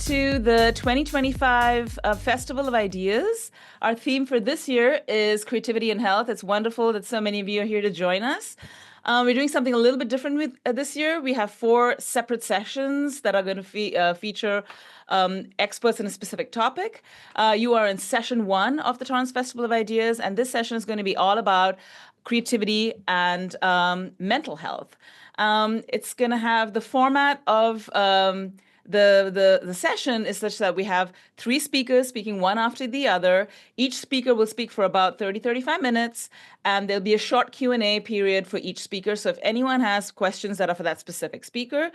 to the 2025 Festival of Ideas. Our theme for this year is creativity and health. It's wonderful that so many of you are here to join us. We're doing something a little bit different with this year. We have 4 separate sessions that are going to feature experts in a specific topic. You are in session 1 of the Torrance Festival of Ideas, and this session is going to be all about creativity and mental health. It's going to have the format of the session is such that we have 3 speakers speaking one after the other. Each speaker will speak for about 35 minutes, and there'll be a short Q&A period for each speaker. So if anyone has questions that are for that specific speaker,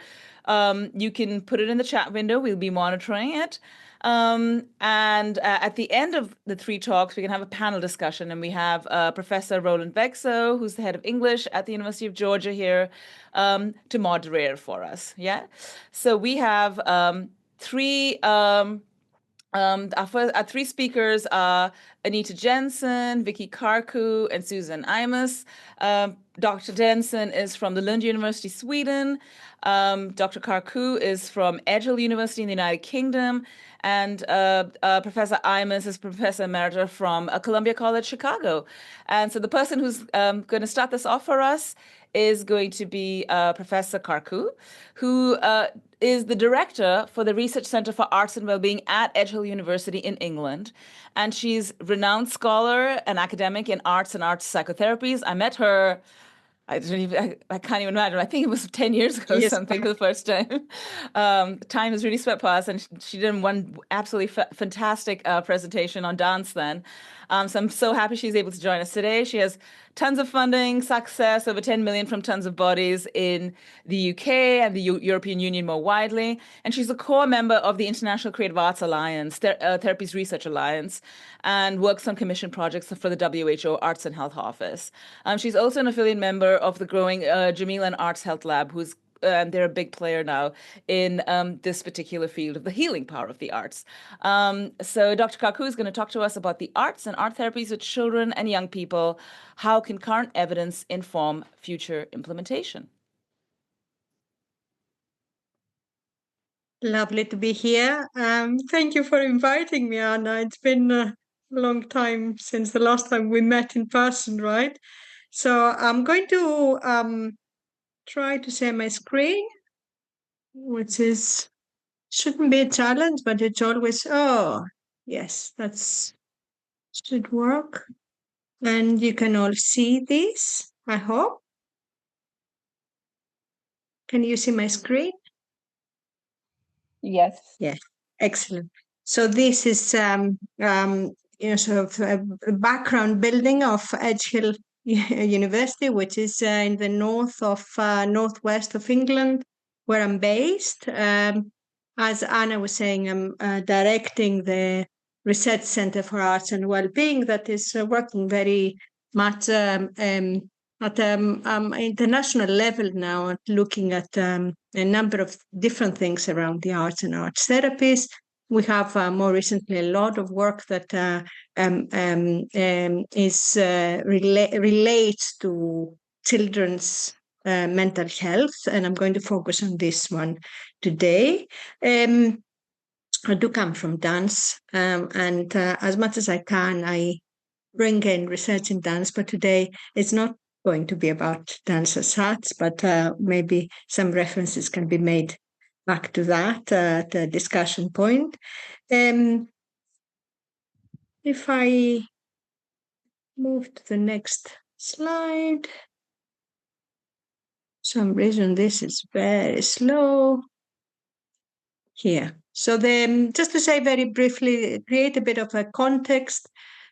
you can put it in the chat window. We'll be monitoring it. At the end of the 3 talks, we can have a panel discussion, and we have Professor Roland Vexo, who's the head of English at the University of Georgia here, to moderate for us. Yeah, so we have 3. Our 3 speakers are Anita Jensen, Vicky Karku, and Susan Imus. Dr. Jensen is from the Lund University, Sweden. Dr. Karku is from Edge Hill University in the United Kingdom. And Professor Imus is Professor Emerita from Columbia College, Chicago. And so the person who's going to start this off for us is going to be Professor Karku, who is the director for the Research Center for Arts and Wellbeing at Edge Hill University in England. And she's a renowned scholar and academic in arts and arts psychotherapies. I met her, I can't even imagine. I think it was 10 years ago, Yes. something, for the first time. Time has really swept past, and she did one absolutely fantastic presentation on dance then. So I'm so happy she's able to join us today. She has tons of funding, success, over 10 million from tons of bodies in the UK and the European Union more widely. And she's a core member of the International Creative Arts Alliance, Therapies Research Alliance, and works on commission projects for the WHO Arts and Health Office. She's also an affiliate member of the growing Jamila Arts Health Lab, who's they're a big player now in this particular field of the healing power of the arts. So Dr. Karku is going to talk to us about the arts and art therapies with children and young people. How can current evidence inform future implementation? Lovely to be here. Thank you for inviting me, Anna. It's been a long time since the last time we met in person, right? So I'm going to try to share my screen, which shouldn't be a challenge, but it's always, yes, should work. And you can all see this, I hope. Can you see my screen? Yes. Yes, excellent. So this is sort of a background building of Edge Hill University, which is in the northwest of England, where I'm based. As Anna was saying, I'm directing the Research Center for Arts and Wellbeing that is working very much at international level now, at looking at a number of different things around the arts and arts therapies. We have more recently a lot of work that relates to children's mental health, and I'm going to focus on this one today. I do come from dance, and as much as I can, I bring in research in dance, but today it's not going to be about dance as such, but maybe some references can be made back to that the discussion point. If I move to the next slide, for some reason this is very slow. Here. So just to say very briefly, create a bit of a context.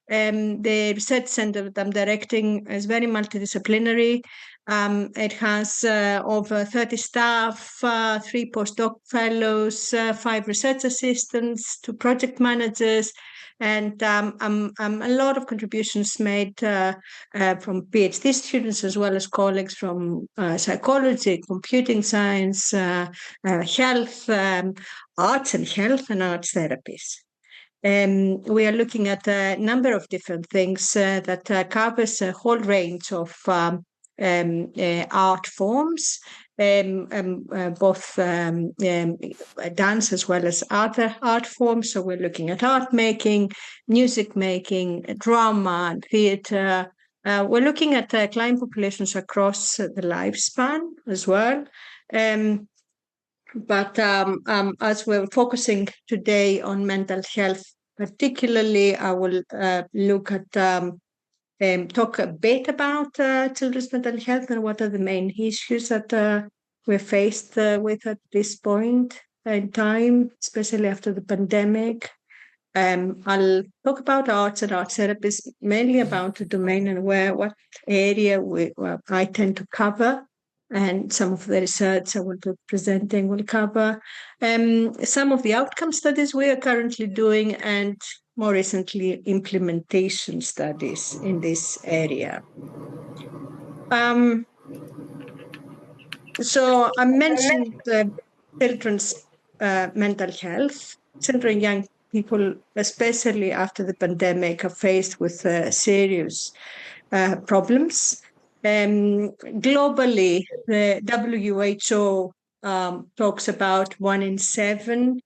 The research center that I'm directing is very multidisciplinary. It has over 30 staff, 3 postdoc fellows, 5 research assistants, 2 project managers, and a lot of contributions made from PhD students as well as colleagues from psychology, computing science, health, arts and health, and arts therapies. We are looking at a number of different things that covers a whole range of art forms. both dance as well as other art forms. So we're looking at art making, music making, drama, and theatre. We're looking at client populations across the lifespan as well. But as we're focusing today on mental health, particularly, I will look at talk a bit about children's mental health and what are the main issues that we're faced with at this point in time, especially after the pandemic. I'll talk about arts and art therapies, mainly about the domain and what area I tend to cover. And some of the research I will be presenting will cover some of the outcome studies we are currently doing, and more recently, implementation studies in this area. So I mentioned children's mental health. Children, young people, especially after the pandemic, are faced with serious problems. Globally, the WHO talks about 1 in 7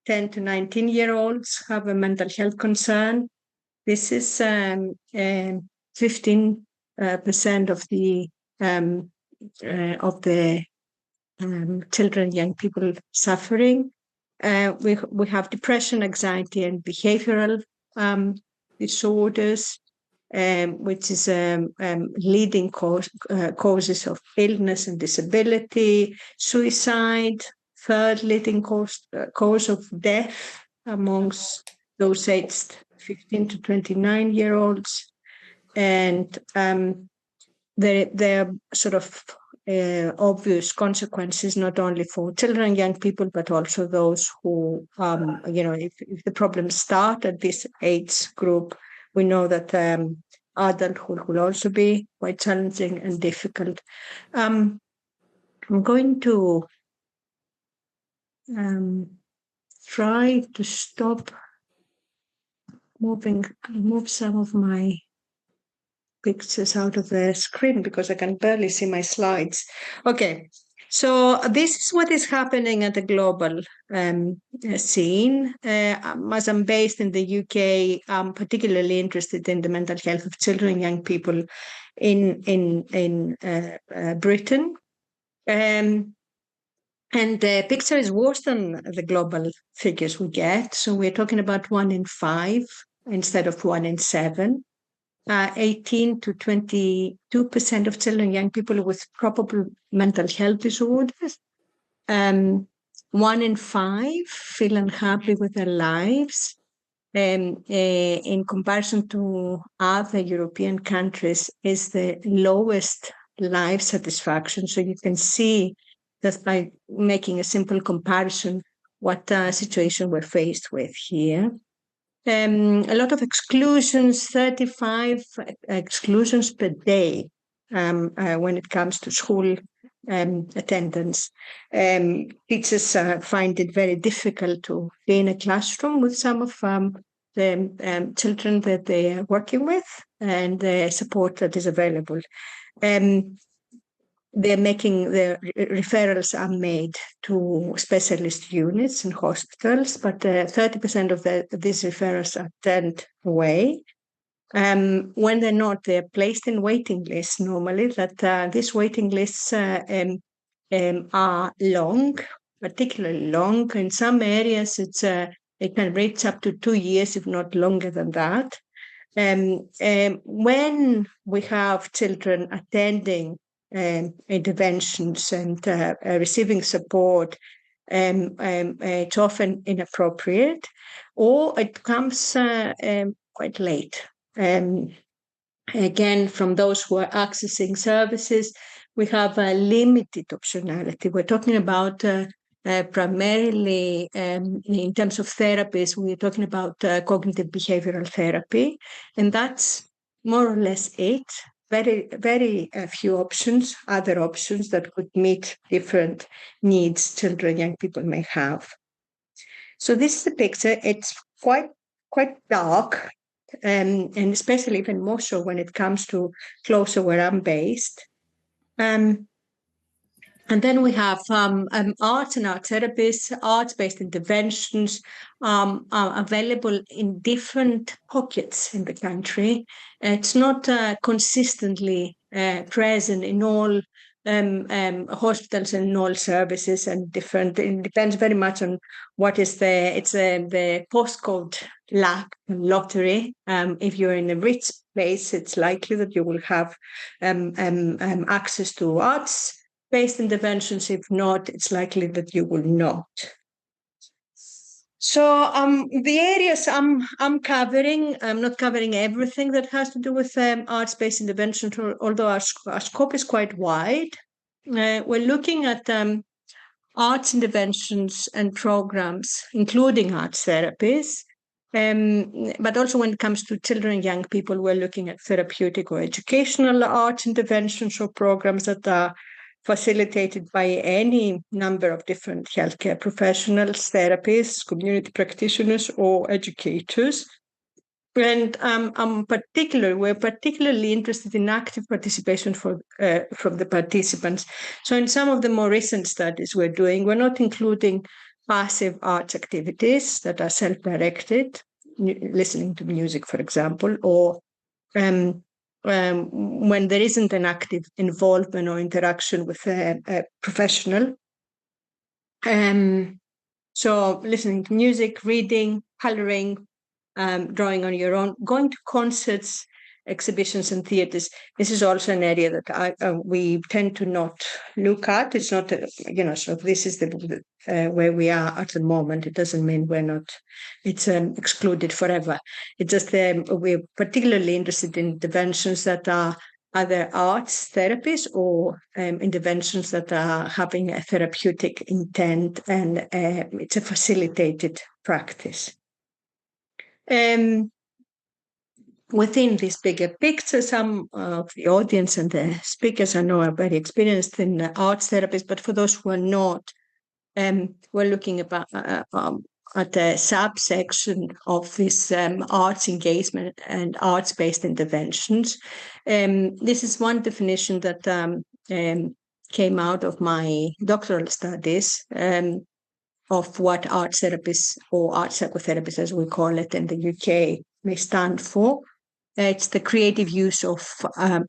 10 to 19-year-olds have a mental health concern. This is 15% of the children, young people suffering. We have depression, anxiety, and behavioral disorders, which is leading causes of illness and disability, suicide, third leading cause of death amongst those aged 15 to 29-year-olds. And there are sort of obvious consequences, not only for children and young people, but also those who, if the problems start at this age group, we know that adulthood will also be quite challenging and difficult. I'm going to try to move some of my pictures out of the screen because I can barely see my slides. Okay, so this is what is happening at the global scene. As I'm based in the UK, I'm particularly interested in the mental health of children and young people in Britain. And the picture is worse than the global figures we get. So we're talking about 1 in 5 instead of 1 in 7. 18 to 22% of children and young people with probable mental health disorders. 1 in 5 feel unhappy with their lives. In comparison to other European countries, is the lowest life satisfaction. So you can see that by making a simple comparison, what situation we're faced with here. A lot of exclusions, 35 exclusions per day when it comes to school attendance. Teachers find it very difficult to be in a classroom with some of the children that they are working with and the support that is available. The referrals are made to specialist units and hospitals, but 30% of these referrals are turned away. When they're not, they're placed in waiting lists normally, that these waiting lists are long, particularly long. In some areas, it can reach up to 2 years, if not longer than that. When we have children attending interventions and receiving support, it's often inappropriate, or it comes quite late. Again, from those who are accessing services, we have a limited optionality. We're talking about primarily in terms of therapies, we're talking about cognitive behavioral therapy, and that's more or less it. Very, very few options, other options that could meet different needs children, young people may have. So this is the picture. It's quite dark, and especially even more so when it comes to closer where I'm based. And then we have arts and art therapies, arts-based interventions are available in different pockets in the country. It's not consistently present in all hospitals and in all services, and different. It depends very much on what is the postcode lottery. If you're in a rich place, it's likely that you will have access to arts-based interventions. If not, it's likely that you will not. So the areas I'm covering, I'm not covering everything that has to do with arts-based intervention, although our scope is quite wide. We're looking at arts interventions and programs, including arts therapies. But also when it comes to children and young people, we're looking at therapeutic or educational arts interventions or programs that are facilitated by any number of different healthcare professionals, therapists, community practitioners, or educators. And we're particularly interested in active participation from the participants. So in some of the more recent studies we're doing, we're not including passive arts activities that are self-directed, listening to music, for example, or when there isn't an active involvement or interaction with a professional. So listening to music, reading, coloring, drawing on your own, going to concerts, exhibitions and theaters. This is also an area that we tend to not look at. It's not, so this is the where we are at the moment. It doesn't mean it's excluded forever. It's just we're particularly interested in interventions that are either arts therapies or interventions that are having a therapeutic intent, and it's a facilitated practice. Within this bigger picture, some of the audience and the speakers I know are very experienced in arts therapies, but for those who are not, we're looking at a subsection of this arts engagement and arts-based interventions. This is one definition that came out of my doctoral studies of what arts therapists or art psychotherapists, as we call it in the UK, may stand for. It's the creative use of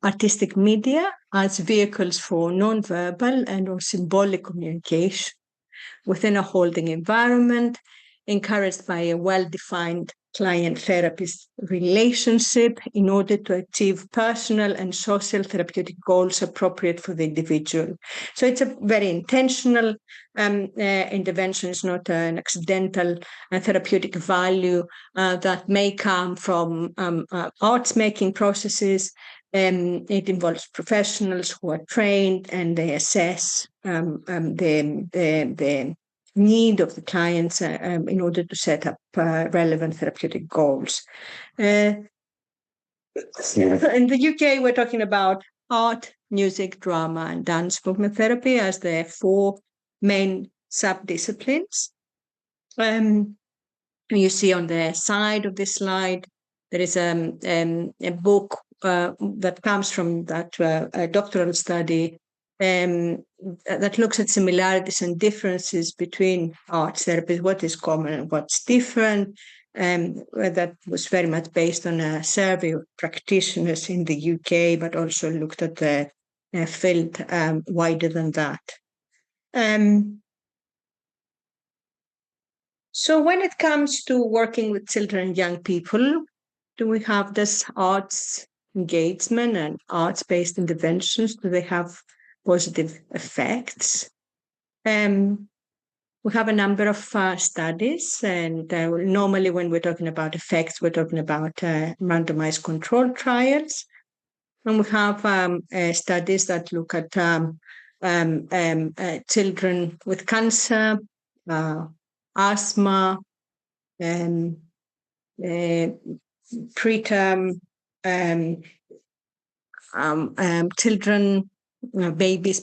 artistic media as vehicles for non-verbal and or symbolic communication within a holding environment, encouraged by a well-defined client-therapist relationship in order to achieve personal and social therapeutic goals appropriate for the individual. So it's a very intentional intervention. It's not an accidental therapeutic value that may come from arts-making processes. It involves professionals who are trained, and they assess the need of the clients in order to set up relevant therapeutic goals. In the UK, we're talking about art, music, drama, and dance movement therapy as the four main subdisciplines. You see on the side of this slide, there is a book that comes from that doctoral study that looks at similarities and differences between arts therapies, what is common and what's different. That was very much based on a survey of practitioners in the UK, but also looked at the field wider than that. So when it comes to working with children and young people, do we have this arts engagement and arts-based interventions? Do they have positive effects? We have a number of studies, and normally when we're talking about effects, we're talking about randomized control trials. And we have studies that look at children with cancer, asthma, preterm children, babies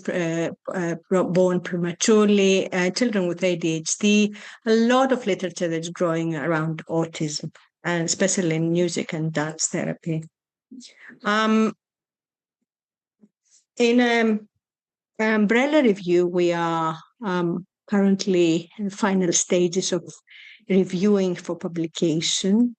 born prematurely, children with ADHD, a lot of literature that's growing around autism, and especially in music and dance therapy. In umbrella review, we are currently in the final stages of reviewing for publication.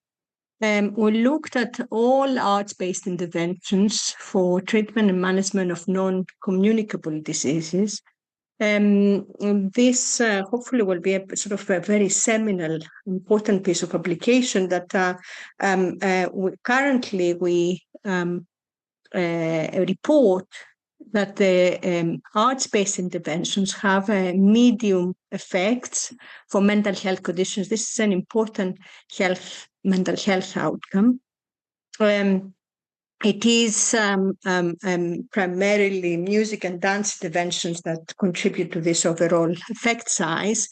We looked at all arts-based interventions for treatment and management of non-communicable diseases. This hopefully will be a sort of a very seminal, important piece of publication that currently we report that the arts-based interventions have medium effects for mental health conditions. This is an important mental health outcome. It is primarily music and dance interventions that contribute to this overall effect size.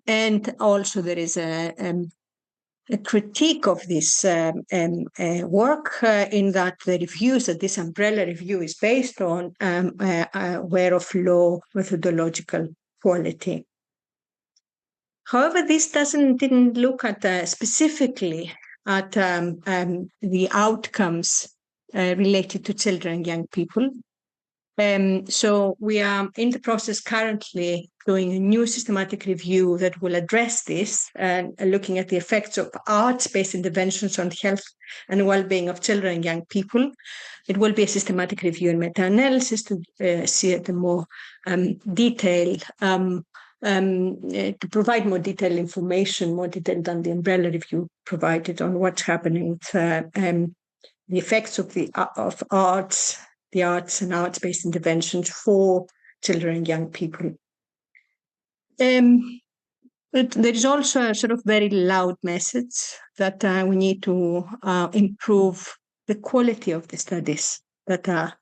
And also there is a critique of this work in that the reviews that this umbrella review is based on were of low methodological quality. However, this didn't look at specifically at the outcomes related to children and young people. So we are in the process currently doing a new systematic review that will address this and looking at the effects of arts-based interventions on health and well-being of children and young people. It will be a systematic review and meta-analysis to see the more detailed, to provide more detailed information, more detailed than the umbrella review provided on what's happening with the effects of arts and arts-based interventions for children and young people. But there is also a sort of very loud message that we need to improve the quality of the studies that are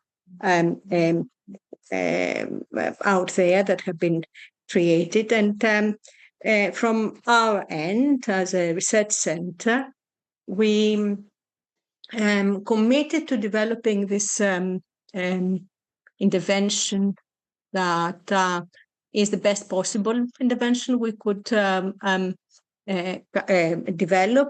out there that have been created. And from our end, as a research center, we committed to developing this intervention that is the best possible intervention we could develop.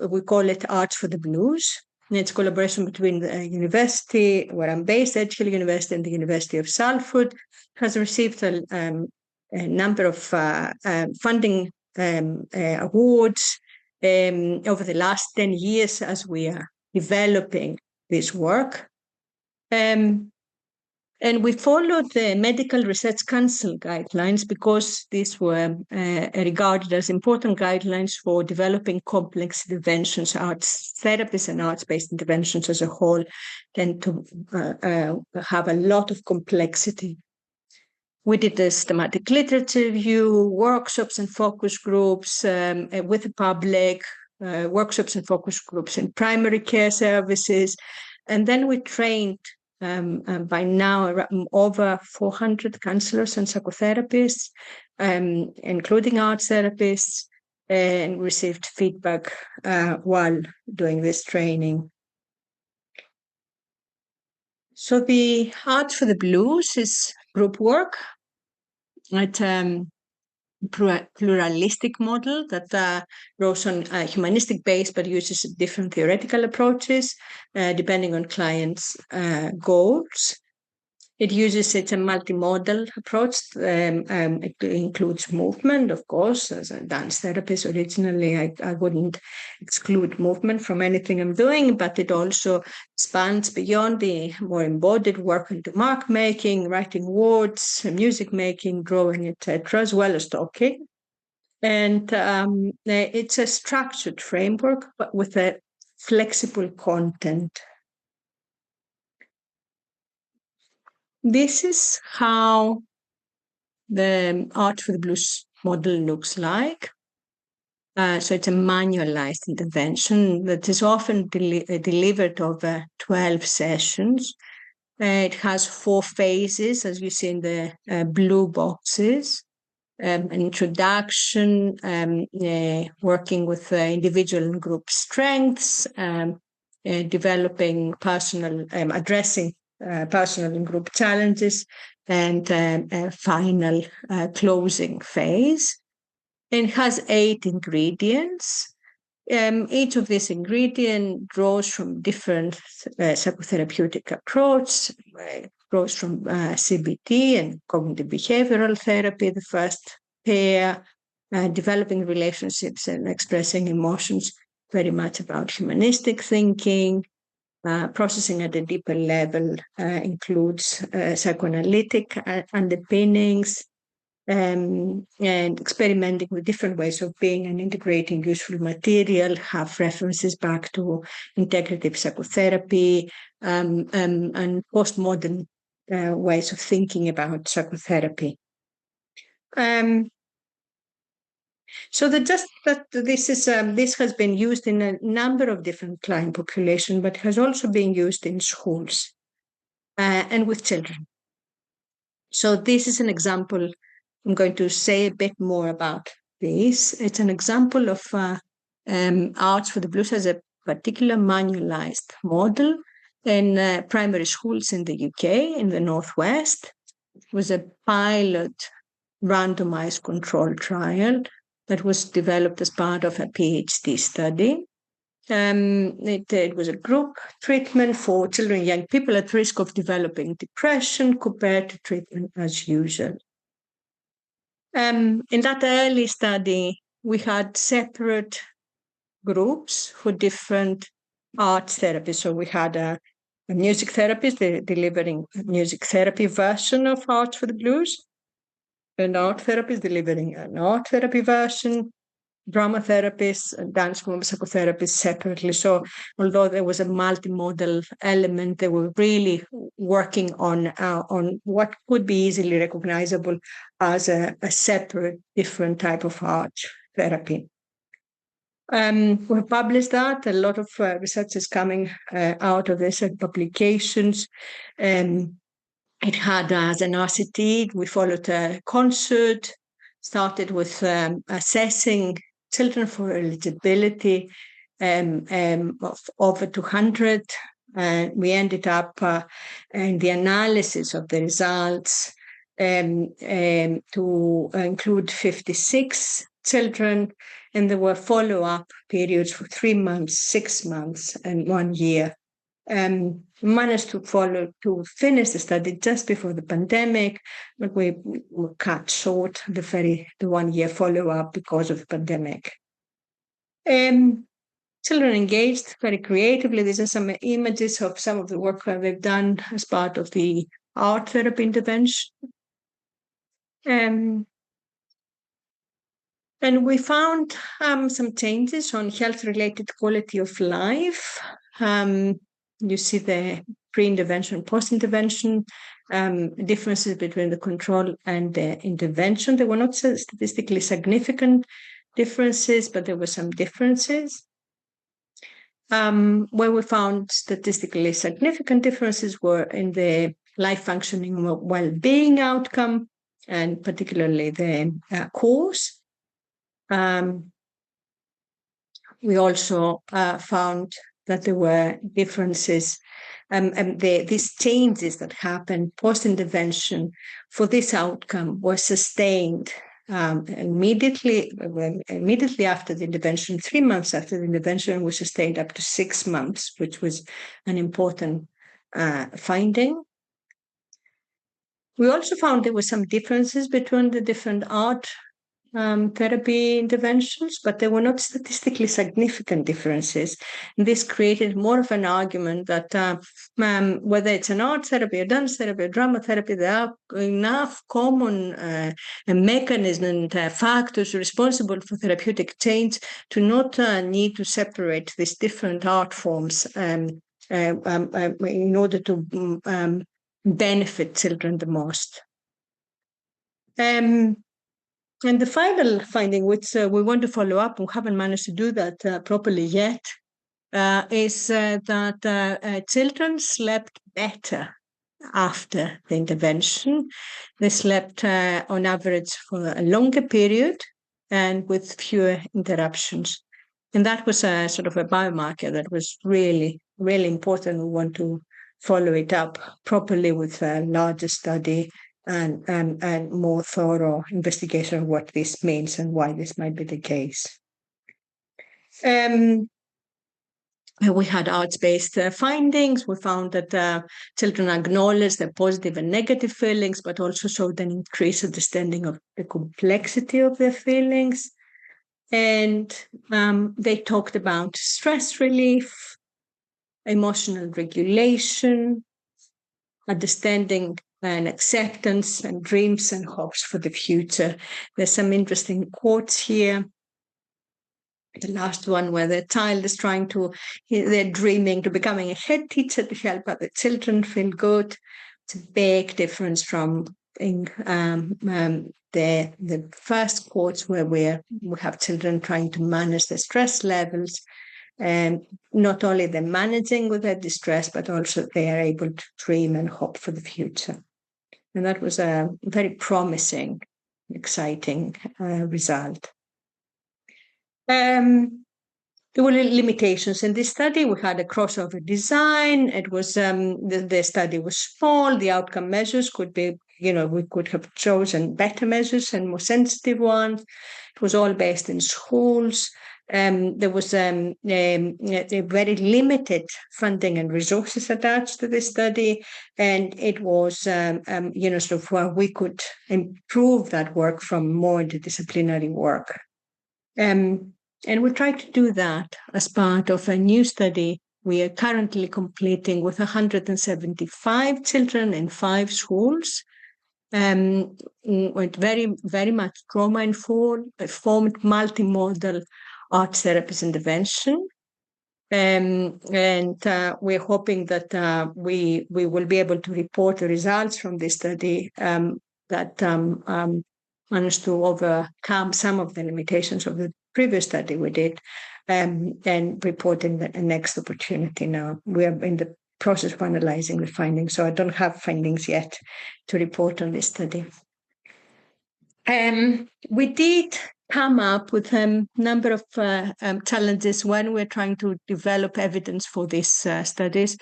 We call it Arts for the Blues. And it's a collaboration between the university where I'm based, Edge Hill University, and the University of Salford. It has received a number of funding awards over the last 10 years as we are developing this work. And we followed the Medical Research Council guidelines because these were regarded as important guidelines for developing complex interventions. Arts therapies and arts-based interventions as a whole tend to have a lot of complexity. We did a systematic literature review, workshops and focus groups with the public, workshops and focus groups in primary care services. And then we trained by now over 400 counselors and psychotherapists, including arts therapists, and received feedback while doing this training. So the Arts for the Blues is group work. It's a pluralistic model that draws on a humanistic base but uses different theoretical approaches depending on clients' goals. It's a multimodal approach. It includes movement, of course. As a dance therapist originally, I wouldn't exclude movement from anything I'm doing, but it also spans beyond the more embodied work into mark making, writing words, music making, drawing, etc., as well as talking. And it's a structured framework, but with a flexible content. This is how the Art for the Blues model looks like. So it's a manualized intervention that is often delivered over 12 sessions. It has 4 phases, as you see in the blue boxes. An introduction, working with individual and group strengths, developing addressing personal and group challenges, and a final closing phase. It has 8 ingredients. Each of these ingredients draws from different psychotherapeutic approach, rose from CBT and cognitive behavioral therapy, the first pair, developing relationships and expressing emotions, very much about humanistic thinking. Processing at a deeper level includes psychoanalytic underpinnings, and experimenting with different ways of being and integrating useful material, have references back to integrative psychotherapy and postmodern ways of thinking about psychotherapy. So this has been used in a number of different client populations, but has also been used in schools and with children. So this is an example. I'm going to say a bit more about this. It's an example of Arts for the Blues as a particular manualized model in primary schools in the UK, in the Northwest. It was a pilot randomized control trial that was developed as part of a PhD study. It was a group treatment for children and young people at risk of developing depression compared to treatment as usual. In that early study, we had separate groups for different arts therapies. So we had a music therapist delivering a music therapy version of Arts for the Blues, an art therapist delivering an art therapy version, drama therapists and dance form psychotherapists separately. So although there was a multimodal element, they were really working on what could be easily recognizable as a separate, different type of art therapy. We published that. A lot of research is coming out of this and publications. It had as an RCT, we followed a concert, started with assessing children for eligibility of over 200. We ended up in the analysis of the results to include 56 children, and there were follow-up periods for 3 months, 6 months, and 1 year. Managed to finish the study just before the pandemic, but we cut short the 1 year follow-up because of the pandemic. Children engaged very creatively. These are some images of some of the work that they've done as part of the art therapy intervention. And we found some changes on health-related quality of life. You see the pre-intervention, post-intervention, differences between the control and the intervention. There were not statistically significant differences, but there were some differences. Where we found statistically significant differences were in the life functioning well-being outcome, and particularly the course. We also found that there were differences, and these changes that happened post-intervention for this outcome were sustained immediately after the intervention. 3 months after the intervention was sustained up to 6 months, which was an important finding. We also found there were some differences between the different art therapy interventions, but there were not statistically significant differences. And this created more of an argument that whether it's an art therapy, a dance therapy, a drama therapy, there are enough common mechanisms and factors responsible for therapeutic change to not need to separate these different art forms in order to benefit children the most. And the final finding, which we want to follow up, we haven't managed to do that properly yet, is that children slept better after the intervention. They slept on average for a longer period and with fewer interruptions. And that was a sort of a biomarker that was really, really important. We want to follow it up properly with a larger study and more thorough investigation of what this means and why this might be the case. We had arts-based findings. We found that children acknowledged their positive and negative feelings, but also showed an increased understanding of the complexity of their feelings. And they talked about stress relief, emotional regulation, understanding and acceptance, and dreams and hopes for the future. There's some interesting quotes here. The last one, where the child is they're dreaming to becoming a head teacher to help other children feel good. It's a big difference from the first quotes, where we have children trying to manage their stress levels. And not only they're managing with their distress, but also they are able to dream and hope for the future. And that was a very promising, exciting result. There were limitations in this study. We had a crossover design. It was the study was small. The outcome measures could be, we could have chosen better measures and more sensitive ones. It was all based in schools. There was a very limited funding and resources attached to this study, and it was, sort of where we could improve that work from more interdisciplinary work. And we tried to do that as part of a new study we are currently completing with 175 children in 5 schools. With very, very much trauma-informed, multimodal arts therapist intervention. And we're hoping that we will be able to report the results from this study that managed to overcome some of the limitations of the previous study we did, and report in the next opportunity. Now we are in the process of analyzing the findings, so I don't have findings yet to report on this study. We did come up with a number of challenges when we're trying to develop evidence for these studies.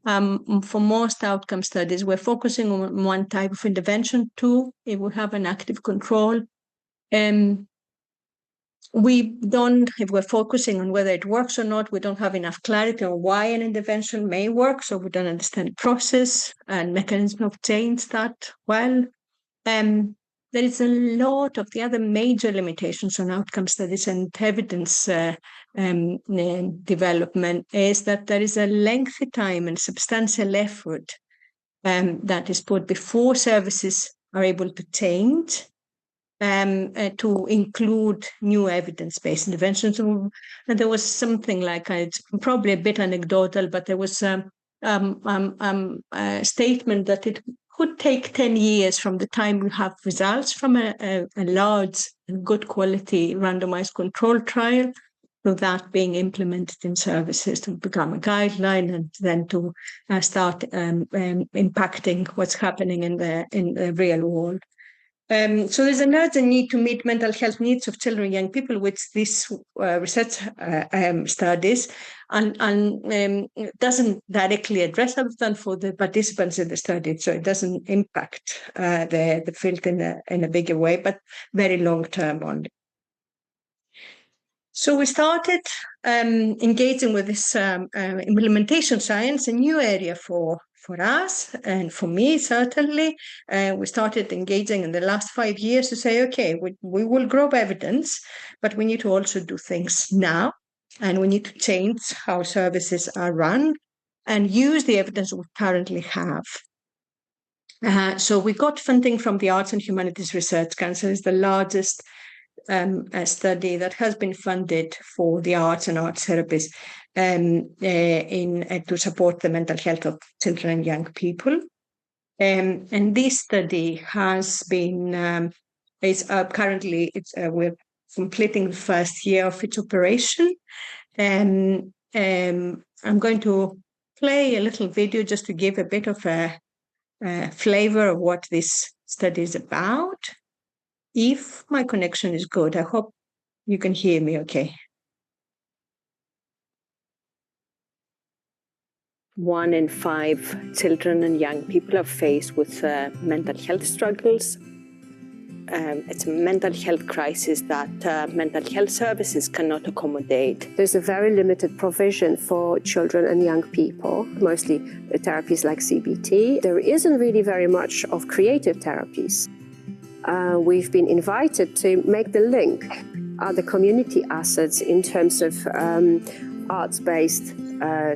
For most outcome studies, we're focusing on one type of intervention too. If we have an active control, if we're focusing on whether it works or not, we don't have enough clarity on why an intervention may work, so we don't understand the process and mechanism of change that well. There is a lot of the other major limitations on outcome studies and evidence development is that there is a lengthy time and substantial effort that is put before services are able to change to include new evidence-based interventions. And there was something like, it's probably a bit anecdotal, but there was a statement that it could take 10 years from the time we have results from a large and good quality randomized control trial to that being implemented in services to become a guideline and then to start impacting what's happening in the real world. So there's an urgent need to meet mental health needs of children and young people with these research studies, and doesn't directly address other than for the participants in the study. So it doesn't impact the field in a bigger way, but very long term only. So we started engaging with this implementation science, a new area for us and for me, certainly. We started engaging in the last 5 years to say, okay, we will grow evidence, but we need to also do things now, and we need to change how services are run and use the evidence we currently have. So we got funding from the Arts and Humanities Research Council. It's the largest a study that has been funded for the arts and arts therapies to support the mental health of children and young people. And this study has been currently we're completing the first year of its operation. And I'm going to play a little video just to give a bit of a flavor of what this study is about. If my connection is good, I hope you can hear me okay. 1 in 5 children and young people are faced with mental health struggles. it's a mental health crisis that mental health services cannot accommodate. There's a very limited provision for children and young people, mostly therapies like CBT. There isn't really very much of creative therapies. We've been invited to make the link, the community assets in terms of arts-based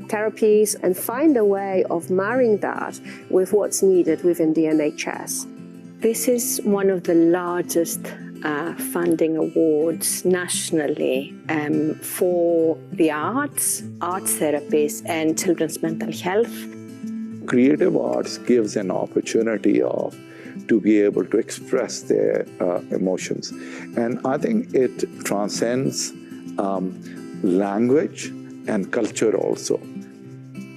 therapies, and find a way of marrying that with what's needed within the NHS. This is one of the largest funding awards nationally for the arts therapies, and children's mental health. Creative arts gives an opportunity to be able to express their emotions. And I think it transcends language and culture also.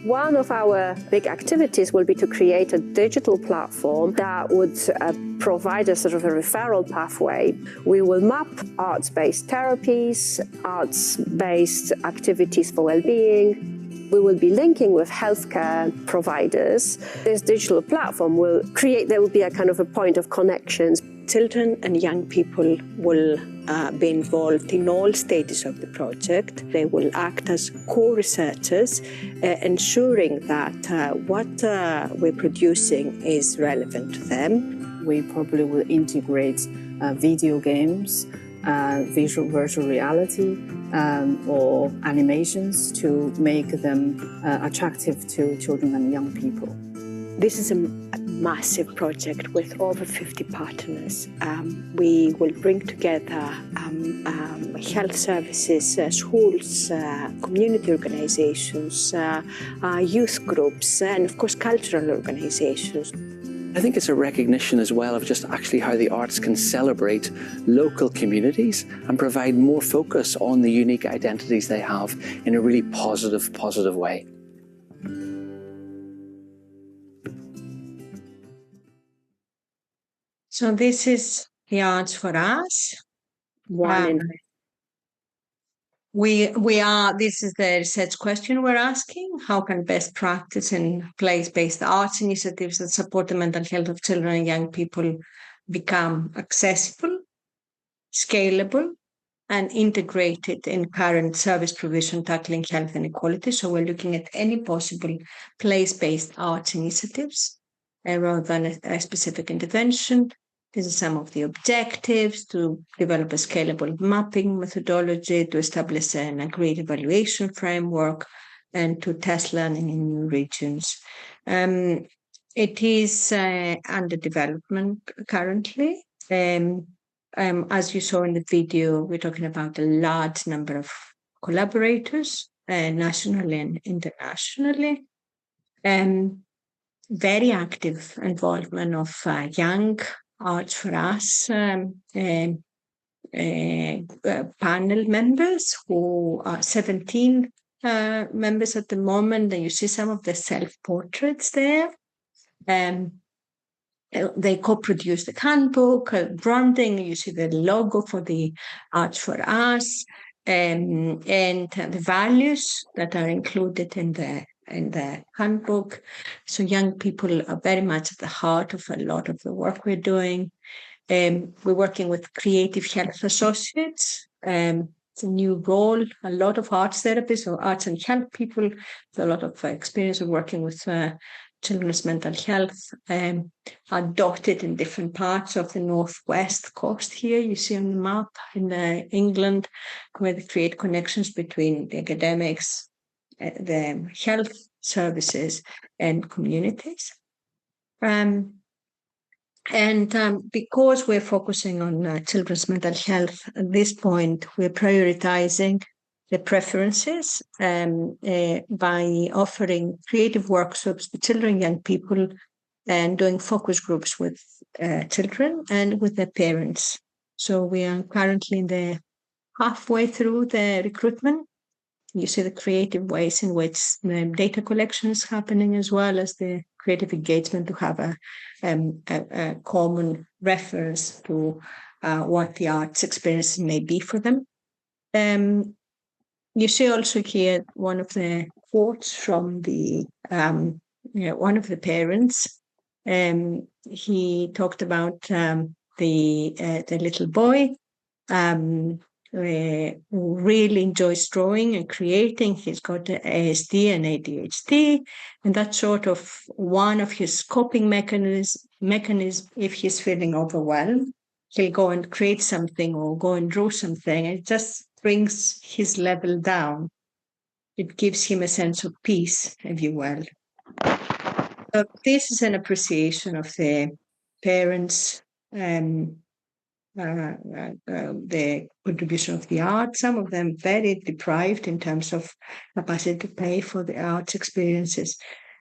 One of our big activities will be to create a digital platform that would provide a sort of a referral pathway. We will map arts-based therapies, arts-based activities for well-being. We will be linking with healthcare providers. This digital platform will there will be a kind of a point of connections. Children and young people will be involved in all stages of the project. They will act as co-researchers, ensuring that what we're producing is relevant to them. We probably will integrate video games, virtual reality, or animations to make them attractive to children and young people. This is a massive project with over 50 partners. We will bring together health services, schools, community organizations, youth groups, and of course cultural organizations. I think it's a recognition as well of just actually how the arts can celebrate local communities and provide more focus on the unique identities they have in a really positive way. So this is the Arts for Us. This is the research question we're asking. How can best practice and place-based arts initiatives that support the mental health of children and young people become accessible, scalable, and integrated in current service provision tackling health inequality? So we're looking at any possible place-based arts initiatives rather than a specific intervention. These are some of the objectives: to develop a scalable mapping methodology, to establish an agreed evaluation framework, and to test learning in new regions. It is under development currently. As you saw in the video, we're talking about a large number of collaborators, nationally and internationally. Very active involvement of young Arts for Us panel members, who are 17 members at the moment, and you see some of the self-portraits there. They co-produced the handbook, branding. You see the logo for the Arts for Us, and the values that are included in the handbook. So young people are very much at the heart of a lot of the work we're doing. We're working with Creative Health Associates. It's a new role. A lot of arts therapists or arts and health people with a lot of experience of working with children's mental health are dotted in different parts of the northwest coast here. You see on the map in England, where they create connections between the academics, the health services, and communities. Because we're focusing on children's mental health at this point, we're prioritizing the preferences by offering creative workshops for children and young people, and doing focus groups with children and with their parents. So we are currently halfway through the recruitment. You see the creative ways in which the data collection is happening, as well as the creative engagement to have a common reference to what the arts experience may be for them. You see also here one of the quotes from one of the parents. He talked about the little boy who really enjoys drawing and creating. He's got ASD and ADHD, and that's sort of one of his coping mechanism. If he's feeling overwhelmed, he'll go and create something or go and draw something. It just brings his level down. It gives him a sense of peace, if you will. So this is an appreciation of the parents, the contribution of the arts, some of them very deprived in terms of capacity to pay for the arts experiences.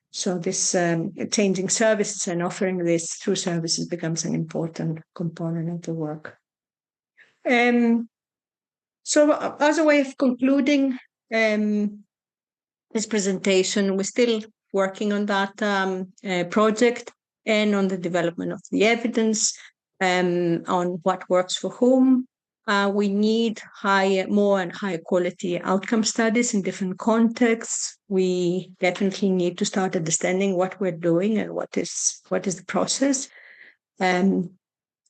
So this changing services and offering this through services becomes an important component of the work. So as a way of concluding this presentation, we're still working on that project and on the development of the evidence on what works for whom. We need more and higher quality outcome studies in different contexts. We definitely need to start understanding what we're doing and what is the process. In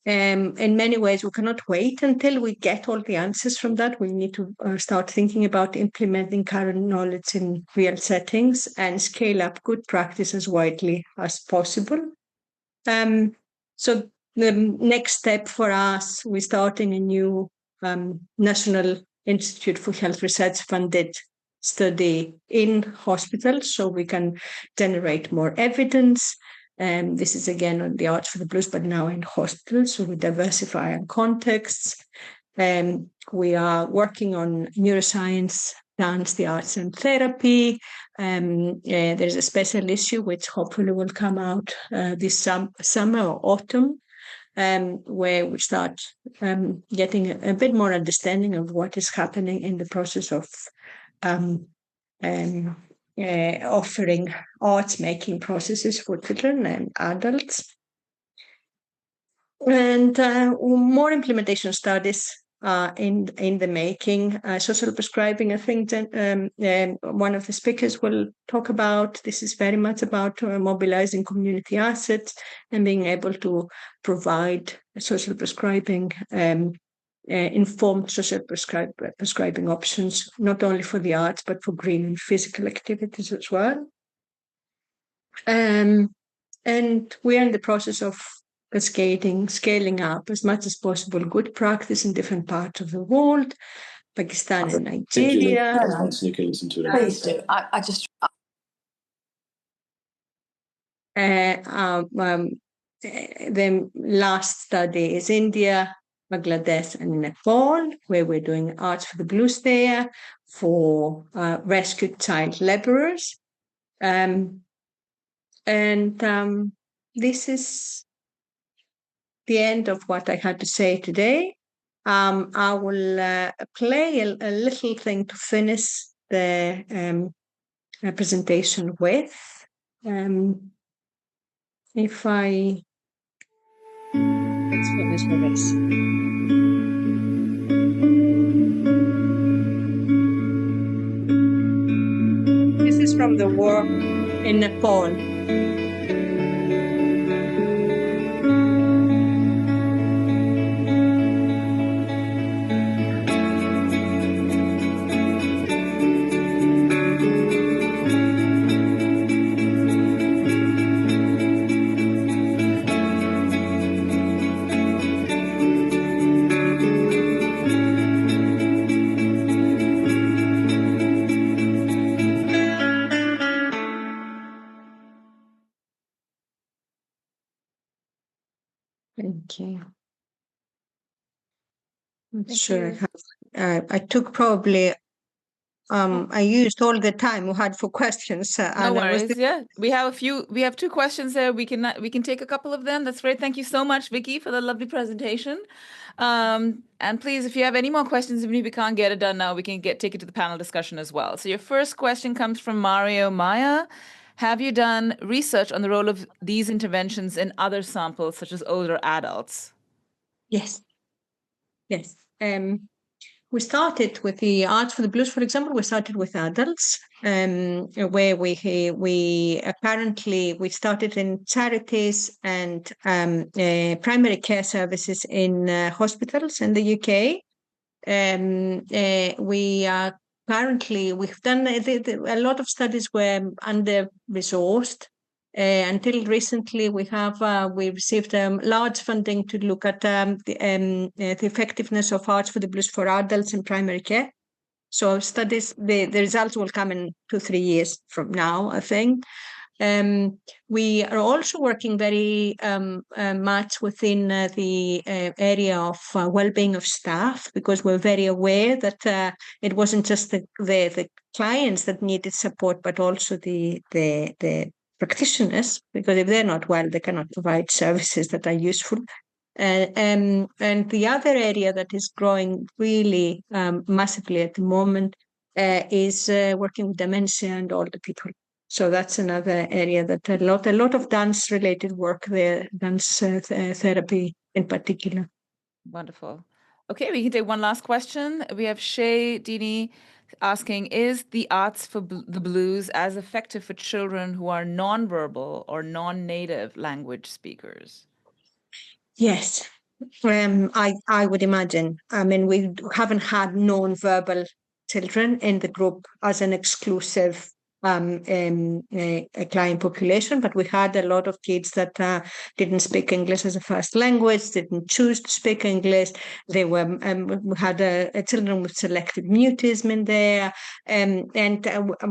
many ways, we cannot wait until we get all the answers from that. We need to start thinking about implementing current knowledge in real settings and scale up good practice as widely as possible. So the next step for us, we're starting a new National Institute for Health Research funded study in hospitals so we can generate more evidence. This is again on the Arts for the Blues, but now in hospitals, so we diversify our contexts. We are working on neuroscience, dance, the arts, and therapy. There's a special issue which hopefully will come out this summer or autumn, where we start getting a bit more understanding of what is happening in the process of offering arts making processes for children and adults. And more implementation studies in the making. Social prescribing, I think one of the speakers will talk about. This is very much about mobilizing community assets and being able to provide social prescribing informed social prescribing options, not only for the arts, but for green and physical activities as well. And we are in the process of scaling up as much as possible good practice in different parts of the world, Pakistan and Nigeria. You can listen to it. Please do. I just. The last study is India, Bangladesh, and Nepal, where we're doing Arts for the Blues there for rescued child laborers. This is the end of what I had to say today. I will play a little thing to finish the presentation with. Let's finish with this. This is from the work in Nepal. Thank you. I'm sure I took probably I used all the time we had for questions. No worries. Yeah, we have two questions there. We can take a couple of them. That's great. Thank you so much, Vicky, for the lovely presentation. And please, if you have any more questions, even if we can't get it done now, we can take it to the panel discussion as well. So your first question comes from Mario Maya. Have you done research on the role of these interventions in other samples, such as older adults? Yes. we started with the Arts for the Blues, for example. We started with adults, where we apparently we started in charities and primary care services in hospitals in the UK. We are currently we've done a lot of studies were under-resourced. Until recently, we received large funding to look at the effectiveness of Arts for the Blues for adults in primary care. So studies, the results will come in 2-3 years from now, I think. We are also working very much within the area of well-being of staff, because we're very aware that it wasn't just the clients that needed support, but also the practitioners, because if they're not well, they cannot provide services that are useful. And the other area that is growing really massively at the moment is working with dementia and older people. So that's another area that a lot of dance-related work there, dance therapy in particular. Wonderful. Okay, we can take one last question. We have Shay Dini asking, is the Arts for the Blues as effective for children who are non-verbal or non-native language speakers? Yes, I would imagine. I mean, we haven't had non-verbal children in the group as an exclusive client population, but we had a lot of kids that didn't speak English as a first language, didn't choose to speak English. They were we had children with selective mutism in there, and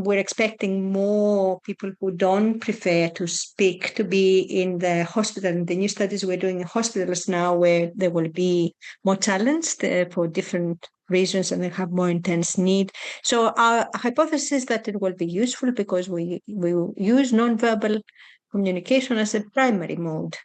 we're expecting more people who don't prefer to speak to be in the hospital. And the new studies we're doing in hospitals now, where they will be more challenged for different reasons and they have more intense need. So our hypothesis is that it will be useful because we use nonverbal communication as a primary mode.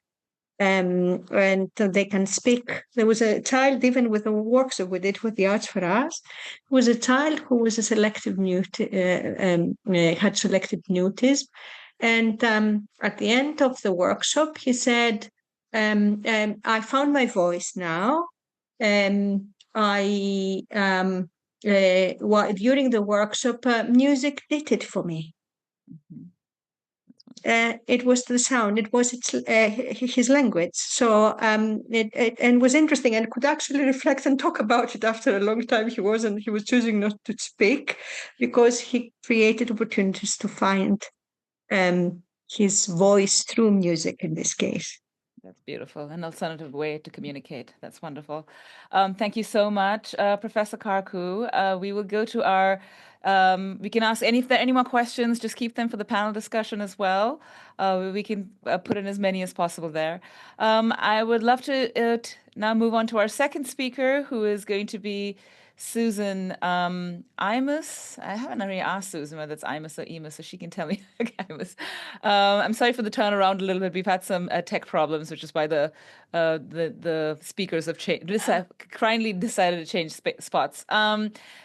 And they can speak. There was a child, even with the workshop we did with the Arts for Us, was a child who was a selective mute, had selective mutism. And at the end of the workshop, he said, I found my voice now. During the workshop, music did it for me. It was the sound. It was his language. So it was interesting, and could actually reflect and talk about it after a long time. He was choosing not to speak because he created opportunities to find his voice through music in this case. That's beautiful. An alternative way to communicate. That's wonderful. Thank you so much, Professor Karku. We will go to our, we can ask if there are any more questions, just keep them for the panel discussion as well. We can put in as many as possible there. I would love to now move on to our second speaker, who is going to be Susan Imus. I haven't already asked Susan whether it's Imus or Emus, so she can tell me. Imus. I'm sorry for the turnaround a little bit. We've had some tech problems, which is why the speakers have kindly decided to change spots.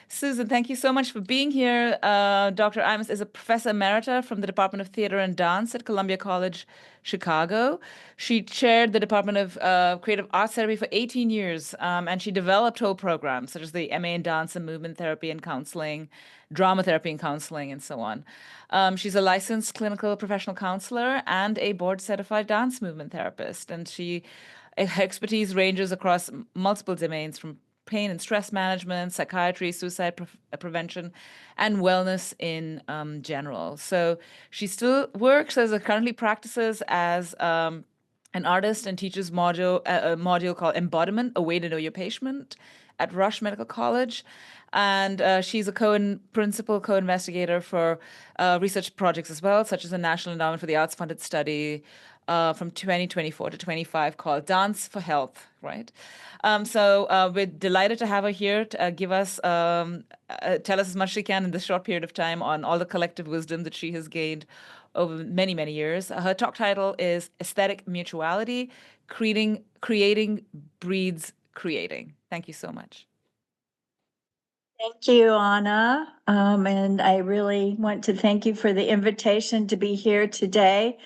Susan, thank you so much for being here. Dr. Imus is a professor emerita from the Department of Theater and Dance at Columbia College, Chicago. She chaired the Department of Creative Arts Therapy for 18 years, and she developed whole programs such as the MA in Dance and Movement Therapy and Counseling, Drama Therapy and Counseling, and so on. She's a licensed clinical professional counselor and a board-certified dance movement therapist, and her expertise ranges across multiple domains from pain and stress management, psychiatry, suicide prevention, and wellness in general. So she still currently practices as an artist and teaches a module called Embodiment, A Way to Know Your Patient at Rush Medical College. And she's a principal co-investigator for research projects as well, such as the National Endowment for the Arts funded study from 2024 to 25 called Dance for Health, right? So we're delighted to have her here to give us, tell us as much as she can in this short period of time on all the collective wisdom that she has gained over many, many years. Her talk title is Aesthetic Mutuality, Creating Breeds Creating. Thank you so much. Thank you, Anna. And I really want to thank you for the invitation to be here today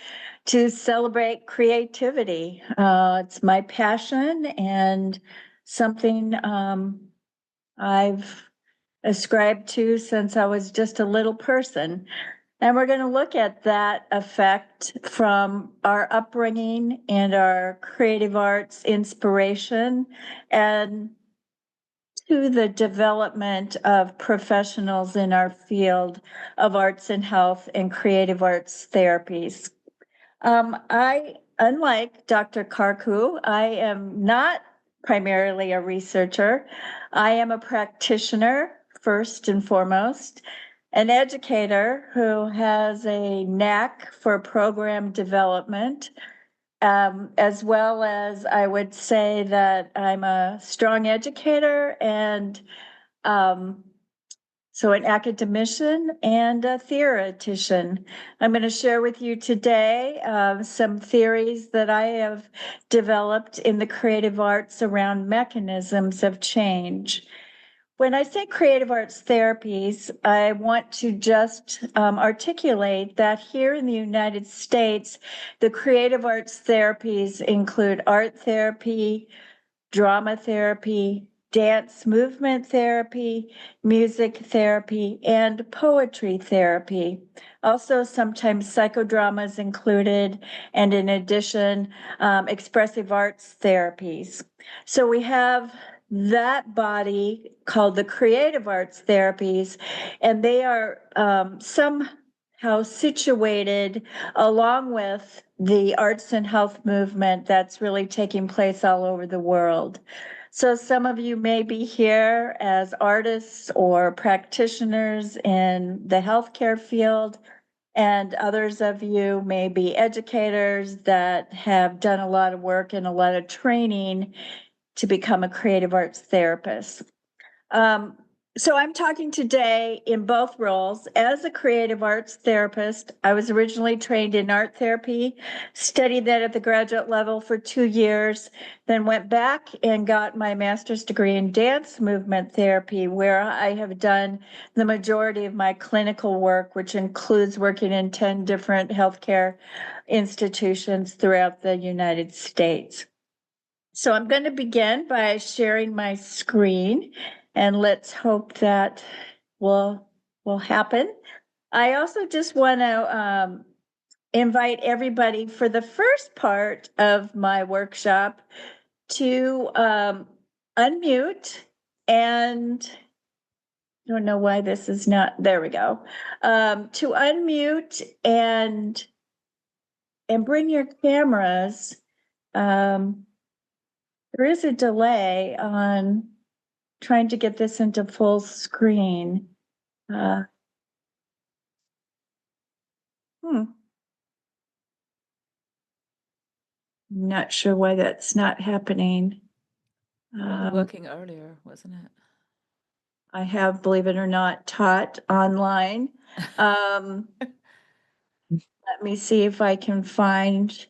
to celebrate creativity. It's my passion and something I've ascribed to since I was just a little person. And we're going to look at that effect from our upbringing and our creative arts inspiration and to the development of professionals in our field of arts and health and creative arts therapies. Unlike Dr. Karku, I am not primarily a researcher. I am a practitioner, first and foremost, an educator who has a knack for program development, as well as I would say that I'm a strong educator and so an academician and a theoretician. I'm going to share with you today some theories that I have developed in the creative arts around mechanisms of change. When I say creative arts therapies, I want to just articulate that here in the United States, the creative arts therapies include art therapy, drama therapy, dance movement therapy, music therapy, and poetry therapy. Also, sometimes psychodrama is included, and in addition, expressive arts therapies. So we have that body called the creative arts therapies, and they are somehow situated along with the arts and health movement that's really taking place all over the world. So some of you may be here as artists or practitioners in the healthcare field, and others of you may be educators that have done a lot of work and a lot of training to become a creative arts therapist. So I'm talking today in both roles as a creative arts therapist. I was originally trained in art therapy, studied that at the graduate level for 2 years, then went back and got my master's degree in dance movement therapy, where I have done the majority of my clinical work, which includes working in 10 different healthcare institutions throughout the United States. So I'm going to begin by sharing my screen, and let's hope that will happen. I also just want to invite everybody for the first part of my workshop to unmute, and I don't know why this is not, there we go, to unmute and bring your cameras. There is a delay on trying to get this into full screen. I'm not sure why that's not happening. Working earlier, wasn't it? I have, believe it or not, taught online. Let me see if I can find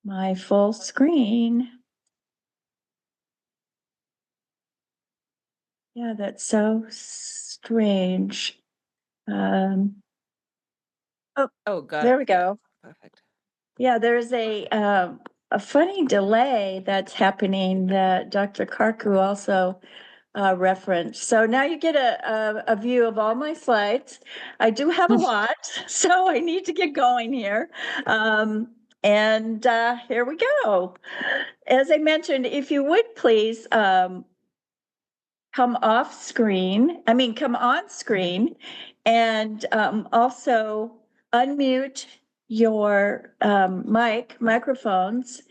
my full screen. Yeah, that's so strange. Oh, got it. There we go. Perfect. Yeah, there's a funny delay that's happening that Dr. Karku also referenced. So now you get a view of all my slides. I do have a lot, so I need to get going here. And here we go. As I mentioned, if you would please come on screen, and also unmute your microphones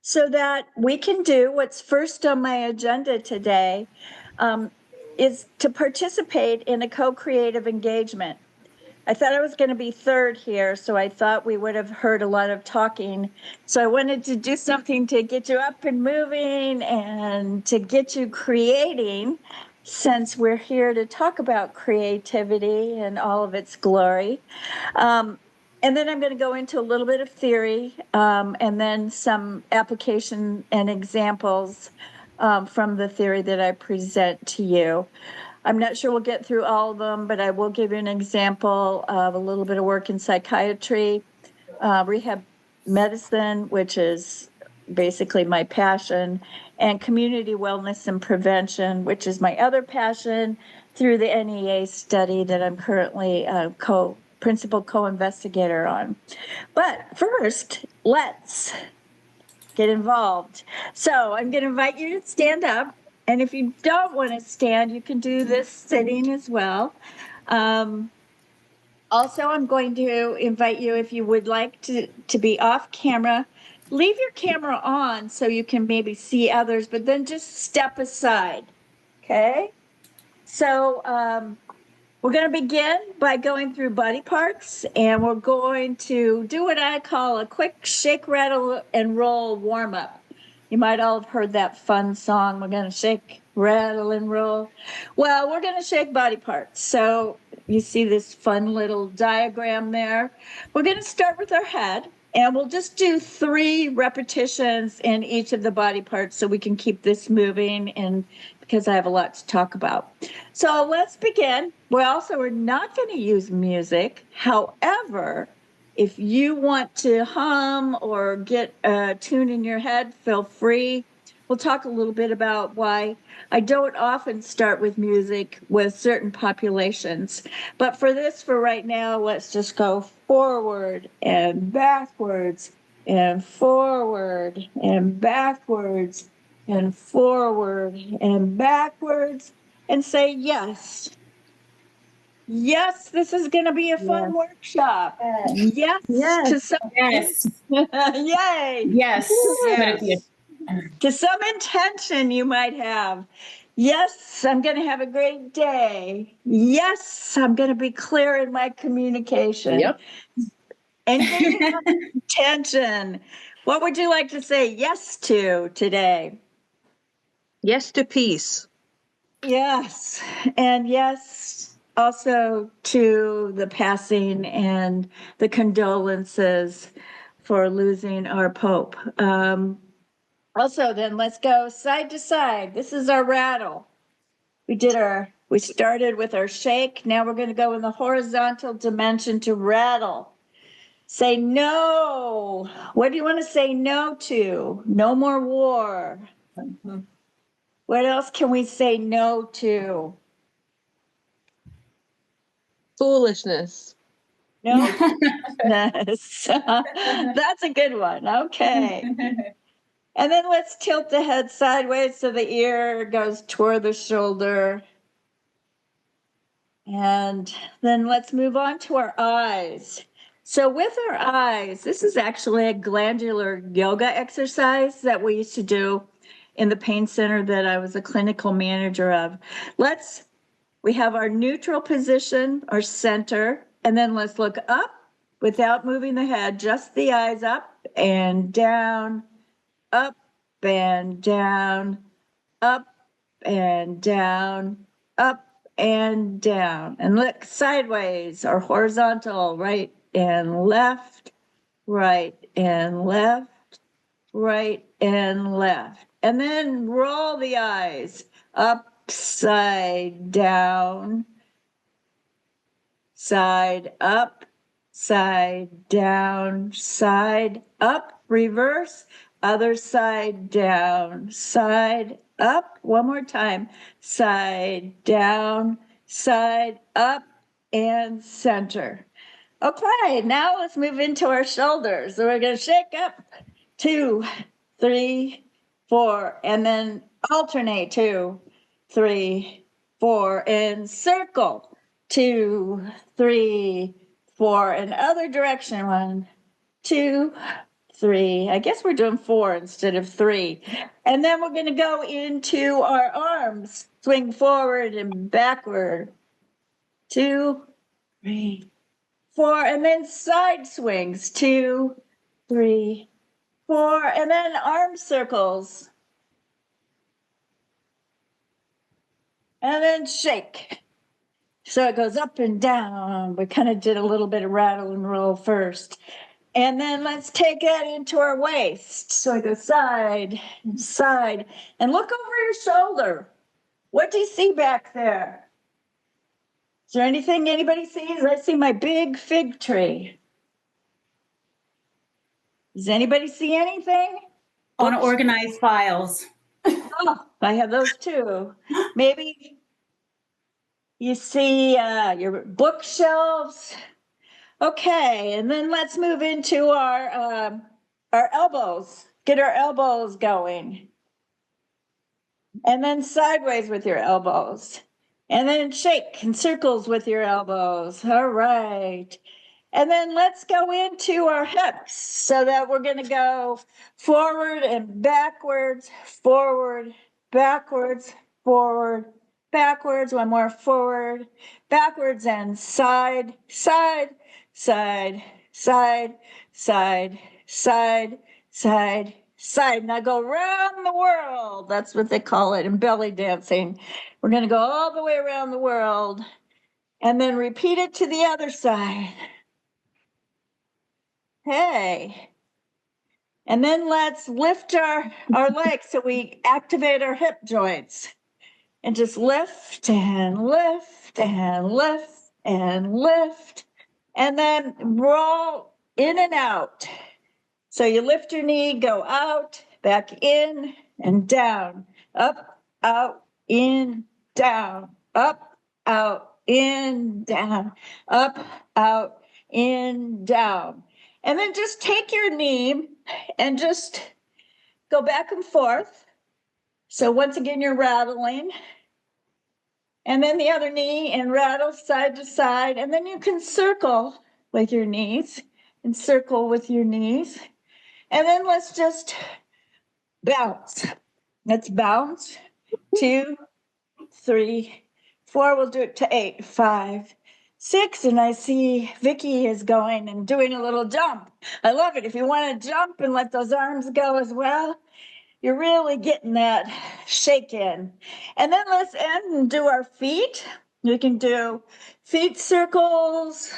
so that we can do what's first on my agenda today, is to participate in a co-creative engagement. I thought I was going to be third here, so I thought we would have heard a lot of talking. So I wanted to do something to get you up and moving and to get you creating, since we're here to talk about creativity and all of its glory. And then I'm going to go into a little bit of theory, and then some application and examples from the theory that I present to you. I'm not sure we'll get through all of them, but I will give you an example of a little bit of work in psychiatry, rehab medicine, which is basically my passion, and community wellness and prevention, which is my other passion, through the NEA study that I'm currently principal co-investigator on. But first, let's get involved. So I'm going to invite you to stand up. And if you don't want to stand, you can do this sitting as well. Also, I'm going to invite you, if you would like to be off camera, leave your camera on so you can maybe see others, but then just step aside. Okay? So we're going to begin by going through body parts, and we're going to do what I call a quick shake, rattle, and roll warm-up. You might all have heard that fun song, we're going to shake, rattle, and roll. Well, we're going to shake body parts. So you see this fun little diagram there. We're going to start with our head, and we'll just do 3 repetitions in each of the body parts so we can keep this moving, and because I have a lot to talk about. So let's begin. We also are not going to use music. However, if you want to hum or get a tune in your head, feel free. We'll talk a little bit about why I don't often start with music with certain populations. But for right now, let's just go forward and backwards and forward and backwards and forward and backwards and say yes. Yes, this is going to be a fun workshop. Yes. Yes. To some, Yes. Yay. Yes. Yes. To some intention you might have. Yes, I'm going to have a great day. Yes, I'm going to be clear in my communication. Yep. Anything intention. What would you like to say yes to today? Yes to peace. Yes, and yes also to the passing and the condolences for losing our Pope. Also, then let's go side to side. This is our rattle. We started with our shake. Now we're going to go in the horizontal dimension to rattle. Say no. What do you want to say no to? No more war. What else can we say no to? Foolishness. No. That's a good one. Okay. And then let's tilt the head sideways so the ear goes toward the shoulder. And then let's move on to our eyes. So with our eyes, this is actually a glandular yoga exercise that we used to do in the pain center that I was a clinical manager of. We have our neutral position, our center, and then let's look up without moving the head, just the eyes up and down, up and down, up and down, up and down. And look sideways or horizontal, right and left, right and left, right and left. And then roll the eyes upside down, side up, side down, side up, reverse, other side down, side up. One more time, side down, side up, and center. Okay, now let's move into our shoulders. So we're going to shake up, 2, 3, 4, and then alternate 2, 3, 4, and circle 2, 3, 4, and other direction 1, 2, 3. I guess we're doing 4 instead of 3. And then we're going to go into our arms. Swing forward and backward. 2, 3, 4. And then side swings. 2, 3, 4. And then arm circles. And then shake. So it goes up and down. We kind of did a little bit of rattle and roll first. And then let's take that into our waist. So I go side and side. And look over your shoulder. What do you see back there? Is there anything anybody sees? I see my big fig tree. Does anybody see anything? Unorganized files. Oh, I have those too. Maybe you see your bookshelves. Okay, and then let's move into our elbows. Get our elbows going. And then sideways with your elbows. And then shake in circles with your elbows. All right. And then let's go into our hips so that we're going to go forward and backwards, forward, backwards, forward, backwards. One more forward, backwards, and side, side, side, side, side, side, side, side. Now go around the world. That's what they call it in belly dancing. We're going to go all the way around the world and then repeat it to the other side. Hey. And then let's lift our legs so we activate our hip joints. And just lift and lift and lift and lift. And then roll in and out. So you lift your knee, go out, back in and down. Up, out, in, down. Up, out, in, down. Up, out, in, down. And then just take your knee and just go back and forth. So once again, you're rattling. And then the other knee and rattle side to side. And then you can circle with your knees and circle with your knees. And then let's just bounce. Let's bounce. 2, 3, 4. We'll do it to 8, 5, 6. And I see Vicki is going and doing a little jump. I love it. If you want to jump and let those arms go as well, you're really getting that shake in. And then let's end and do our feet. We can do feet circles.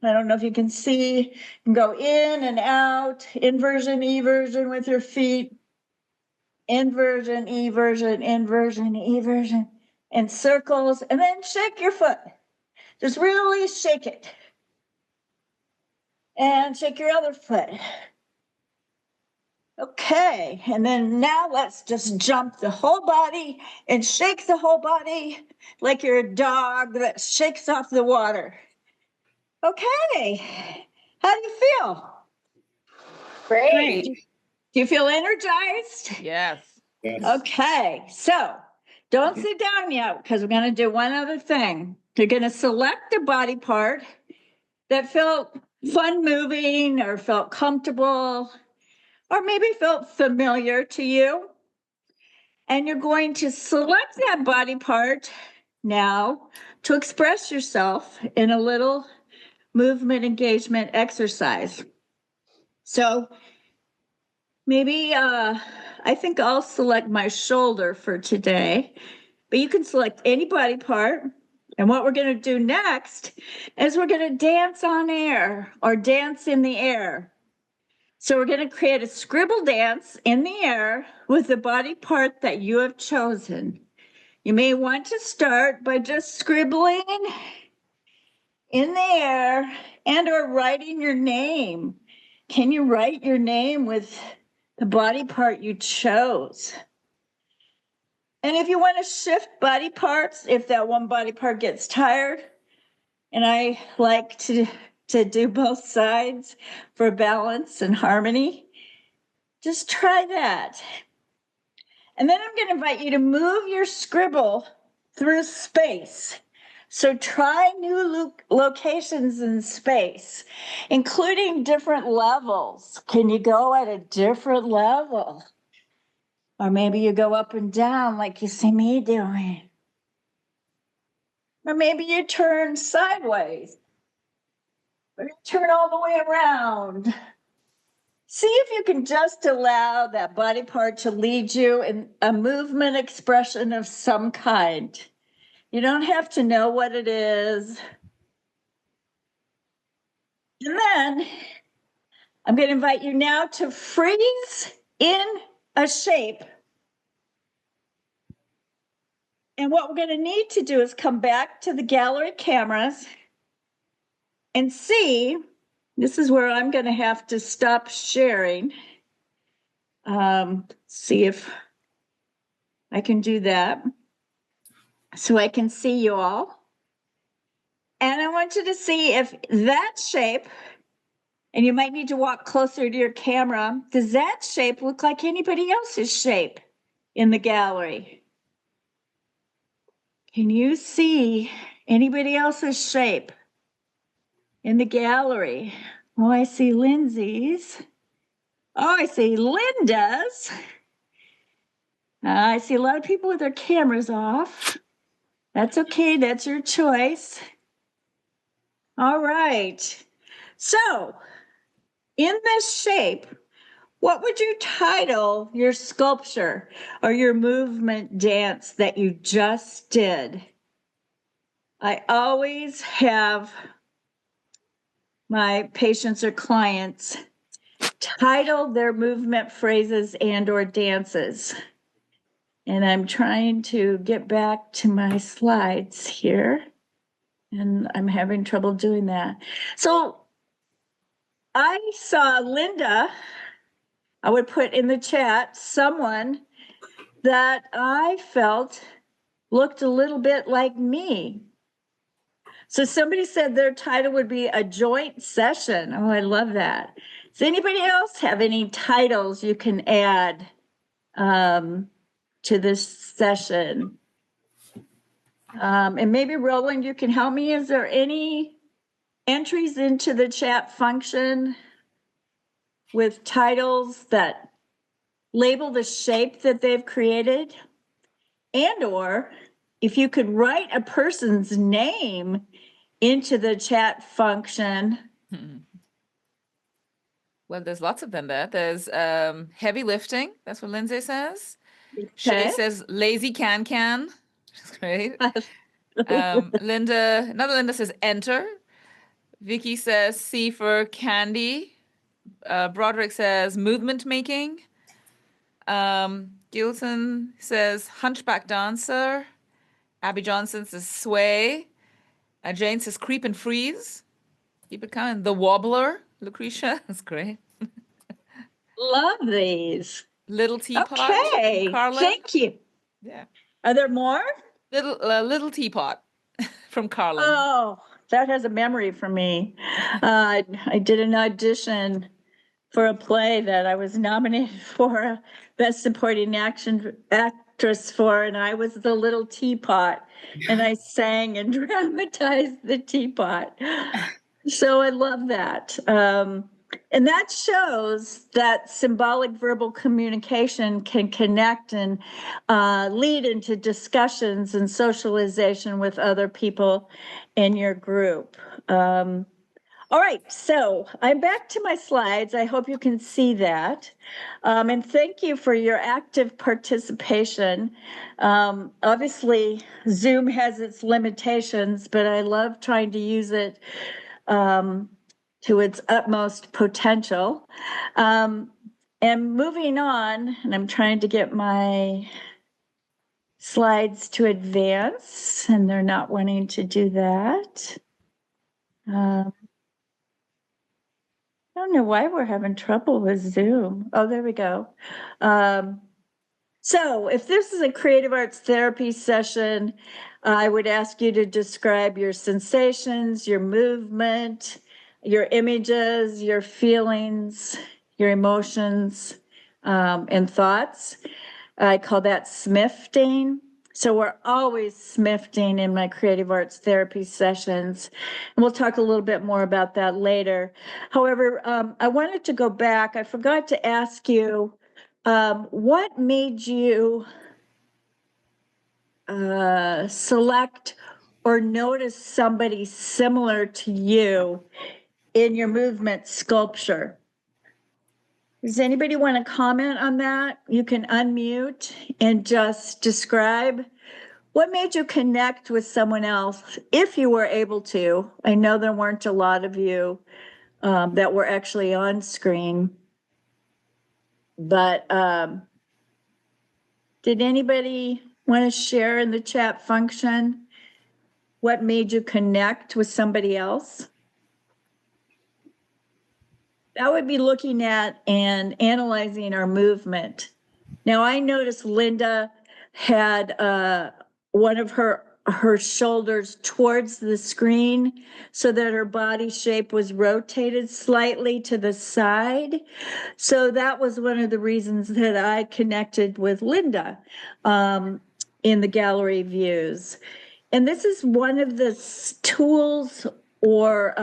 I don't know if you can see. You can go in and out, inversion, eversion with your feet. Inversion, eversion, inversion, eversion, and circles. And then shake your foot. Just really shake it. And shake your other foot. Okay, and then now let's just jump the whole body and shake the whole body like you're a dog that shakes off the water. Okay, how do you feel? Great. Do you feel energized? Yes. Okay, so don't sit down yet because we're going to do one other thing. You're going to select a body part that felt fun moving or felt comfortable or maybe felt familiar to you. And you're going to select that body part now to express yourself in a little movement engagement exercise. So maybe I think I'll select my shoulder for today, but you can select any body part. And what we're going to do next is we're going to dance on air or dance in the air. So we're going to create a scribble dance in the air with the body part that you have chosen. You may want to start by just scribbling in the air and or writing your name. Can you write your name with the body part you chose? And if you want to shift body parts, if that one body part gets tired, and I like to do both sides for balance and harmony, just try that. And then I'm going to invite you to move your scribble through space. So try new locations in space, including different levels. Can you go at a different level? Or maybe you go up and down like you see me doing. Or maybe you turn sideways. Or you turn all the way around. See if you can just allow that body part to lead you in a movement expression of some kind. You don't have to know what it is. And then I'm going to invite you now to freeze in a shape. And what we're going to need to do is come back to the gallery cameras and see, this is where I'm going to have to stop sharing. See if I can do that so I can see you all. And I want you to see if that shape, and you might need to walk closer to your camera, does that shape look like anybody else's shape in the gallery? Can you see anybody else's shape in the gallery? Oh, I see Lindsay's. Oh, I see Linda's. I see a lot of people with their cameras off. That's okay, that's your choice. All right. So, in this shape, what would you title your sculpture or your movement dance that you just did? I always have my patients or clients title their movement phrases and or dances. And I'm trying to get back to my slides here, and I'm having trouble doing that. So I saw Linda, I would put in the chat, someone that I felt looked a little bit like me. So somebody said their title would be a joint session. Oh, I love that. Does anybody else have any titles you can add to this session? And maybe Roland, you can help me. Is there any entries into the chat function with titles that label the shape that they've created? And or if you could write a person's name into the chat function. Well, there's lots of them there. There's heavy lifting. That's what Lindsay says. Okay. Shay says lazy can. Which is great. Another Linda says enter. Vicky says C for candy. Broderick says movement making. Gilson says hunchback dancer. Abby Johnson says sway. Jane says creep and freeze. Keep it coming. The wobbler. Lucretia, that's great. Love these. Little teapot. Okay, Carla. thank you. Yeah. Are there more? Little teapot from Carla. Oh, that has a memory for me. I did an audition for a play that I was nominated for a Best Supporting Actress for, and I was the little teapot, and I sang and dramatized the teapot. So I love that. And that shows that symbolic verbal communication can connect and lead into discussions and socialization with other people in your group. All right, so I'm back to my slides. I hope you can see that. And thank you for your active participation. Obviously, Zoom has its limitations, but I love trying to use it to its utmost potential. And moving on, and I'm trying to get my slides to advance, and they're not wanting to do that. I don't know why we're having trouble with Zoom. Oh, there we go. So if this is a creative arts therapy session, I would ask you to describe your sensations, your movement, your images, your feelings, your emotions, and thoughts. I call that smifting. So we're always smifting in my creative arts therapy sessions. And we'll talk a little bit more about that later. However, I wanted to go back. I forgot to ask you, what made you select or notice somebody similar to you in your movement sculpture? Does anybody want to comment on that? You can unmute and just describe what made you connect with someone else, if you were able to. I know there weren't a lot of you that were actually on screen, but did anybody want to share in the chat function what made you connect with somebody else? That would be looking at and analyzing our movement. Now, I noticed Linda had one of her shoulders towards the screen so that her body shape was rotated slightly to the side. So that was one of the reasons that I connected with Linda in the gallery views. And this is one of the tools or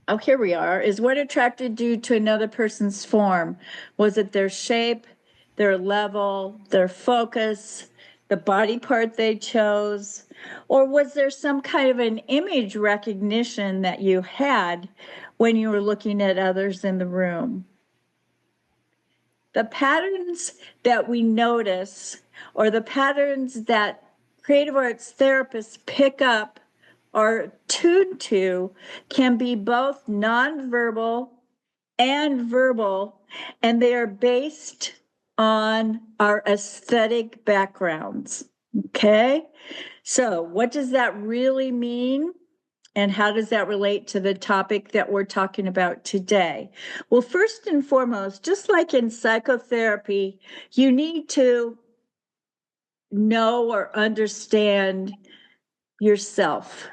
oh, here we are. Is what attracted you to another person's form? Was it their shape, their level, their focus, the body part they chose? Or was there some kind of an image recognition that you had when you were looking at others in the room? The patterns that we notice, or the patterns that creative arts therapists pick up or tuned to, can be both nonverbal and verbal, and they are based on our aesthetic backgrounds. Okay, so what does that really mean? And how does that relate to the topic that we're talking about today? Well, first and foremost, just like in psychotherapy, you need to know or understand yourself,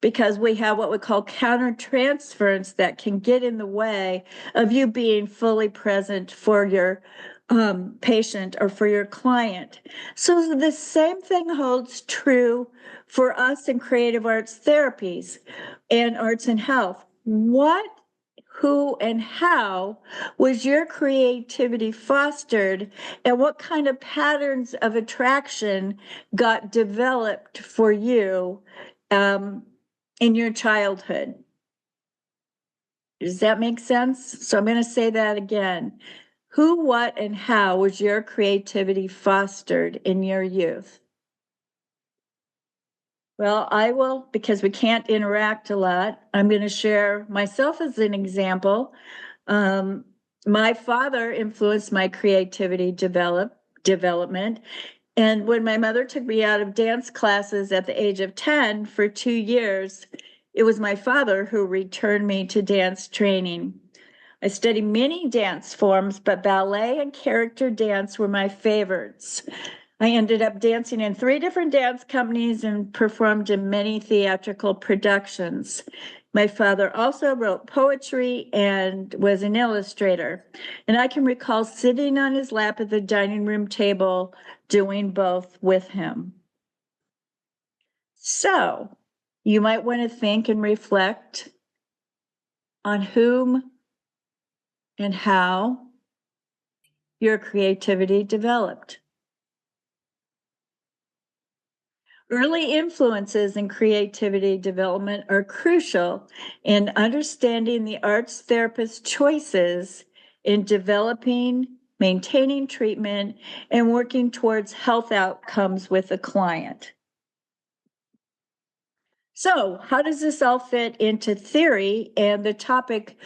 because we have what we call countertransference that can get in the way of you being fully present for your patient or for your client. So the same thing holds true for us in creative arts therapies and arts and health. What, who, and how was your creativity fostered, and what kind of patterns of attraction got developed for you in your childhood? Does that make sense? So I'm going to say that again. Who, what, and how was your creativity fostered in your youth? Well, I will, because we can't interact a lot, I'm going to share myself as an example. My father influenced my creativity development. And when my mother took me out of dance classes at the age of 10 for 2 years, it was my father who returned me to dance training. I studied many dance forms, but ballet and character dance were my favorites. I ended up dancing in 3 different dance companies and performed in many theatrical productions. My father also wrote poetry and was an illustrator. And I can recall sitting on his lap at the dining room table doing both with him. So you might want to think and reflect on whom and how your creativity developed. Early influences in creativity development are crucial in understanding the arts therapist's choices in developing, maintaining treatment, and working towards health outcomes with a client. So, how does this all fit into theory and the topic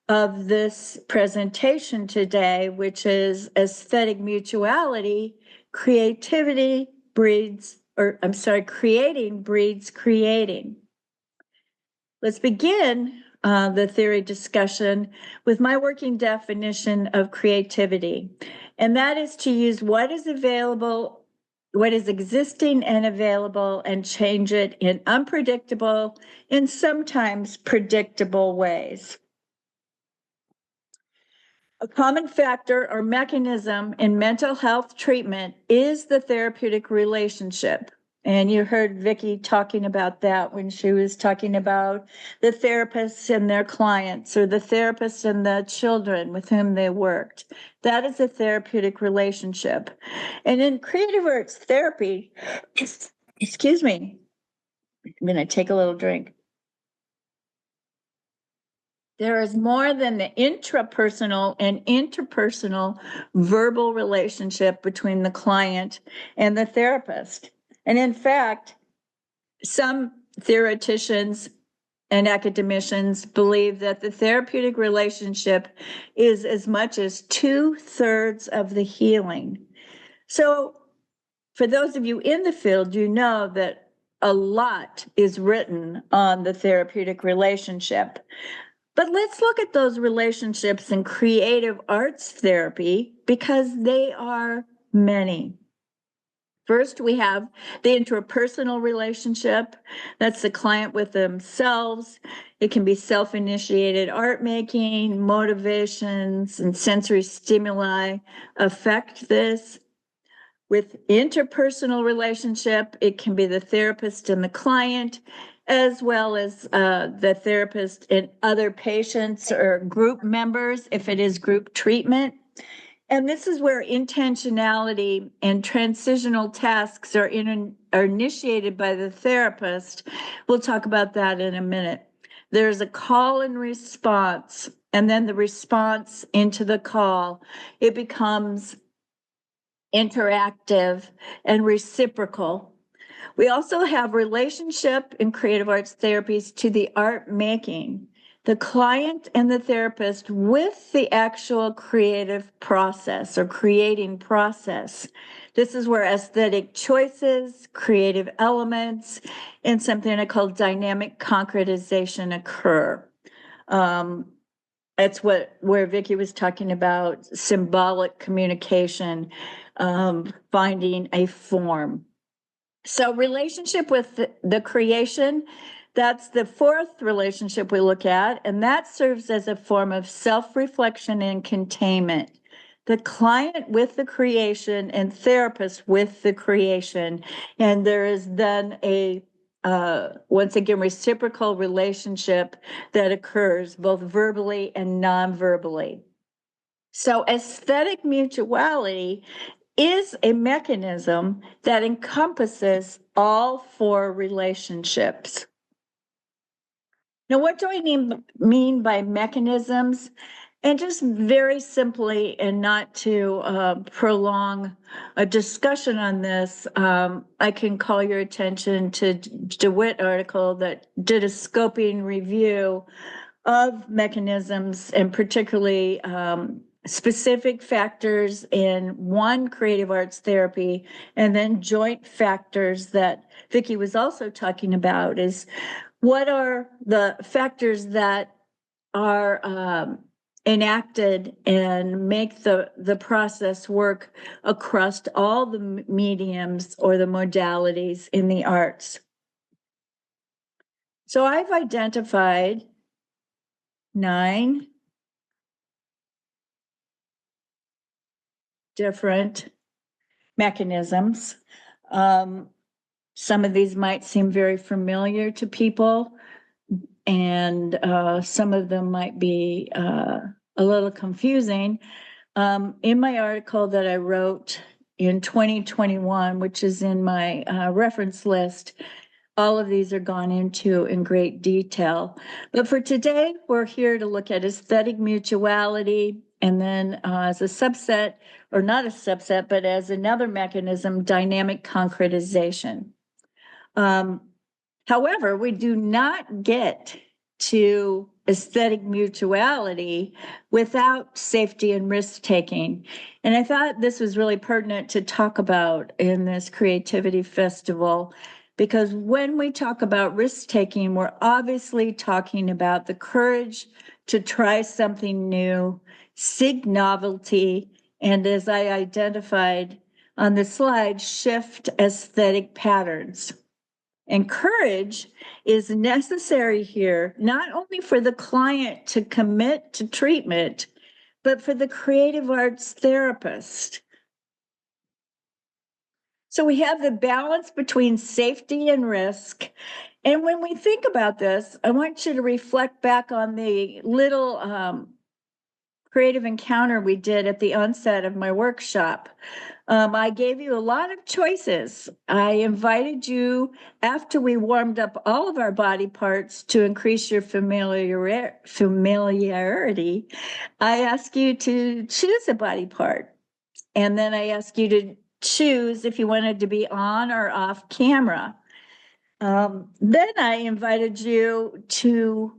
of this presentation today, which is aesthetic mutuality, creating breeds creating. Let's begin the theory discussion with my working definition of creativity. And that is to use what is available, what is existing and available, and change it in unpredictable and sometimes predictable ways. A common factor or mechanism in mental health treatment is the therapeutic relationship. And you heard Vicki talking about that when she was talking about the therapists and their clients, or the therapists and the children with whom they worked. That is a therapeutic relationship. And in creative arts therapy, excuse me, I'm going to take a little drink. There is more than the intrapersonal and interpersonal verbal relationship between the client and the therapist. And in fact, some theoreticians and academicians believe that the therapeutic relationship is as much as 2/3 of the healing. So for those of you in the field, you know that a lot is written on the therapeutic relationship. But let's look at those relationships in creative arts therapy because they are many. First, we have the interpersonal relationship. That's the client with themselves. It can be self-initiated art making, motivations, and sensory stimuli affect this. With interpersonal relationship, it can be the therapist and the client, as well as the therapist and other patients or group members, if it is group treatment. And this is where intentionality and transitional tasks are initiated by the therapist. We'll talk about that in a minute. There's a call and response, and then the response into the call. It becomes interactive and reciprocal. We also have relationship in creative arts therapies to the art making. The client and the therapist with the actual creative process or creating process. This is where aesthetic choices, creative elements, and something I call dynamic concretization occur. That's where Vicki was talking about symbolic communication, finding a form. So relationship with the creation, that's the fourth relationship we look at, and that serves as a form of self-reflection and containment. The client with the creation and therapist with the creation. And there is then a, once again, reciprocal relationship that occurs both verbally and non-verbally. So aesthetic mutuality is a mechanism that encompasses all four relationships. Now, what do I mean by mechanisms? And just very simply, and not to prolong a discussion on this, I can call your attention to DeWitt article that did a scoping review of mechanisms and particularly specific factors in one creative arts therapy, and then joint factors that Vicki was also talking about is what are the factors that are enacted and make the process work across all the mediums or the modalities in the arts. So I've identified 9 different mechanisms. Some of these might seem very familiar to people, and some of them might be a little confusing. In my article that I wrote in 2021, which is in my reference list, all of these are gone into in great detail. But for today, we're here to look at aesthetic mutuality, and then as a subset, or not a subset, but as another mechanism, dynamic concretization. However, we do not get to aesthetic mutuality without safety and risk taking. And I thought this was really pertinent to talk about in this creativity festival, because when we talk about risk taking, we're obviously talking about the courage to try something new, seek novelty, and as I identified on the slide, shift aesthetic patterns. And courage is necessary here, not only for the client to commit to treatment, but for the creative arts therapist. So we have the balance between safety and risk. And when we think about this, I want you to reflect back on the little creative encounter we did at the onset of my workshop. I gave you a lot of choices. I invited you, after we warmed up all of our body parts to increase your familiarity, I asked you to choose a body part. And then I asked you to choose if you wanted to be on or off camera. Then I invited you to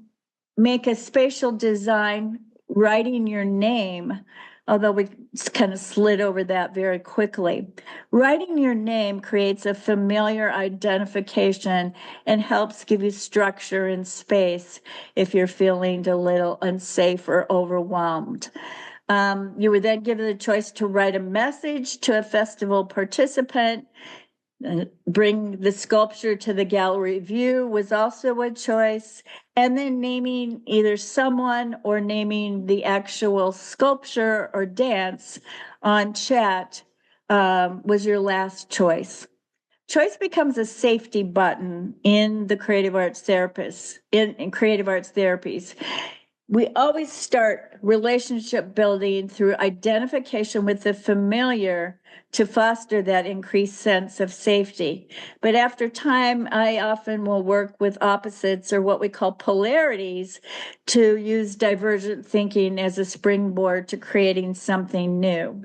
make a spatial design, writing your name although we kind of slid over that very quickly. Writing your name creates a familiar identification and helps give you structure and space if you're feeling a little unsafe or overwhelmed. You were then given the choice to write a message to a festival participant. Bring the sculpture to the gallery view was also a choice. And then naming either someone or naming the actual sculpture or dance on chat was your last choice. Choice becomes a safety button in the creative arts therapists, in creative arts therapies. We always start relationship building through identification with the familiar to foster that increased sense of safety. But after time, I often will work with opposites or what we call polarities to use divergent thinking as a springboard to creating something new.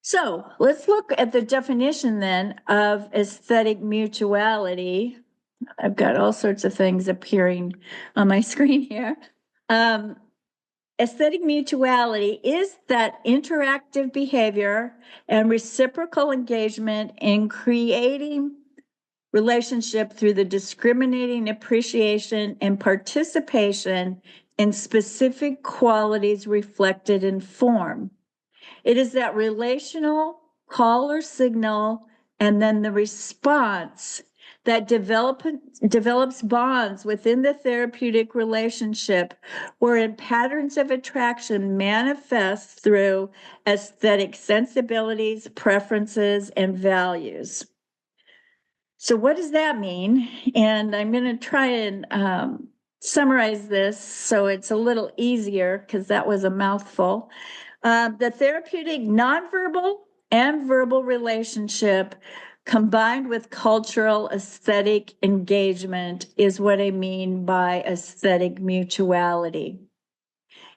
So let's look at the definition then of aesthetic mutuality. I've got all sorts of things appearing on my screen here. Aesthetic mutuality is that interactive behavior and reciprocal engagement in creating relationship through the discriminating appreciation and participation in specific qualities reflected in form. It is that relational call or signal and then the response that develops bonds within the therapeutic relationship, wherein patterns of attraction manifest through aesthetic sensibilities, preferences, and values. So what does that mean? And I'm going to try and summarize this so it's a little easier, because that was a mouthful. The therapeutic nonverbal and verbal relationship combined with cultural aesthetic engagement is what I mean by aesthetic mutuality.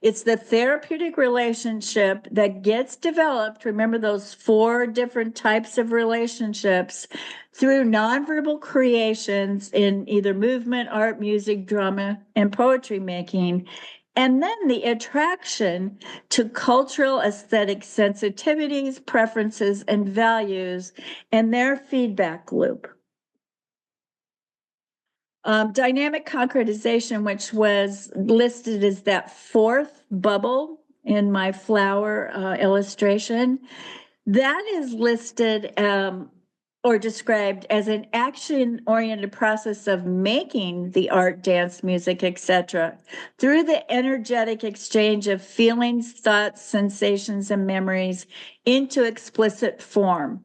It's the therapeutic relationship that gets developed, remember those 4 different types of relationships, through nonverbal creations in either movement, art, music, drama, and poetry making, and then the attraction to cultural aesthetic sensitivities, preferences, and values, and their feedback loop. Dynamic concretization, which was listed as that 4th bubble in my flower illustration, that is listed or described as an action-oriented process of making the art, dance, music, etc., through the energetic exchange of feelings, thoughts, sensations, and memories into explicit form.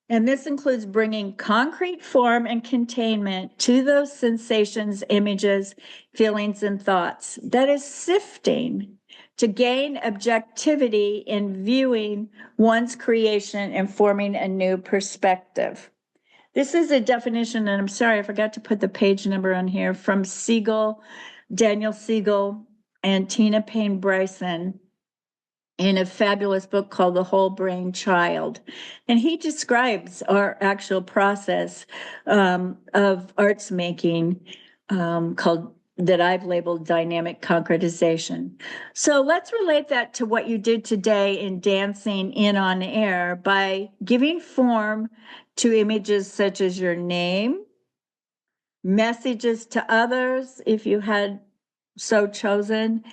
And this includes bringing concrete form and containment to those sensations, images, feelings, and thoughts. That is sifting to gain objectivity in viewing one's creation and forming a new perspective. This is a definition, and I'm sorry, I forgot to put the page number on here, from Siegel, Daniel Siegel, and Tina Payne Bryson in a fabulous book called The Whole Brain Child. And he describes our actual process of arts making called that I've labeled dynamic concretization. So let's relate that to what you did today in Dancing In on Air by giving form to images such as your name, messages to others, if you had so chosen,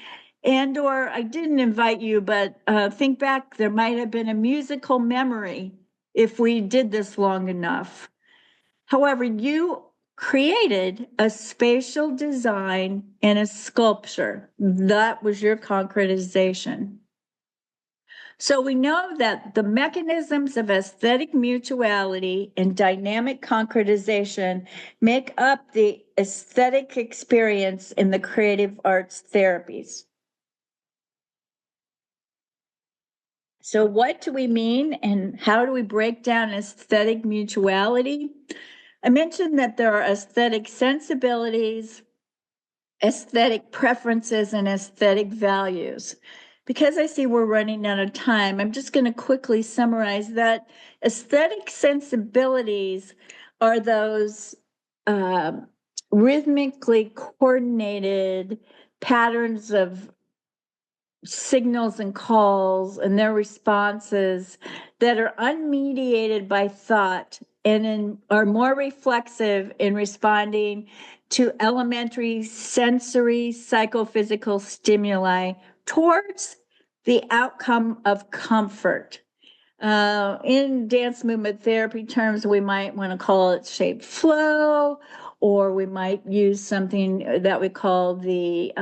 and or I didn't invite you, but think back, there might have been a musical memory if we did this long enough. However, you created a spatial design and a sculpture. That was your concretization. So we know that the mechanisms of aesthetic mutuality and dynamic concretization make up the aesthetic experience in the creative arts therapies. So what do we mean and how do we break down aesthetic mutuality? I mentioned that there are aesthetic sensibilities, aesthetic preferences, and aesthetic values. Because I see we're running out of time, I'm just going to quickly summarize that aesthetic sensibilities are those rhythmically coordinated patterns of signals and calls and their responses that are unmediated by thought and are more reflexive in responding to elementary sensory psychophysical stimuli towards the outcome of comfort. In dance movement therapy terms, we might want to call it shape flow, or we might use something that we call the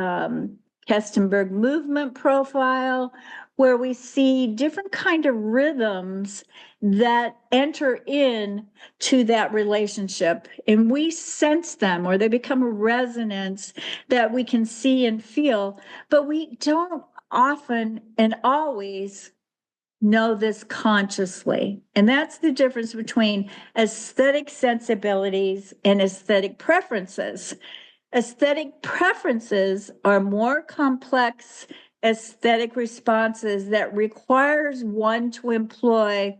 Kestenberg movement profile, where we see different kind of rhythms that enter in to that relationship, and we sense them, or they become a resonance that we can see and feel, but we don't often and always know this consciously. And that's the difference between aesthetic sensibilities and aesthetic preferences. Aesthetic preferences are more complex aesthetic responses that requires one to employ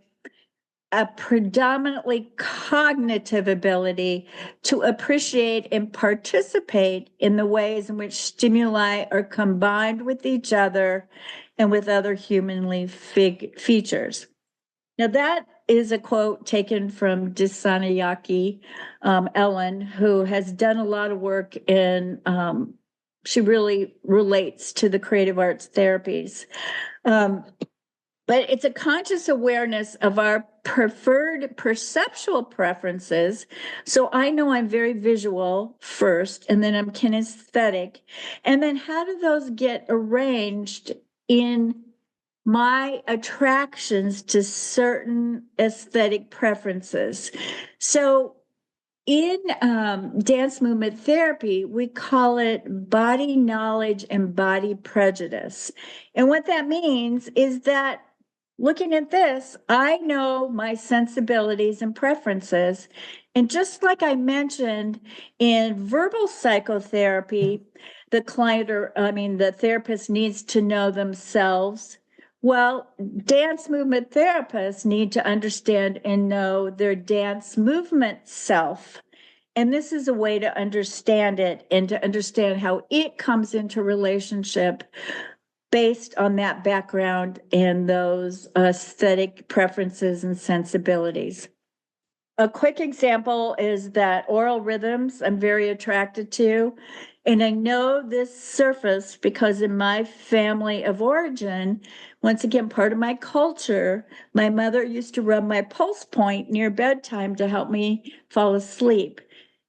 a predominantly cognitive ability to appreciate and participate in the ways in which stimuli are combined with each other and with other humanly features. Now, that is a quote taken from Dissanayake Ellen, who has done a lot of work in, she really relates to the creative arts therapies. But it's a conscious awareness of our preferred perceptual preferences. So I know I'm very visual first, and then I'm kinesthetic. And then how do those get arranged in my attractions to certain aesthetic preferences? So in dance movement therapy, we call it body knowledge and body prejudice. And what that means is that looking at this, I know my sensibilities and preferences. And just like I mentioned in verbal psychotherapy, the therapist needs to know themselves. Well, dance movement therapists need to understand and know their dance movement self. And this is a way to understand it and to understand how it comes into relationship based on that background and those aesthetic preferences and sensibilities. A quick example is that oral rhythms I'm very attracted to. And I know this surface because in my family of origin, once again, part of my culture, my mother used to rub my pulse point near bedtime to help me fall asleep.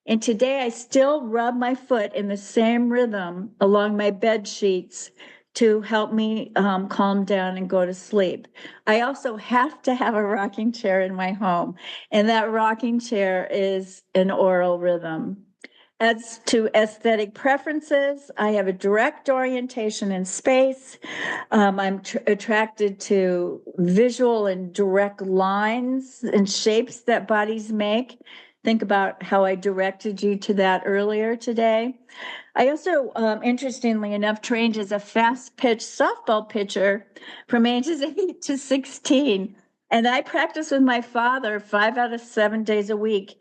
And today I still rub my foot in the same rhythm along my bed sheets to help me calm down and go to sleep. I also have to have a rocking chair in my home, and that rocking chair is an oral rhythm. As to aesthetic preferences, I have a direct orientation in space. I'm attracted to visual and direct lines and shapes that bodies make. Think about how I directed you to that earlier today. I also, interestingly enough, trained as a fast-pitch softball pitcher from ages 8 to 16. And I practiced with my father 5 out of 7 days a week,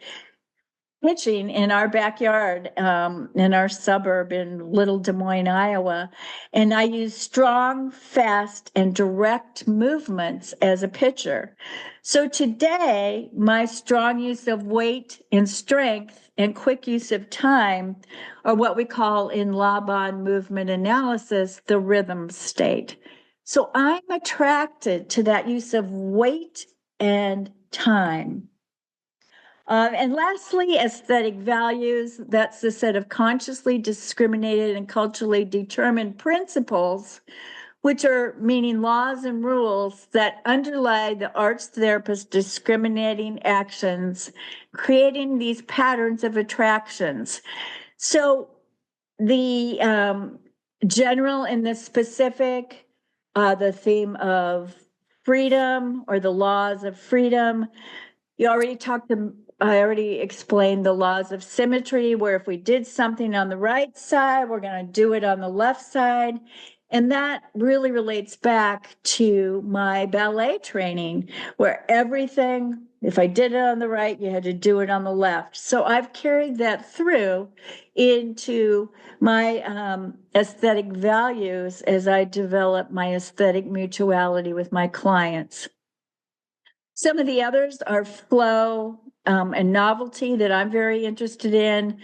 pitching in our backyard, in our suburb in Little Des Moines, Iowa. And I used strong, fast, and direct movements as a pitcher. So today, my strong use of weight and strength and quick use of time are what we call in Laban movement analysis, the rhythm state. So I'm attracted to that use of weight and time. And lastly, aesthetic values. That's the set of consciously discriminated and culturally determined principles, which are meaning laws and rules that underlie the arts therapist's discriminating actions, creating these patterns of attractions. So the general and the specific, the theme of freedom or the laws of freedom. I already explained the laws of symmetry, where if we did something on the right side, we're going to do it on the left side. And that really relates back to my ballet training, where everything If I did it on the right, you had to do it on the left. So I've carried that through into my aesthetic values as I develop my aesthetic mutuality with my clients. Some of the others are flow and novelty that I'm very interested in.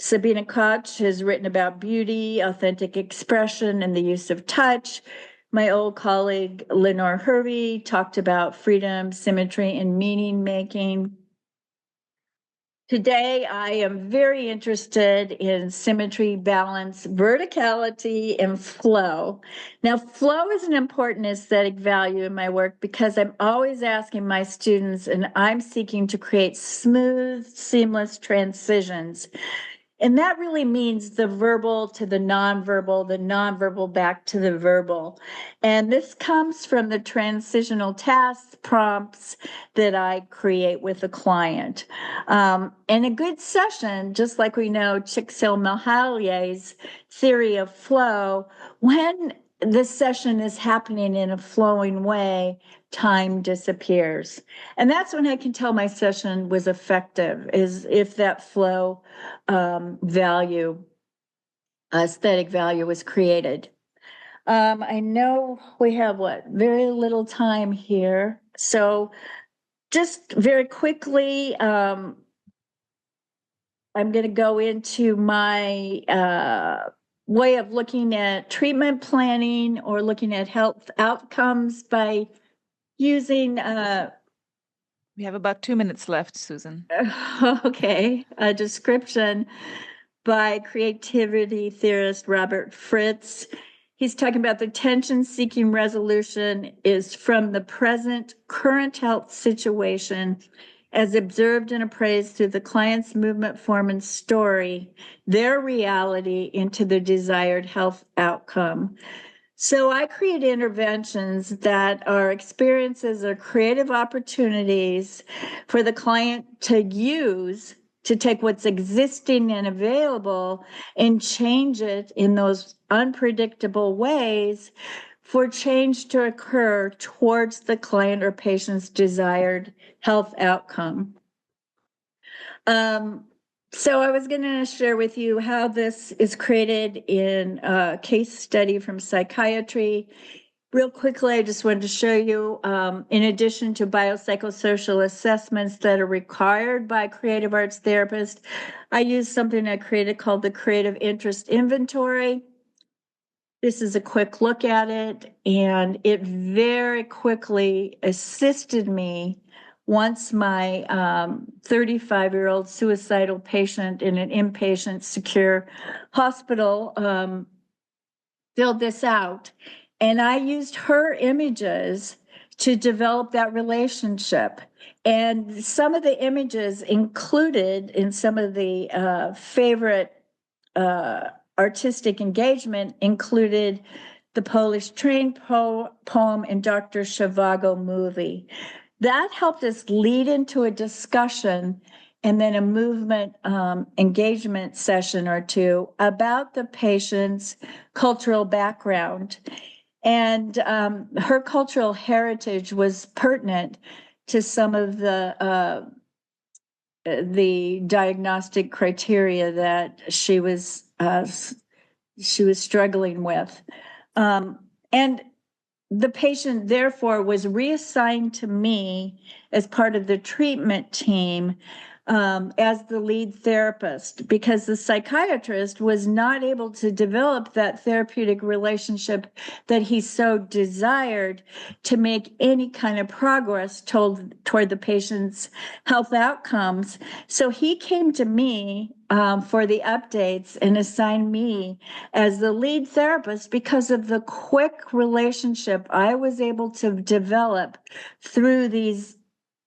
Sabina Koch has written about beauty, authentic expression, and the use of touch. My old colleague, Lenore Hervey, talked about freedom, symmetry, and meaning making. Today, I am very interested in symmetry, balance, verticality, and flow. Now, flow is an important aesthetic value in my work because I'm always asking my students, and I'm seeking to create smooth, seamless transitions. And that really means the verbal to the nonverbal back to the verbal. And this comes from the transitional tasks prompts that I create with the client. And a good session, just like we know Csikszentmihalyi's theory of flow, when the session is happening in a flowing way, time disappears. And that's when I can tell my session was effective, is if that flow value, aesthetic value was created. I know we have very little time here. So just very quickly, I'm going to go into my way of looking at treatment planning or looking at health outcomes by using We have about 2 minutes left, Susan. okay, a description by creativity theorist Robert Fritz. He's talking about the tension-seeking resolution is from the present current health situation as observed and appraised through the client's movement, form, and story, their reality into the desired health outcome. So I create interventions that are experiences or creative opportunities for the client to use to take what's existing and available and change it in those unpredictable ways for change to occur towards the client or patient's desired health outcome. So I was going to share with you how this is created in a case study from psychiatry. Real quickly, I just wanted to show you, in addition to biopsychosocial assessments that are required by creative arts therapists, I use something I created called the Creative Interest Inventory. This is a quick look at it, and it very quickly assisted me once my 35-year-old suicidal patient in an inpatient secure hospital filled this out. And I used her images to develop that relationship. And some of the images included in some of the favorite artistic engagement included the Polish train poem and Dr. Zhivago movie. That helped us lead into a discussion and then a movement engagement session or two about the patient's cultural background. And her cultural heritage was pertinent to some of the diagnostic criteria that she was struggling with. And the patient, therefore, was reassigned to me as part of the treatment team as the lead therapist, because the psychiatrist was not able to develop that therapeutic relationship that he so desired to make any kind of progress toward the patient's health outcomes. So he came to me for the updates and assigned me as the lead therapist because of the quick relationship I was able to develop through these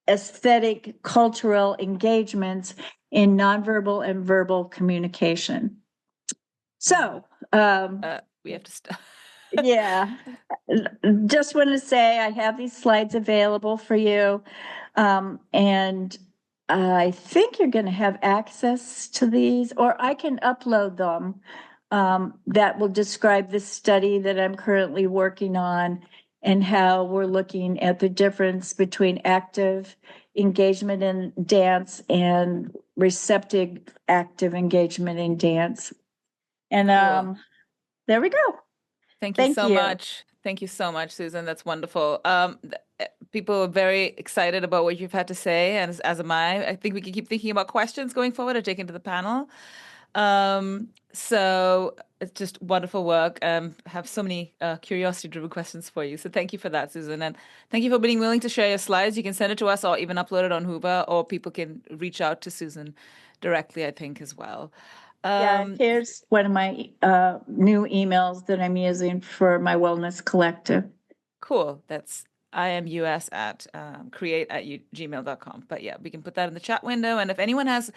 aesthetic cultural engagements in nonverbal and verbal communication. So we have to stop. Yeah, just want to say I have these slides available for you, and I think you're going to have access to these, or I can upload them. That will describe the study that I'm currently working on and how we're looking at the difference between active engagement in dance and receptive active engagement in dance. And Cool. there we go. Thank you Thank so you. much. Thank you so much, Susan. That's wonderful. People are very excited about what you've had to say, and as am I. I think we can keep thinking about questions going forward or take into the panel. So it's just wonderful work. Have so many curiosity-driven questions for you. So thank you for that, Susan, and thank you for being willing to share your slides. You can send it to us or even upload it on Hoover, or people can reach out to Susan directly, I think, as well. Yeah, here's one of my new emails that I'm using for my Wellness Collective. Cool. That's imus@create@gmail.com. But yeah, we can put that in the chat window. And if anyone has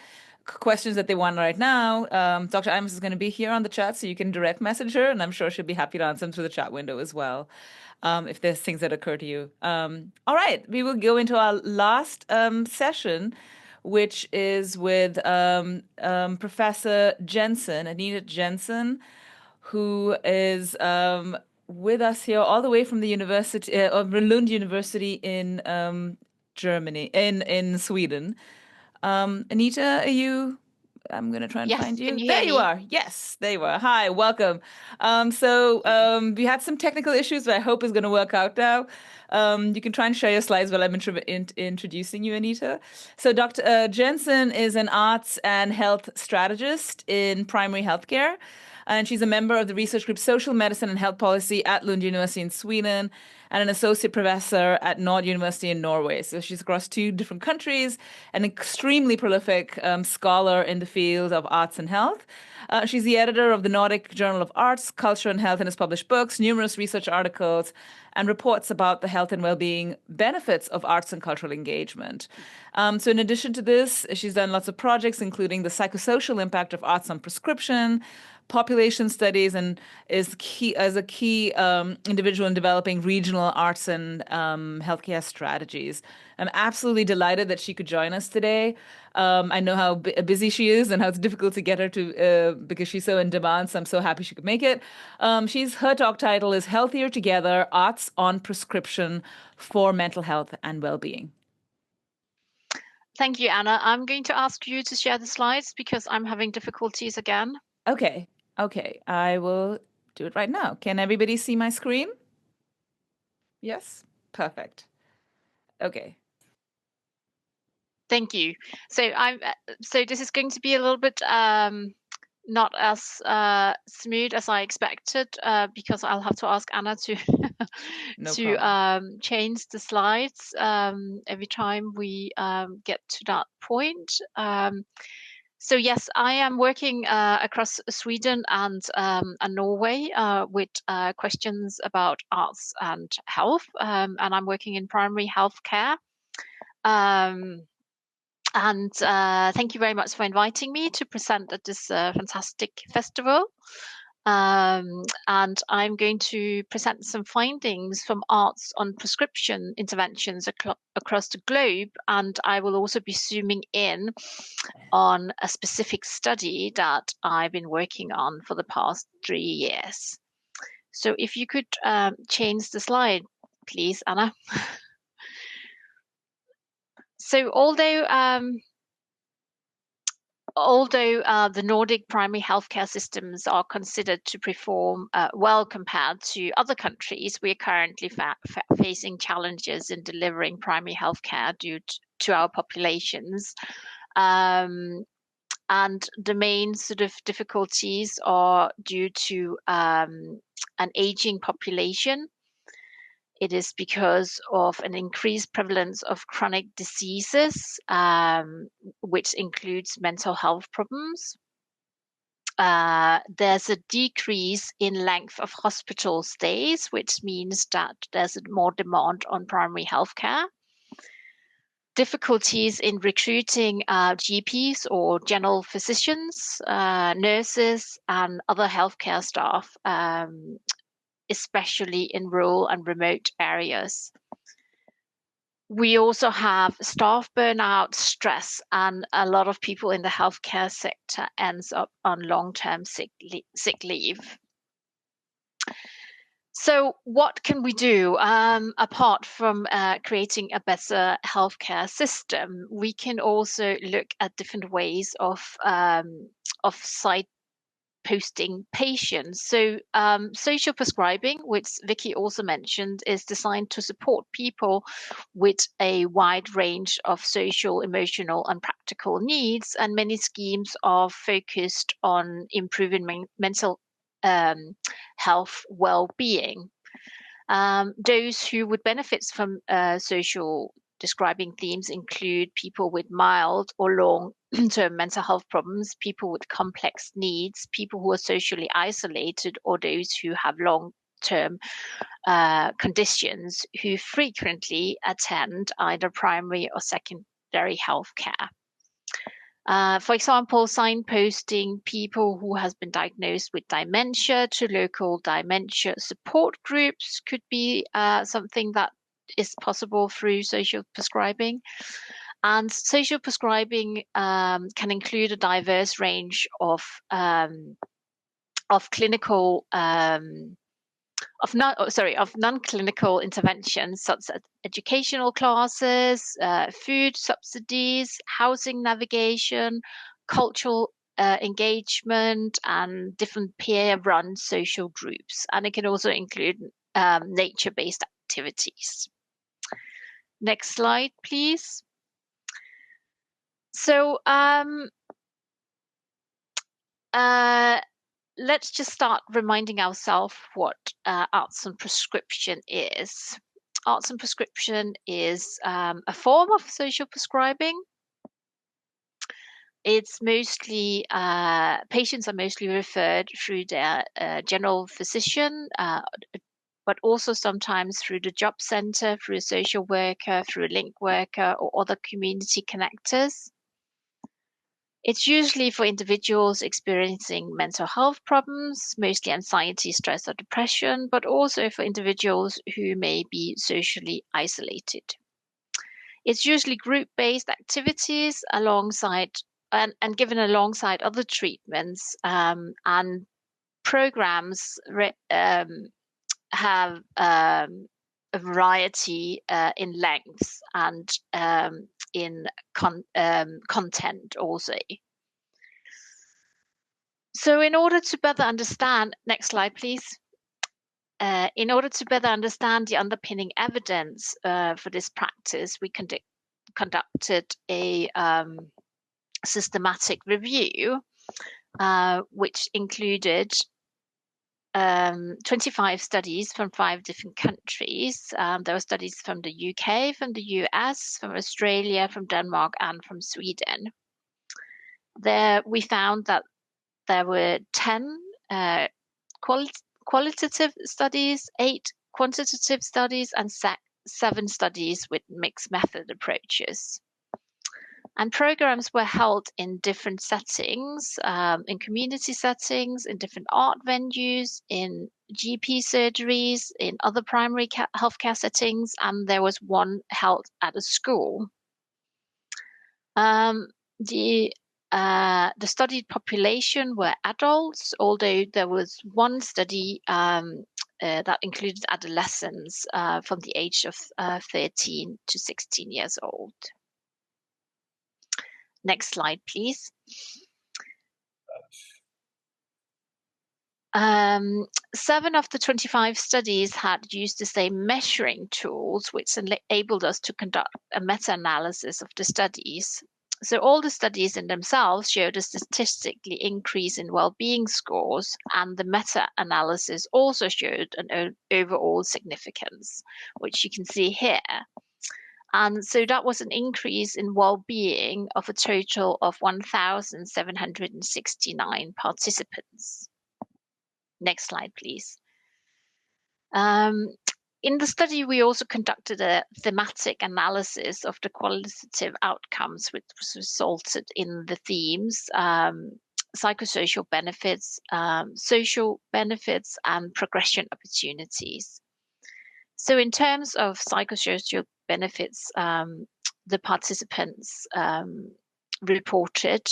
questions that they want right now, Dr. Imus is going to be here on the chat, so you can direct message her, and I'm sure she'll be happy to answer them through the chat window as well, if there's things that occur to you. All right, we will go into our last session, which is with Professor Jensen, Anita Jensen, who is with us here all the way from the University of Lund University in Germany, in Sweden. Anita, are you? I'm going to try and Yes, find you. can you There hear you me? are. Yes, there you are. Hi, welcome. We had some technical issues, but I hope it's going to work out now. You can try and share your slides while I'm introducing you, Anita. So Dr. Jensen is an arts and health strategist in primary healthcare. And she's a member of the research group Social Medicine and Health Policy at Lund University in Sweden, and an associate professor at Nord University in Norway. So she's across 2 different countries, an extremely prolific scholar in the field of arts and health. She's the editor of the Nordic Journal of Arts, Culture and Health, and has published books, numerous research articles, and reports about the health and well-being benefits of arts and cultural engagement. So in addition to this, she's done lots of projects, including the psychosocial impact of arts on prescription, population studies, and is a key individual in developing regional arts and healthcare strategies. I'm absolutely delighted that she could join us today. I know how busy she is and how it's difficult to get her to because she's so in demand. So I'm so happy she could make it. Her talk title is Healthier Together: Arts on Prescription for Mental Health and Wellbeing. Thank you, Anna. I'm going to ask you to share the slides because I'm having difficulties again. Okay, I will do it right now. Can everybody see my screen? Yes? Perfect. Okay. Thank you. So this is going to be a little bit not as smooth as I expected because I'll have to ask Anna to change the slides every time we get to that point. So yes, I am working across Sweden and Norway with questions about arts and health, and I'm working in primary health care. And thank you very much for inviting me to present at this fantastic festival. And I'm going to present some findings from arts on prescription interventions across the globe. And I will also be zooming in on a specific study that I've been working on for the past 3 years. So if you could change the slide, please, Anna. So although the Nordic primary healthcare systems are considered to perform well compared to other countries, we are currently facing challenges in delivering primary healthcare due to our populations. And the main sort of difficulties are due to an aging population. It is because of an increased prevalence of chronic diseases, which includes mental health problems. There's a decrease in length of hospital stays, which means that there's more demand on primary health care. Difficulties in recruiting GPs or general physicians, nurses, and other healthcare staff, especially in rural and remote areas. We also have staff burnout, stress, and a lot of people in the healthcare sector ends up on long-term sick leave. So what can we do apart from creating a better healthcare system? We can also look at different ways of signposting patients. So social prescribing, which Vicky also mentioned, is designed to support people with a wide range of social, emotional, and practical needs. And many schemes are focused on improving mental health well-being. Those who would benefit from social describing themes include people with mild or long-term mental health problems, people with complex needs, people who are socially isolated, or those who have long-term conditions who frequently attend either primary or secondary health care. For example, signposting people who has been diagnosed with dementia to local dementia support groups could be something that is possible through social prescribing. And social prescribing can include a diverse range of clinical of non-clinical interventions such as educational classes, food subsidies, housing navigation, cultural engagement, and different peer-run social groups. And it can also include nature-based activities. Next slide, please. So let's just start reminding ourselves what arts and prescription is. Arts and prescription is a form of social prescribing. It's mostly, patients are mostly referred through their general physician, but also sometimes through the job center, through a social worker, through a link worker, or other community connectors. It's usually for individuals experiencing mental health problems, mostly anxiety, stress, or depression, but also for individuals who may be socially isolated. It's usually group-based activities alongside and given alongside other treatments, and programs have a variety in lengths and in content also. So in order to better understand, next slide please. In order to better understand the underpinning evidence for this practice, we conducted a systematic review, which included 25 studies from 5 different countries. There were studies from the UK, from the US, from Australia, from Denmark, and from Sweden. There we found that there were 10 qualitative studies, 8 quantitative studies, and 7 studies with mixed method approaches. And programs were held in different settings, in community settings, in different art venues, in GP surgeries, in other primary healthcare settings, and there was one held at a school. The studied population were adults, although there was one study that included adolescents from the age of 13 to 16 years old. Next slide, please. 7 of the 25 studies had used the same measuring tools, which enabled us to conduct a meta-analysis of the studies. So all the studies in themselves showed a statistically increase in well-being scores, and the meta-analysis also showed an overall significance, which you can see here. And so that was an increase in well-being of a total of 1,769 participants. Next slide, please. In the study, we also conducted a thematic analysis of the qualitative outcomes, which resulted in the themes, psychosocial benefits, social benefits, and progression opportunities. So in terms of psychosocial benefits, the participants reported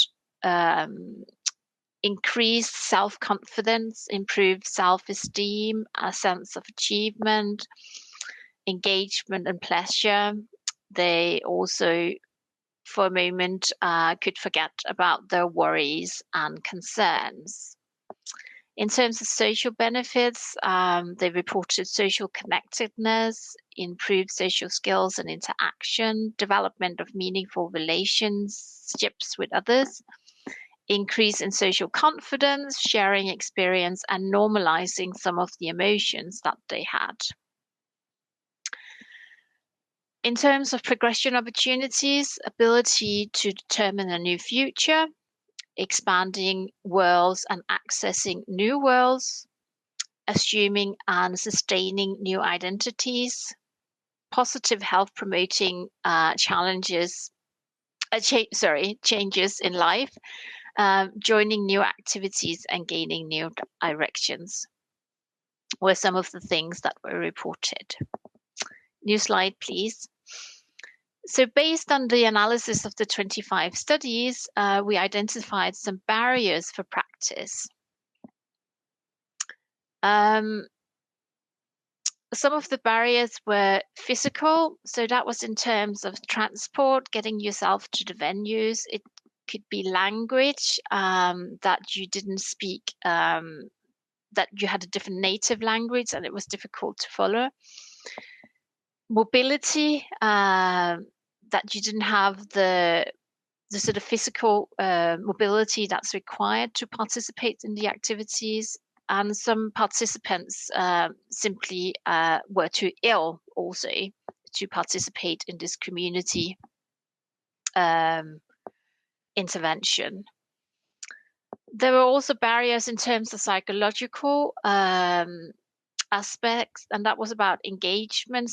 increased self-confidence, improved self-esteem, a sense of achievement, engagement and pleasure. They also, for a moment, could forget about their worries and concerns. In terms of social benefits, they reported social connectedness, improved social skills and interaction, development of meaningful relationships with others, increase in social confidence, sharing experience, and normalizing some of the emotions that they had. In terms of progression opportunities, ability to determine a new future, expanding worlds and accessing new worlds, assuming and sustaining new identities, positive health promoting changes in life, joining new activities and gaining new directions were some of the things that were reported. New slide, please. So based on the analysis of the 25 studies, we identified some barriers for practice. Some of the barriers were physical, so that was in terms of transport, getting yourself to the venues. It could be language that you didn't speak, that you had a different native language and it was difficult to follow. Mobility, that you didn't have the sort of physical mobility that's required to participate in the activities. And some participants simply were too ill also to participate in this community intervention. There were also barriers in terms of psychological aspects, and that was about engagement.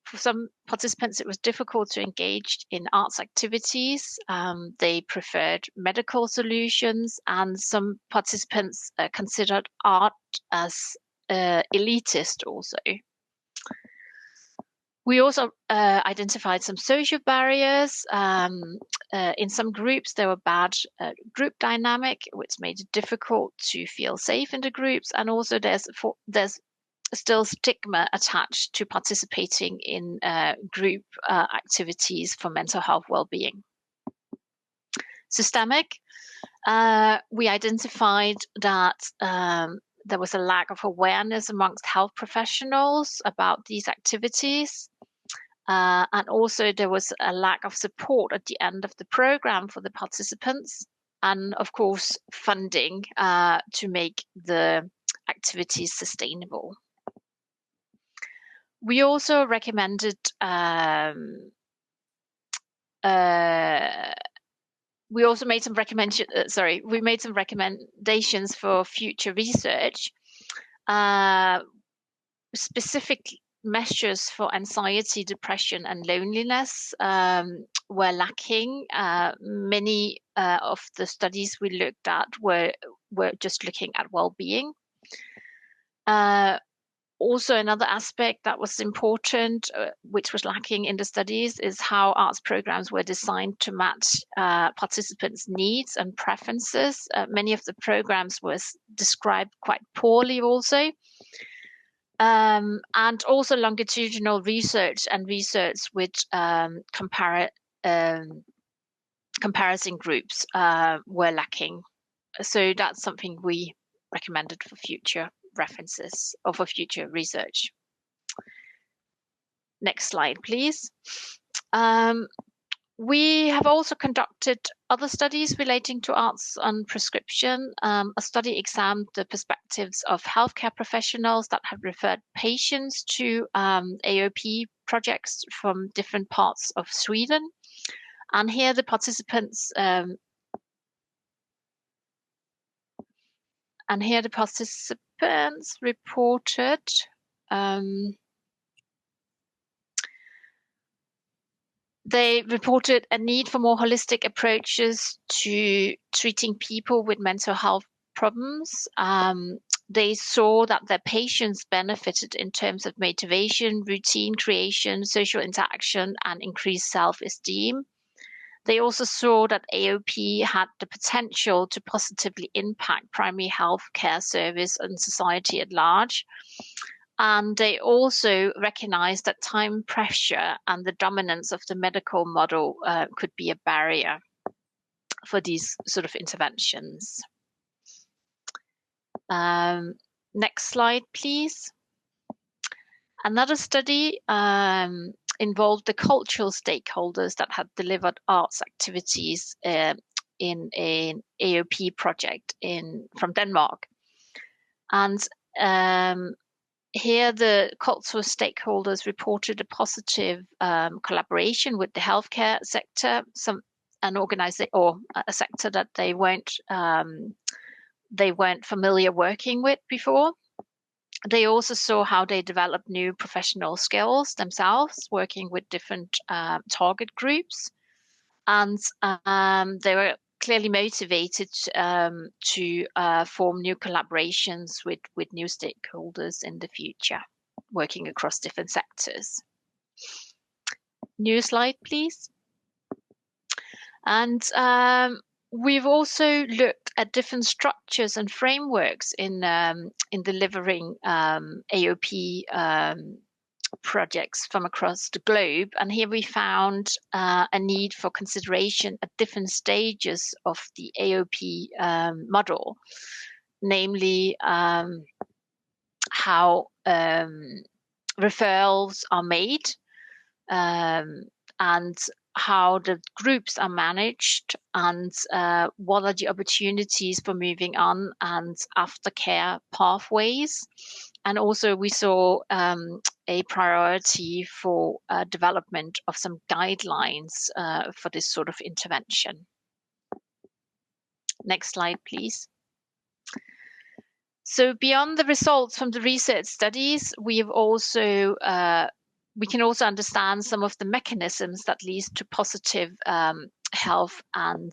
For some participants, it was difficult to engage in arts activities. They preferred medical solutions, and some participants considered art as elitist also. We also identified some social barriers. In some groups, there were bad group dynamic, which made it difficult to feel safe in the groups. And also there's still stigma attached to participating in group activities for mental health well-being. Systemic, we identified that there was a lack of awareness amongst health professionals about these activities. And also there was a lack of support at the end of the program for the participants, and of course funding to make the activities sustainable. We also recommended we made some recommendations for future research. Specific measures for anxiety, depression, and loneliness were lacking. Many of the studies we looked at were just looking at well-being. Also, another aspect that was important, which was lacking in the studies, is how arts programs were designed to match participants' needs and preferences. Many of the programs were described quite poorly also. And also longitudinal research and research with comparison groups were lacking. So that's something we recommended for future references or for future research. Next slide, please. We have also conducted other studies relating to arts and prescription. A study examined the perspectives of healthcare professionals that have referred patients to AOP projects from different parts of Sweden. And here the participants reported they reported a need for more holistic approaches to treating people with mental health problems. They saw that their patients benefited in terms of motivation, routine creation, social interaction, and increased self-esteem. They also saw that AOP had the potential to positively impact primary health care service and society at large. And they also recognized that time pressure and the dominance of the medical model could be a barrier for these sort of interventions. Next slide, please. Another study involved the cultural stakeholders that had delivered arts activities in an AOP project from Denmark. And here the cultural stakeholders reported a positive collaboration with the healthcare sector, an organization or a sector that they weren't familiar working with before. They also saw how they developed new professional skills themselves, working with different target groups. And they were clearly motivated to form new collaborations with new stakeholders in the future, working across different sectors. New slide, please. And we've also looked at different structures and frameworks in delivering AOP projects from across the globe. And here we found a need for consideration at different stages of the AOP model, namely how referrals are made and how the groups are managed, and what are the opportunities for moving on and aftercare pathways. And also we saw a priority for development of some guidelines for this sort of intervention. Next slide, please. So beyond the results from the research studies, we have also we can also understand some of the mechanisms that lead to positive health and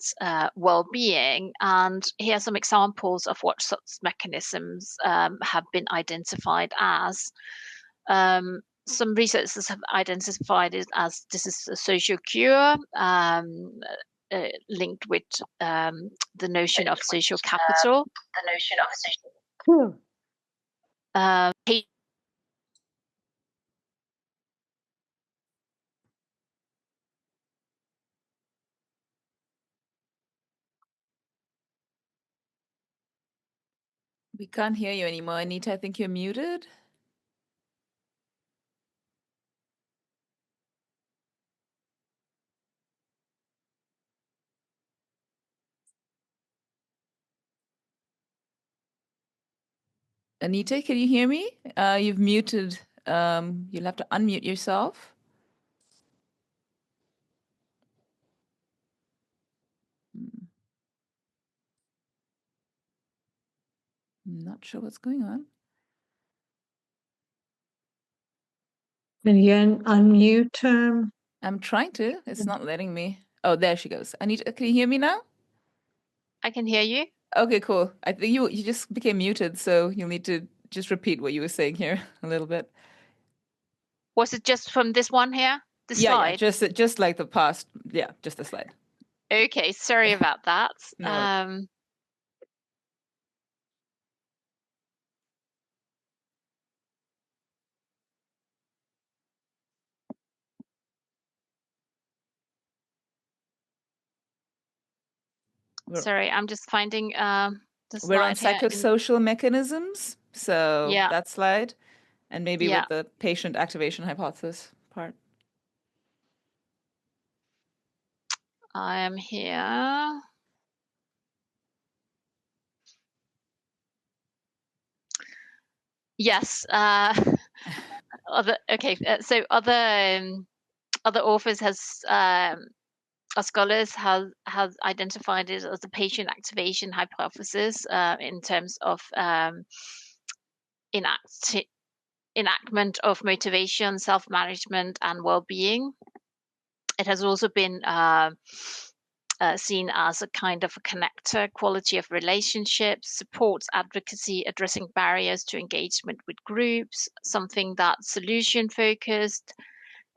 well-being. And here are some examples of what such mechanisms have been identified as. Some researchers have identified it as this is a social cure, linked with the notion of social capital. We can't hear you anymore, Anita. I think you're muted. Anita, can you hear me? You've muted. You'll have to unmute yourself. I'm not sure what's going on. Can you unmute? I'm trying to. It's not letting me. Oh, there she goes. Anita, can you hear me now? I can hear you. Okay, cool. I think you just became muted, so you'll need to just repeat what you were saying here a little bit. Was it just from this one here? The slide? Yeah, just like the past. Yeah, just the slide. Okay, sorry about that. No. Sorry, I'm just finding the slide. We're on psychosocial mechanisms, so yeah. that slide, and maybe with the patient activation hypothesis part. I am here. Yes. Other authors or scholars have identified it as the patient activation hypothesis in terms of enactment of motivation, self-management, and well-being. It has also been seen as a kind of a connector, quality of relationships, supports advocacy, addressing barriers to engagement with groups, something that's solution-focused,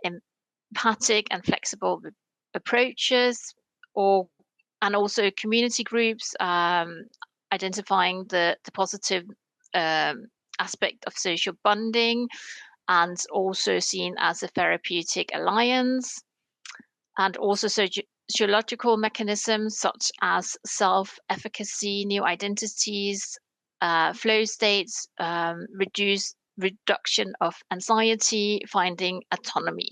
empathic and flexible approaches, and also community groups, identifying the positive aspect of social bonding, and also seen as a therapeutic alliance, and also sociological mechanisms such as self-efficacy, new identities, flow states, reduction of anxiety, finding autonomy.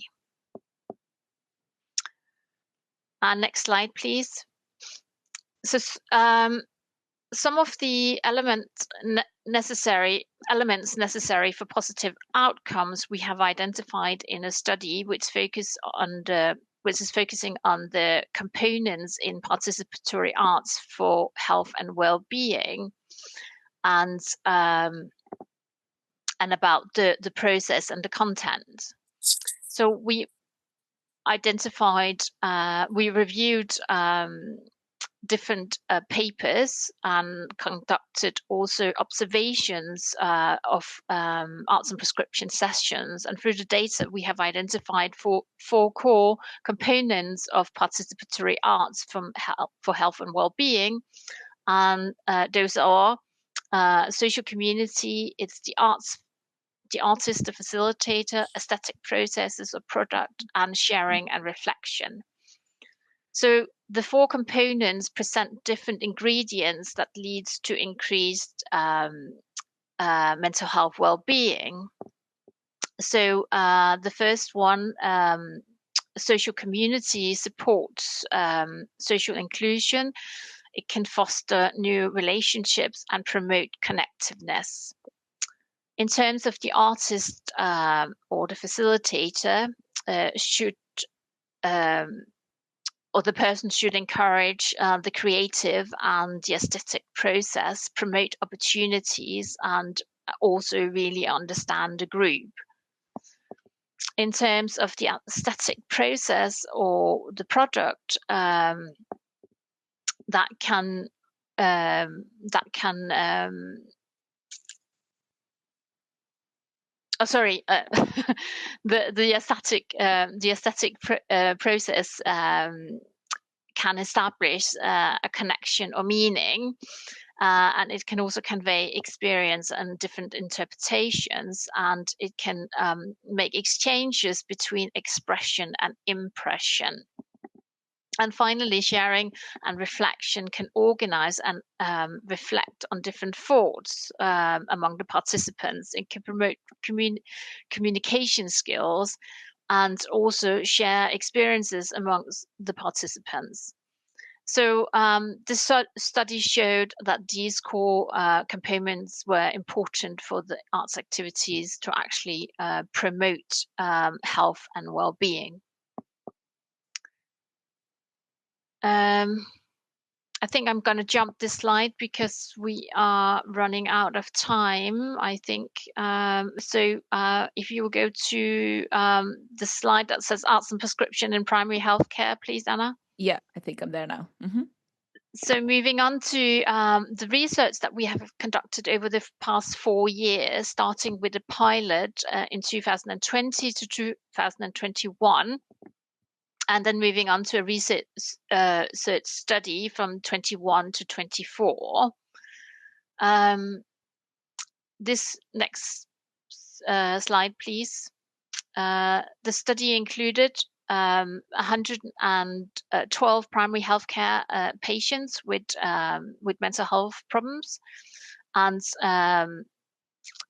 Next slide, please. So some of the elements necessary for positive outcomes we have identified in a study which is focusing on the components in participatory arts for health and well-being, and about the process and the content. So we reviewed different papers and conducted also observations of arts and prescription sessions. And through the data, we have identified four core components of participatory arts for health and well-being. And those are social community, it's the artist, the facilitator, aesthetic processes of product, and sharing and reflection. So the four components present different ingredients that leads to increased mental health well-being. So the first one, social community, supports social inclusion. It can foster new relationships and promote connectiveness. In terms of the artist or the facilitator, the person should encourage the creative and the aesthetic process, promote opportunities, and also really understand the group. In terms of the aesthetic process or the product, the aesthetic process can establish a connection or meaning, and it can also convey experience and different interpretations, and it can make exchanges between expression and impression. And finally, sharing and reflection can organize and reflect on different thoughts among the participants. It can promote communication skills and also share experiences amongst the participants. So the study showed that these core components were important for the arts activities to actually promote health and well-being. I think I'm going to jump this slide because we are running out of time, I think. So if you will go to the slide that says arts and prescription in primary healthcare, please, Anna. Yeah, I think I'm there now. Mm-hmm. So moving on to the research that we have conducted over the past 4 years, starting with a pilot in 2020 to 2021. And then moving on to a research study from 21 to 24. This next slide, please. The study included 112 primary healthcare patients with mental health problems, and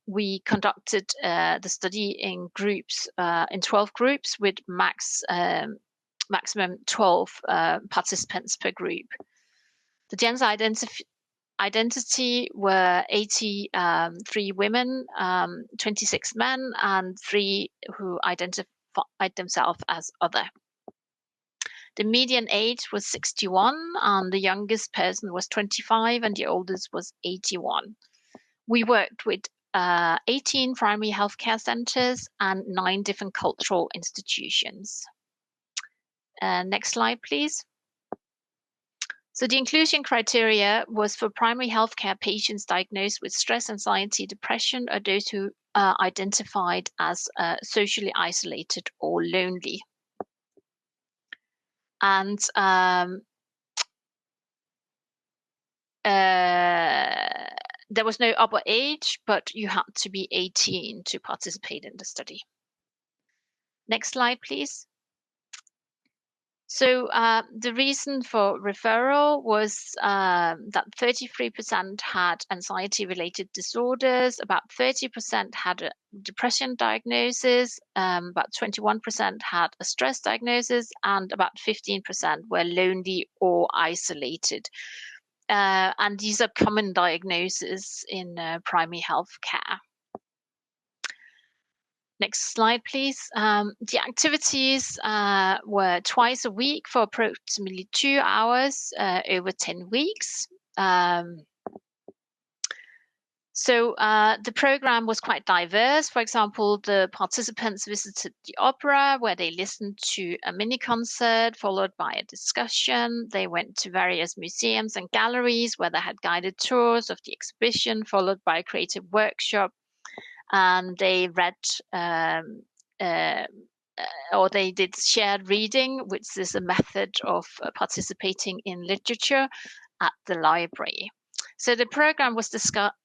we conducted the study in groups, in 12 groups with maximum 12 participants per group. The gender identity were 83 women, 26 men, and 3 who identified themselves as other. The median age was 61, and the youngest person was 25, and the oldest was 81. We worked with 18 primary healthcare centers and 9 different cultural institutions. Next slide, please. So the inclusion criteria was for primary healthcare patients diagnosed with stress, anxiety, depression, or those who are identified as socially isolated or lonely. And there was no upper age, but you had to be 18 to participate in the study. Next slide, please. So the reason for referral was that 33% had anxiety-related disorders, about 30% had a depression diagnosis, about 21% had a stress diagnosis, and about 15% were lonely or isolated. And these are common diagnoses in primary health care. Next slide, please. The activities were twice a week for approximately 2 hours over 10 weeks. So the program was quite diverse. For example, the participants visited the opera, where they listened to a mini concert followed by a discussion. They went to various museums and galleries, where they had guided tours of the exhibition followed by a creative workshop. And they read or they did shared reading, which is a method of participating in literature at the library. So the program was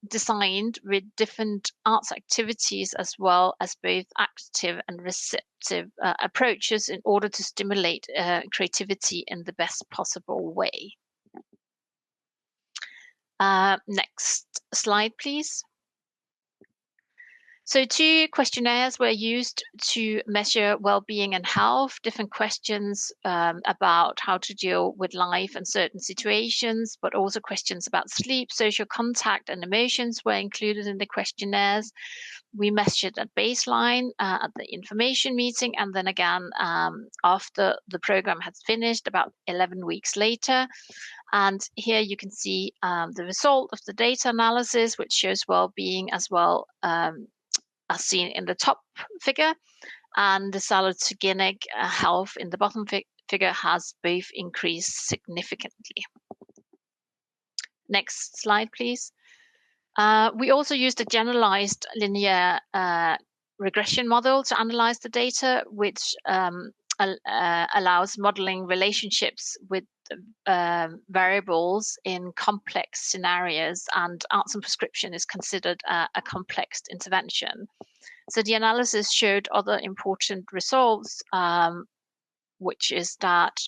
designed with different arts activities as well as both active and receptive approaches in order to stimulate creativity in the best possible way. Next slide, please. So 2 questionnaires were used to measure well-being and health, different questions about how to deal with life and certain situations, but also questions about sleep, social contact, and emotions were included in the questionnaires. We measured at baseline at the information meeting, and then again after the program had finished about 11 weeks later. And here you can see the result of the data analysis, which shows well-being as well as seen in the top figure, and the salutogeneric health in the bottom figure has both increased significantly. Next slide, please. We also used a generalized linear regression model to analyze the data, which allows modeling relationships with variables in complex scenarios, and arts and prescription is considered a complex intervention. So the analysis showed other important results, which is that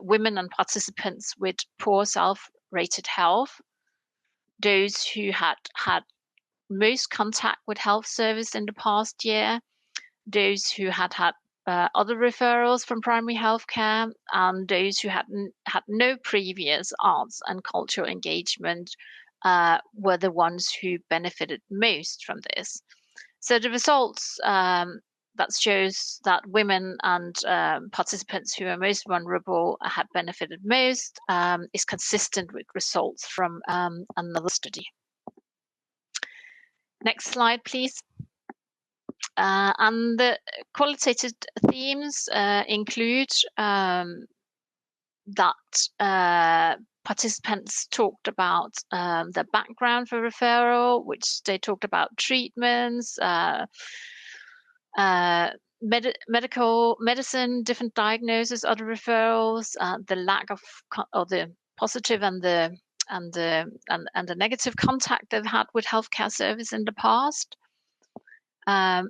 women and participants with poor self-rated health, those who had had most contact with health service in the past year, those who had had other referrals from primary health care, and those who had no previous arts and cultural engagement were the ones who benefited most from this. So the results that shows that women and participants who are most vulnerable had benefited most is consistent with results from another study. Next slide, please. And the qualitative themes include that participants talked about the background for referral, which they talked about treatments, medicine, different diagnoses, other referrals, the lack of or the positive and the negative contact they've had with healthcare service in the past.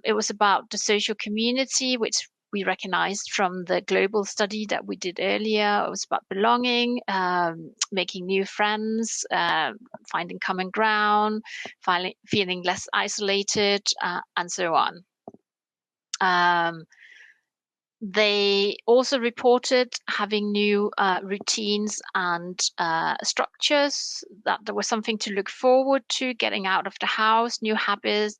It was about the social community, which we recognized from the global study that we did earlier. It was about belonging, making new friends, finding common ground, feeling less isolated, and so on. They also reported having new routines and structures, that there was something to look forward to, getting out of the house, new habits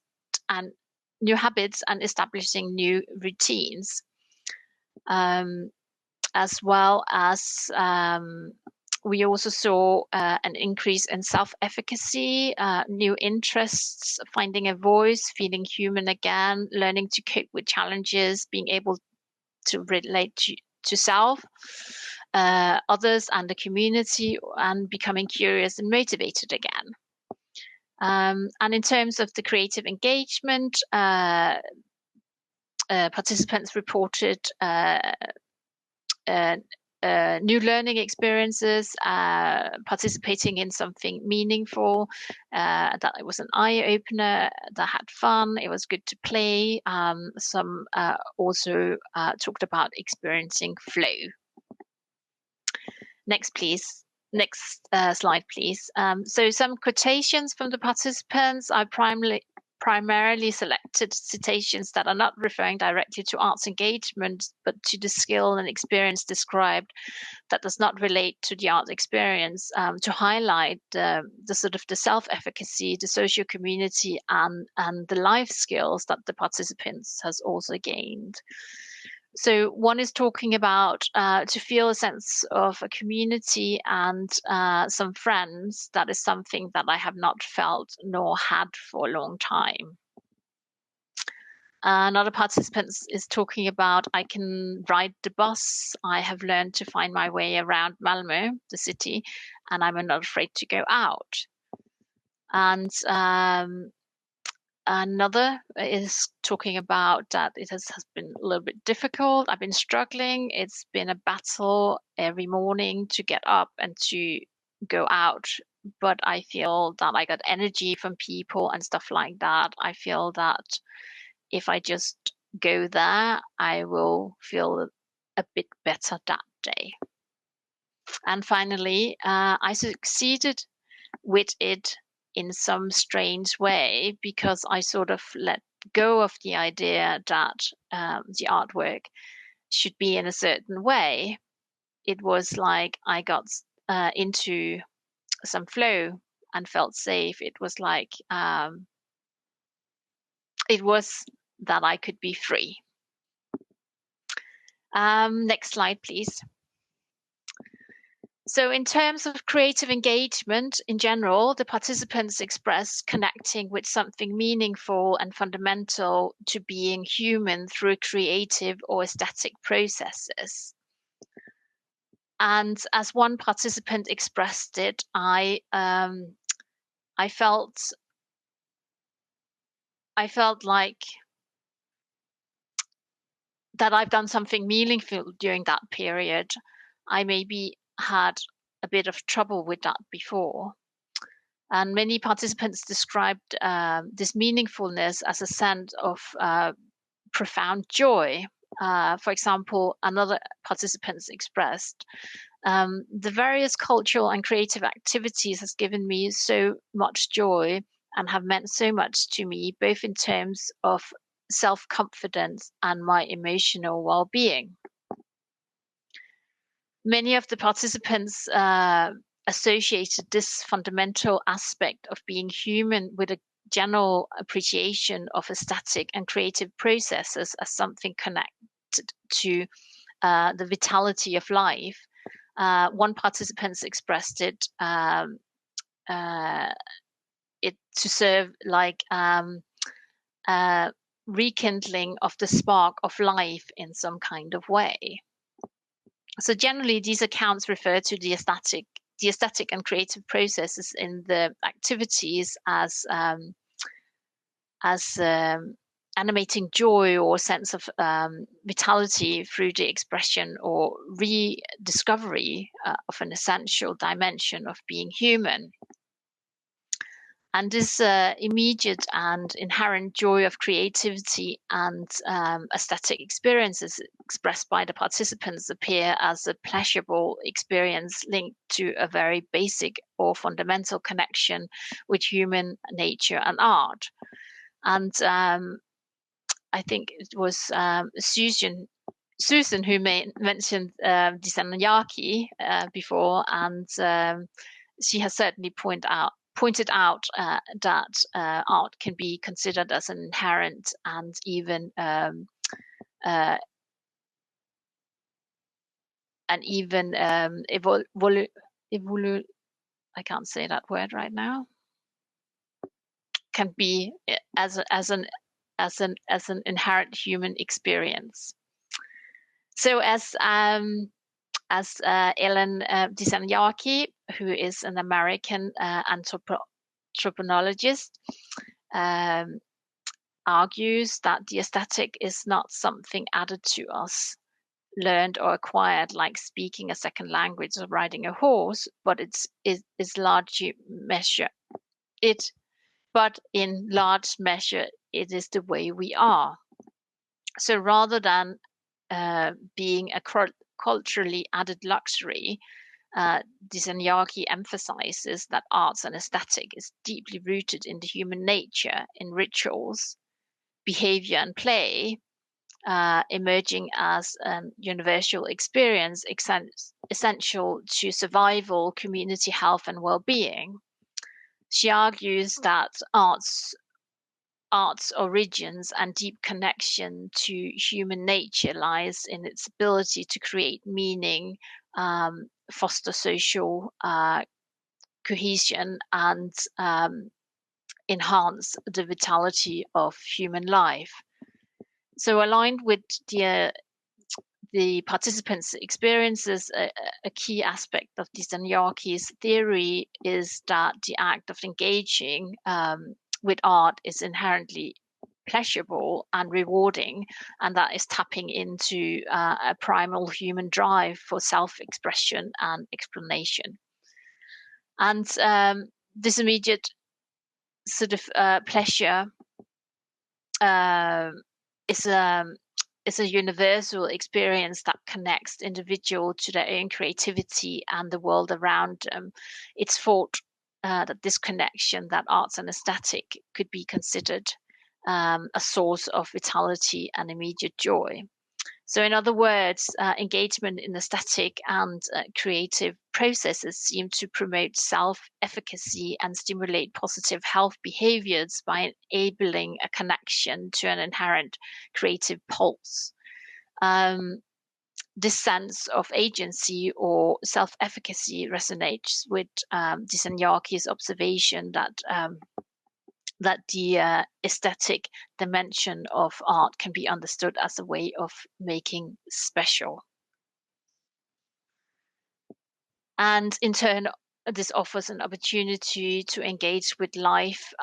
and establishing new routines, as well as we also saw an increase in self-efficacy, new interests, finding a voice, feeling human again, learning to cope with challenges, being able to relate to self, others and the community, and becoming curious and motivated again. And in terms of the creative engagement, participants reported new learning experiences, participating in something meaningful, that it was an eye-opener, that had fun, it was good to play. Some also talked about experiencing flow. Next, please. Next slide, please. So some quotations from the participants. I primarily selected citations that are not referring directly to arts engagement, but to the skill and experience described that does not relate to the art experience, to highlight the sort of the self-efficacy, the social community, and the life skills that the participants has also gained. So one is talking about to feel a sense of a community and some friends. That is something that I have not felt nor had for a long time. Another participant is talking about, I can ride the bus. I have learned to find my way around Malmö, the city, and I'm not afraid to go out. And another is talking about that it has been a little bit difficult. I've been struggling. It's been a battle every morning to get up and to go out. But I feel that I got energy from people and stuff like that. I feel that if I just go there, I will feel a bit better that day. And finally, I succeeded with it in some strange way, because I sort of let go of the idea that the artwork should be in a certain way. It was like I got into some flow and felt safe. It was like it was that I could be free. Next slide, please. So in terms of creative engagement in general, the participants express connecting with something meaningful and fundamental to being human through creative or aesthetic processes. And as one participant expressed it, I felt like that I've done something meaningful during that period. I maybe had a bit of trouble with that before. And many participants described this meaningfulness as a sense of profound joy. For example, another participant expressed, the various cultural and creative activities has given me so much joy and have meant so much to me, both in terms of self-confidence and my emotional well-being. Many of the participants associated this fundamental aspect of being human with a general appreciation of aesthetic and creative processes as something connected to the vitality of life. One participant expressed it to serve like rekindling of the spark of life in some kind of way. So generally, these accounts refer to the aesthetic and creative processes in the activities as animating joy or sense of vitality through the expression or rediscovery of an essential dimension of being human. And this immediate and inherent joy of creativity and aesthetic experiences expressed by the participants appear as a pleasurable experience linked to a very basic or fundamental connection with human nature and art. And I think it was Susan who mentioned Dissanayake before, and she has certainly pointed out that art can be considered as an inherent and even I can't say that word right now. Can be as an inherent human experience. So as Ellen Dissanayake, who is an American anthropologist, argues that the aesthetic is not something added to us, learned or acquired, like speaking a second language or riding a horse, but it's largely measure it. But in large measure, it is the way we are. So rather than being a culturally added luxury, Dissanayake emphasizes that arts and aesthetic is deeply rooted in the human nature, in rituals, behavior, and play, emerging as an universal experience essential to survival, community health, and well-being. She argues that art's origins and deep connection to human nature lies in its ability to create meaning, foster social cohesion, and enhance the vitality of human life. So aligned with the participants' experiences, a key aspect of Dissanayake's theory is that the act of engaging with art is inherently pleasurable and rewarding, and that is tapping into a primal human drive for self-expression and explanation. And this immediate sort of pleasure is a universal experience that connects the individual to their own creativity and the world around them. It's thought that this connection, that arts and aesthetic, could be considered a source of vitality and immediate joy. So in other words, engagement in aesthetic and creative processes seem to promote self-efficacy and stimulate positive health behaviors by enabling a connection to an inherent creative pulse. This sense of agency or self-efficacy resonates with Dissanayake's observation that the aesthetic dimension of art can be understood as a way of making special. And in turn, this offers an opportunity to engage with life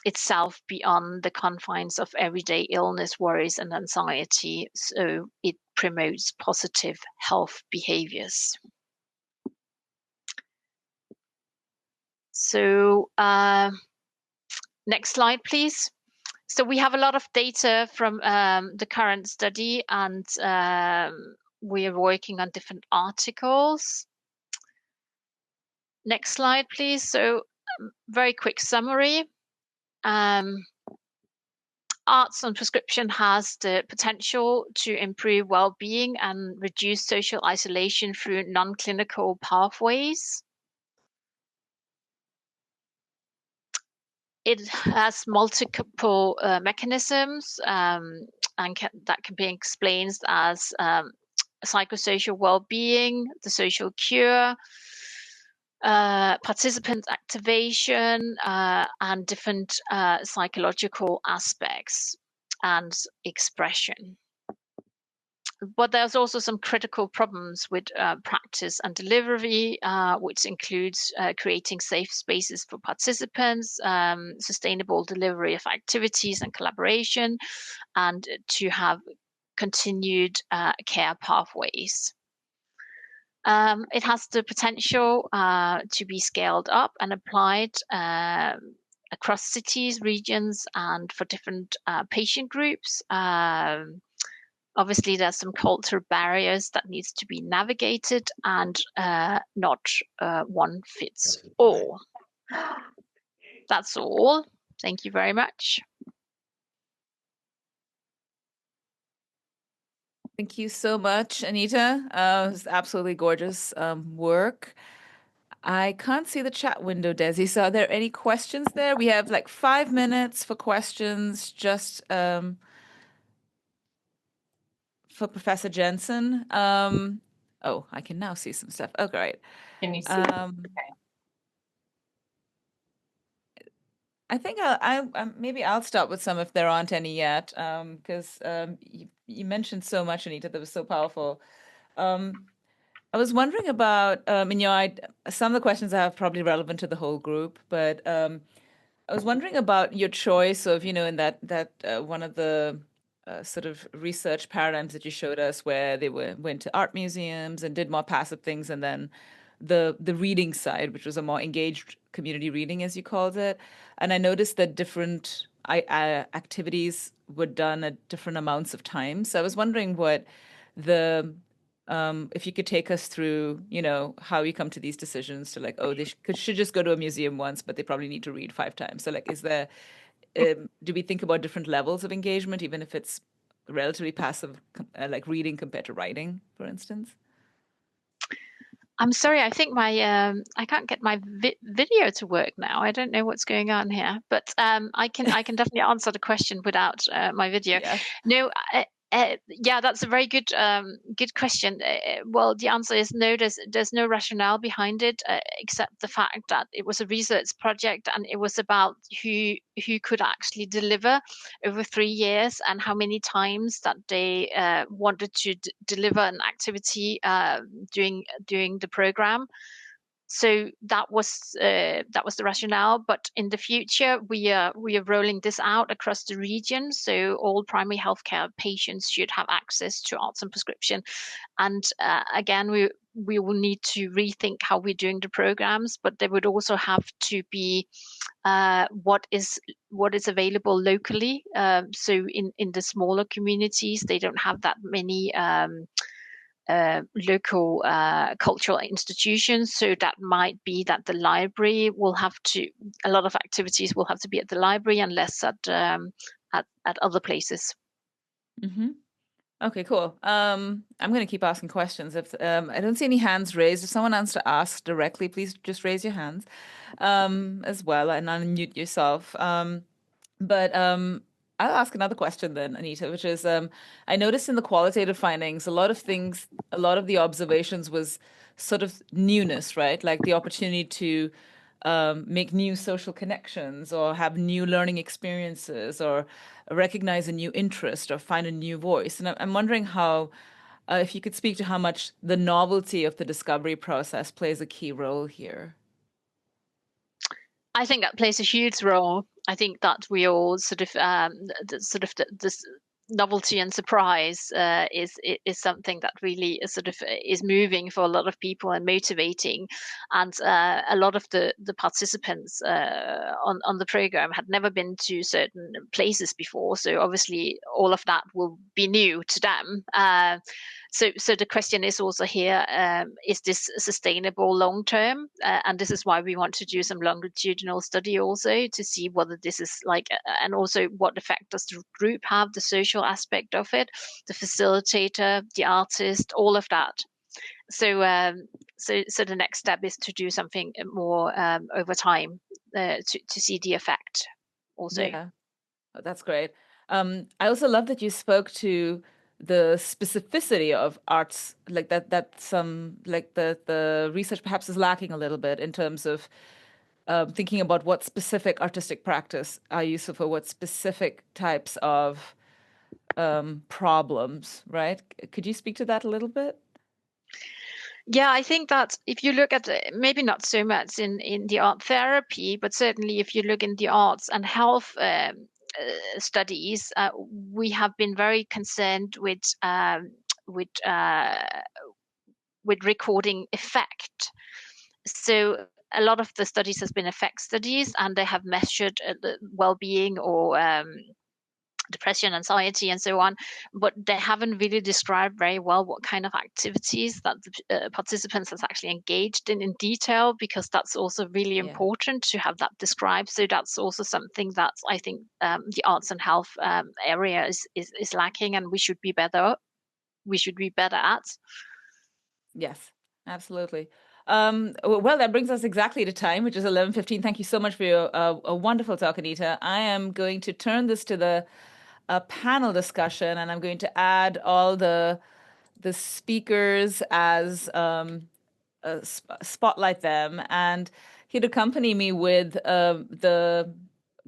itself beyond the confines of everyday illness, worries, and anxiety. So it promotes positive health behaviors. So, next slide, please. So we have a lot of data from the current study, and we are working on different articles. Next slide, please. So very quick summary. Arts on prescription has the potential to improve well-being and reduce social isolation through non-clinical pathways. It has multiple mechanisms and that can be explained as psychosocial well-being, the social cure, participant activation, and different psychological aspects and expression. But there's also some critical problems with practice and delivery, which includes creating safe spaces for participants, sustainable delivery of activities and collaboration, and to have continued care pathways. It has the potential to be scaled up and applied across cities, regions, and for different patient groups. Obviously, there's some cultural barriers that needs to be navigated, and not one fits all. That's all. Thank you very much. Thank you so much, Anita. It was absolutely gorgeous work. I can't see the chat window, Desi. So are there any questions there? We have like 5 minutes for questions, just for Professor Jensen. Oh, I can now see some stuff. Oh, great. Can you see? Okay. I think maybe I'll start with some if there aren't any yet, because you mentioned so much, Anita, that was so powerful. I was wondering about, some of the questions I have probably relevant to the whole group, but I was wondering about your choice of, in that one of the sort of research paradigms that you showed us, where they went to art museums and did more passive things, and then the reading side, which was a more engaged community reading, as you called it. And I noticed that different activities were done at different amounts of time. So I was wondering what if you could take us through, how you come to these decisions to like, oh, they should just go to a museum once, but they probably need to read 5 times. So like, is there, do we think about different levels of engagement, even if it's relatively passive, like reading compared to writing, for instance? I'm sorry, I think my I can't get my video to work now. I don't know what's going on here, but I can definitely answer the question without my video. Yeah. No, yeah, that's a very good good question. Well, the answer is no. There's no rationale behind it except the fact that it was a research project and it was about who could actually deliver over 3 years and how many times that they wanted to deliver an activity during the program. So that was the rationale. But in the future, we are rolling this out across the region. So all primary healthcare patients should have access to arts and prescription. And again, we will need to rethink how we're doing the programs, but there would also have to be what is available locally. So in the smaller communities, they don't have that many local cultural institutions, so that might be that the library will have to, a lot of activities will have to be at the library and less at other places. Mm-hmm. Okay, cool. I'm going to keep asking questions. If I don't see any hands raised, if someone wants to ask directly, please just raise your hands as well and unmute yourself. But I'll ask another question then, Anita, which is I noticed in the qualitative findings, a lot of the observations was sort of newness, right? Like the opportunity to make new social connections or have new learning experiences or recognize a new interest or find a new voice. And I'm wondering how, if you could speak to how much the novelty of the discovery process plays a key role here. I think that plays a huge role. I think that we all sort of this novelty and surprise is something that really is moving for a lot of people and motivating. And a lot of the participants on the program had never been to certain places before, so obviously all of that will be new to them. So the question is also here, is this sustainable long term? And this is why we want to do some longitudinal study also to see whether this is like, and also what effect does the group have, the social aspect of it, the facilitator, the artist, all of that. So so the next step is to do something more over time to see the effect also. Yeah, oh, that's great. I also love that you spoke to the specificity of arts, like that some like the research perhaps is lacking a little bit in terms of thinking about what specific artistic practice are useful for what specific types of problems, right? Could you speak to that a little bit? Yeah, I think that if you look at maybe not so much in the art therapy, but certainly if you look in the arts and health studies, we have been very concerned with recording effect. So a lot of the studies has been effect studies, and they have measured the well-being or depression, anxiety, and so on, but they haven't really described very well what kind of activities that the participants has actually engaged in detail, because that's also really important to have that described. So that's also something that I think the arts and health area is lacking, and we should be better at. Yes, absolutely. Well, that brings us exactly to time, which is 11:15. Thank you so much for your a wonderful talk, Anita. I am going to turn this to the panel discussion, and I'm going to add all the speakers as spotlight them. And here to accompany me with the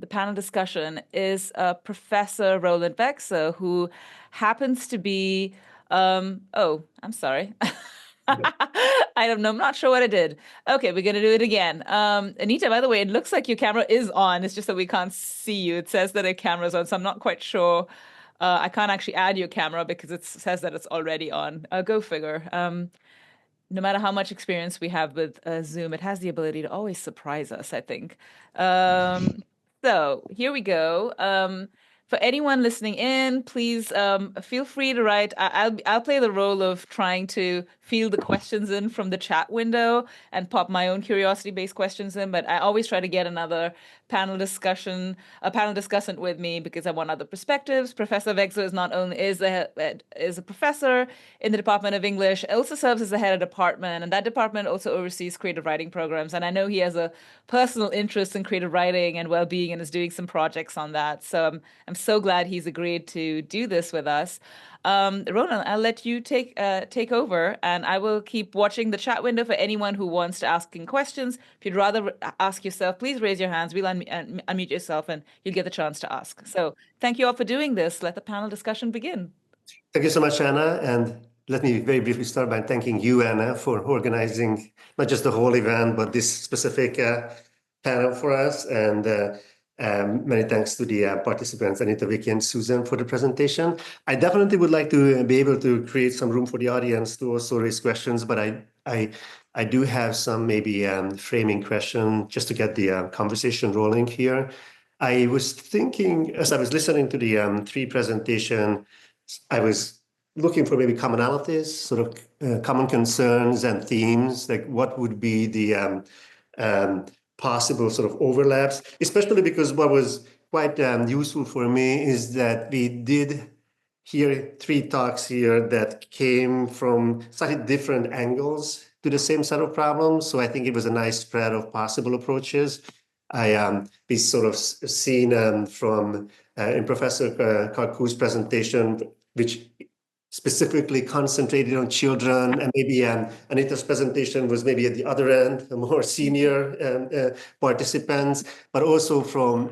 panel discussion is Professor Roland Vexo, who happens to be oh, I'm sorry. I don't know. I'm not sure what I did. Okay, we're going to do it again. Anita, by the way, it looks like your camera is on. It's just that we can't see you. It says that a camera's on, so I'm not quite sure I can't actually add your camera because it says that it's already on. Go figure. No matter how much experience we have with Zoom, it has the ability to always surprise us, I think. So here we go. For anyone listening in, please feel free to write. I'll play the role of trying to field the questions in from the chat window and pop my own curiosity-based questions in. But I always try to get a panel discussant with me because I want other perspectives. Professor Vexo is not only is a professor in the Department of English, also serves as the head of department, and that department also oversees creative writing programs. And I know he has a personal interest in creative writing and well-being and is doing some projects on that. So I'm so glad he's agreed to do this with us. Roland, I'll let you take over, and I will keep watching the chat window for anyone who wants to ask questions. If you'd rather ask yourself, please raise your hands. We'll unmute yourself, and you'll get the chance to ask. So thank you all for doing this. Let the panel discussion begin. Thank you so much, Anna. And let me very briefly start by thanking you, Anna, for organizing not just the whole event, but this specific panel for us. And many thanks to the participants, Anita, Vicky, and Susan, for the presentation. I definitely would like to be able to create some room for the audience to also raise questions, but I do have some maybe framing question just to get the conversation rolling here. I was thinking, as I was listening to the three presentation, I was looking for maybe commonalities, sort of common concerns and themes, like what would be the possible sort of overlaps, especially because what was quite useful for me is that we did hear three talks here that came from slightly different angles to the same set of problems. So I think it was a nice spread of possible approaches. We sort of seen from in Professor Karku's presentation, which specifically concentrated on children, and maybe Anita's presentation was maybe at the other end, the more senior participants, but also from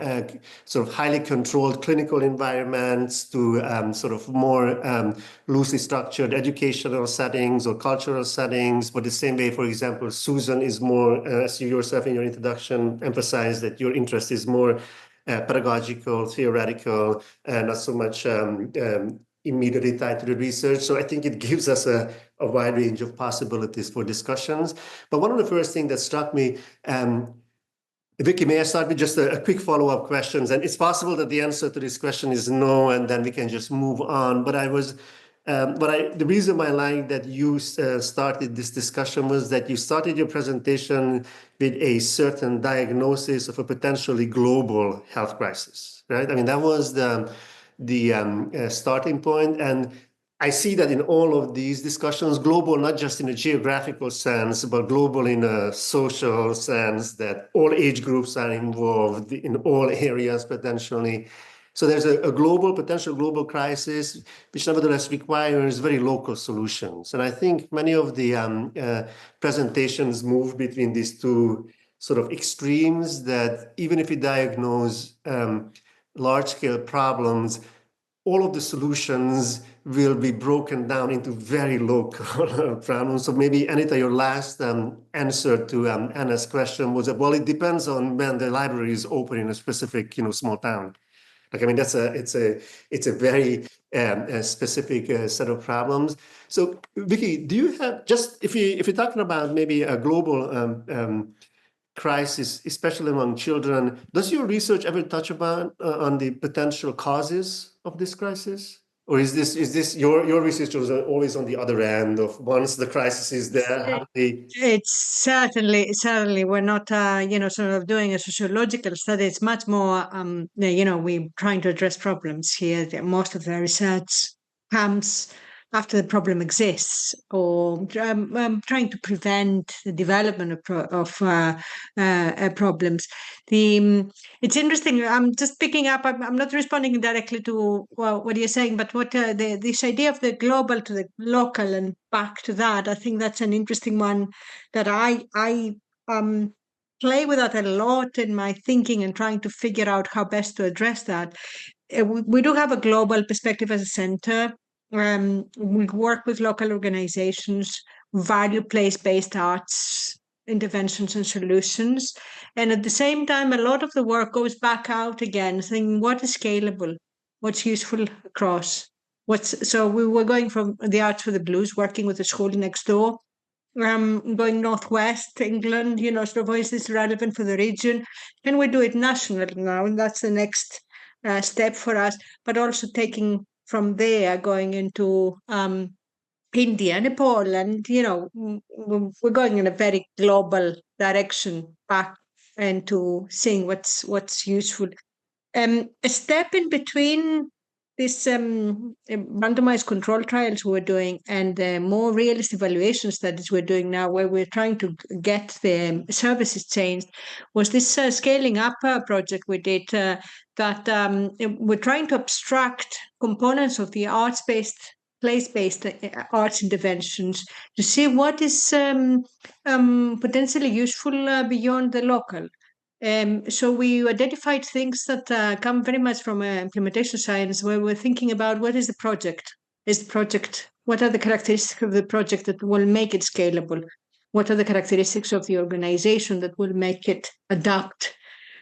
sort of highly controlled clinical environments to sort of more loosely structured educational settings or cultural settings. But the same way, for example, Susan is more, as you yourself in your introduction emphasized, that your interest is more pedagogical, theoretical, and not so much immediately tied to the research. So I think it gives us a wide range of possibilities for discussions. But one of the first things that struck me, Vicky, may I start with just a quick follow-up questions? And it's possible that the answer to this question is no, and then we can just move on. But the reason why I like that you started this discussion was that you started your presentation with a certain diagnosis of a potentially global health crisis, right? I mean, that was the starting point. And I see that in all of these discussions, global, not just in a geographical sense, but global in a social sense, that all age groups are involved in all areas potentially. So there's a potential global crisis, which nevertheless requires very local solutions. And I think many of the presentations move between these two sort of extremes, that even if we diagnose large-scale problems, all of the solutions will be broken down into very local problems. So maybe, Anita, your last answer to Anna's question was that, well, it depends on when the library is open in a specific, small town. Like, I mean, it's a very specific set of problems. So, Vicky, do you have, just if you're talking about maybe a global crisis, especially among children, does your research ever touch upon on the potential causes of this crisis? Or is this your research is always on the other end of once the crisis is there? It's certainly we're not sort of doing a sociological study. It's much more we're trying to address problems here. Most of the research comes after the problem exists, or trying to prevent the development of problems. It's interesting. I'm just picking up. I'm not responding directly to what you're saying, but what this idea of the global to the local and back to that. I think that's an interesting one that I play with that a lot in my thinking and trying to figure out how best to address that. We do have a global perspective as a center. We work with local organizations, value place-based arts interventions and solutions. And at the same time, a lot of the work goes back out again, saying what is scalable? what's useful across. So we were going from the Arts for the Blues, working with the school next door, going northwest England, sort of is this relevant for the region? Can we do it nationally now? And that's the next step for us, but also taking from there, going into India, Nepal, and we're going in a very global direction back and to seeing what's useful. A step in between this randomized control trials we're doing and more realist evaluation studies we're doing now, where we're trying to get the services changed, was this scaling up project we did that we're trying to abstract components of the arts-based, place-based arts interventions to see what is potentially useful beyond the local. So we identified things that come very much from implementation science, where we're thinking about what is the project? What are the characteristics of the project that will make it scalable? What are the characteristics of the organization that will make it adopt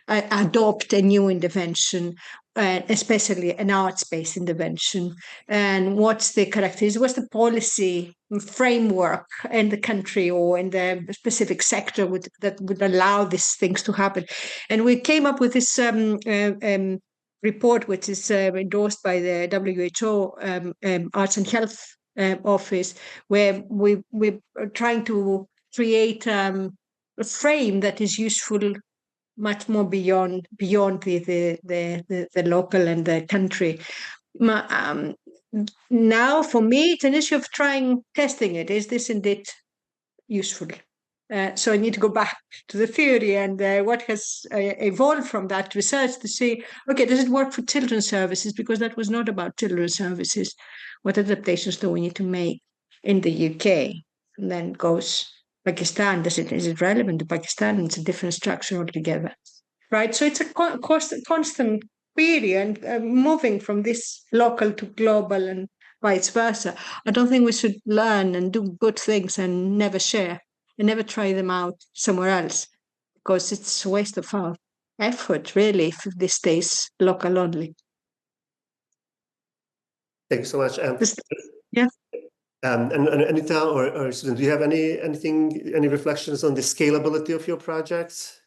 a new intervention, especially an arts-based intervention? And what's the characteristics? What's the policy framework in the country or in the specific sector that would allow these things to happen? And we came up with this report, which is endorsed by the WHO Arts and Health Office, where we're trying to create a frame that is useful much more beyond the local and the country. Now, for me, it's an issue of testing it. Is this indeed useful? So I need to go back to the theory and what has evolved from that research to see, okay, does it work for children's services? Because that was not about children's services. What adaptations do we need to make in the UK? And then goes Pakistan. Is it relevant to Pakistan? It's a different structure altogether, right? So it's a constant query and moving from this local to global and vice versa. I don't think we should learn and do good things and never share and never try them out somewhere else, because it's a waste of our effort, really, if this stays local only. Thank you so much. Yeah. And Anita or Susan, do you have any reflections on the scalability of your projects?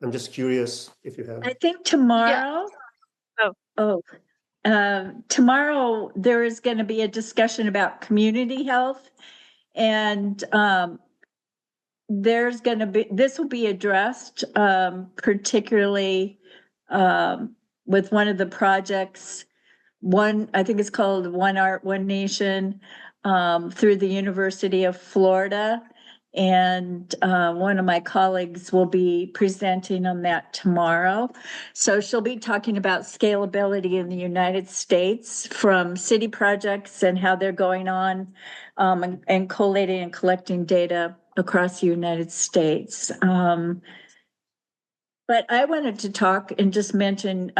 I'm just curious if you have. I think tomorrow. Yeah. Tomorrow there is going to be a discussion about community health, and this will be addressed particularly with one of the projects. I think it's called One Art, One Nation, through the University of Florida. And one of my colleagues will be presenting on that tomorrow. So she'll be talking about scalability in the United States from city projects and how they're going on, and collating and collecting data across the United States. But I wanted to talk and just mention,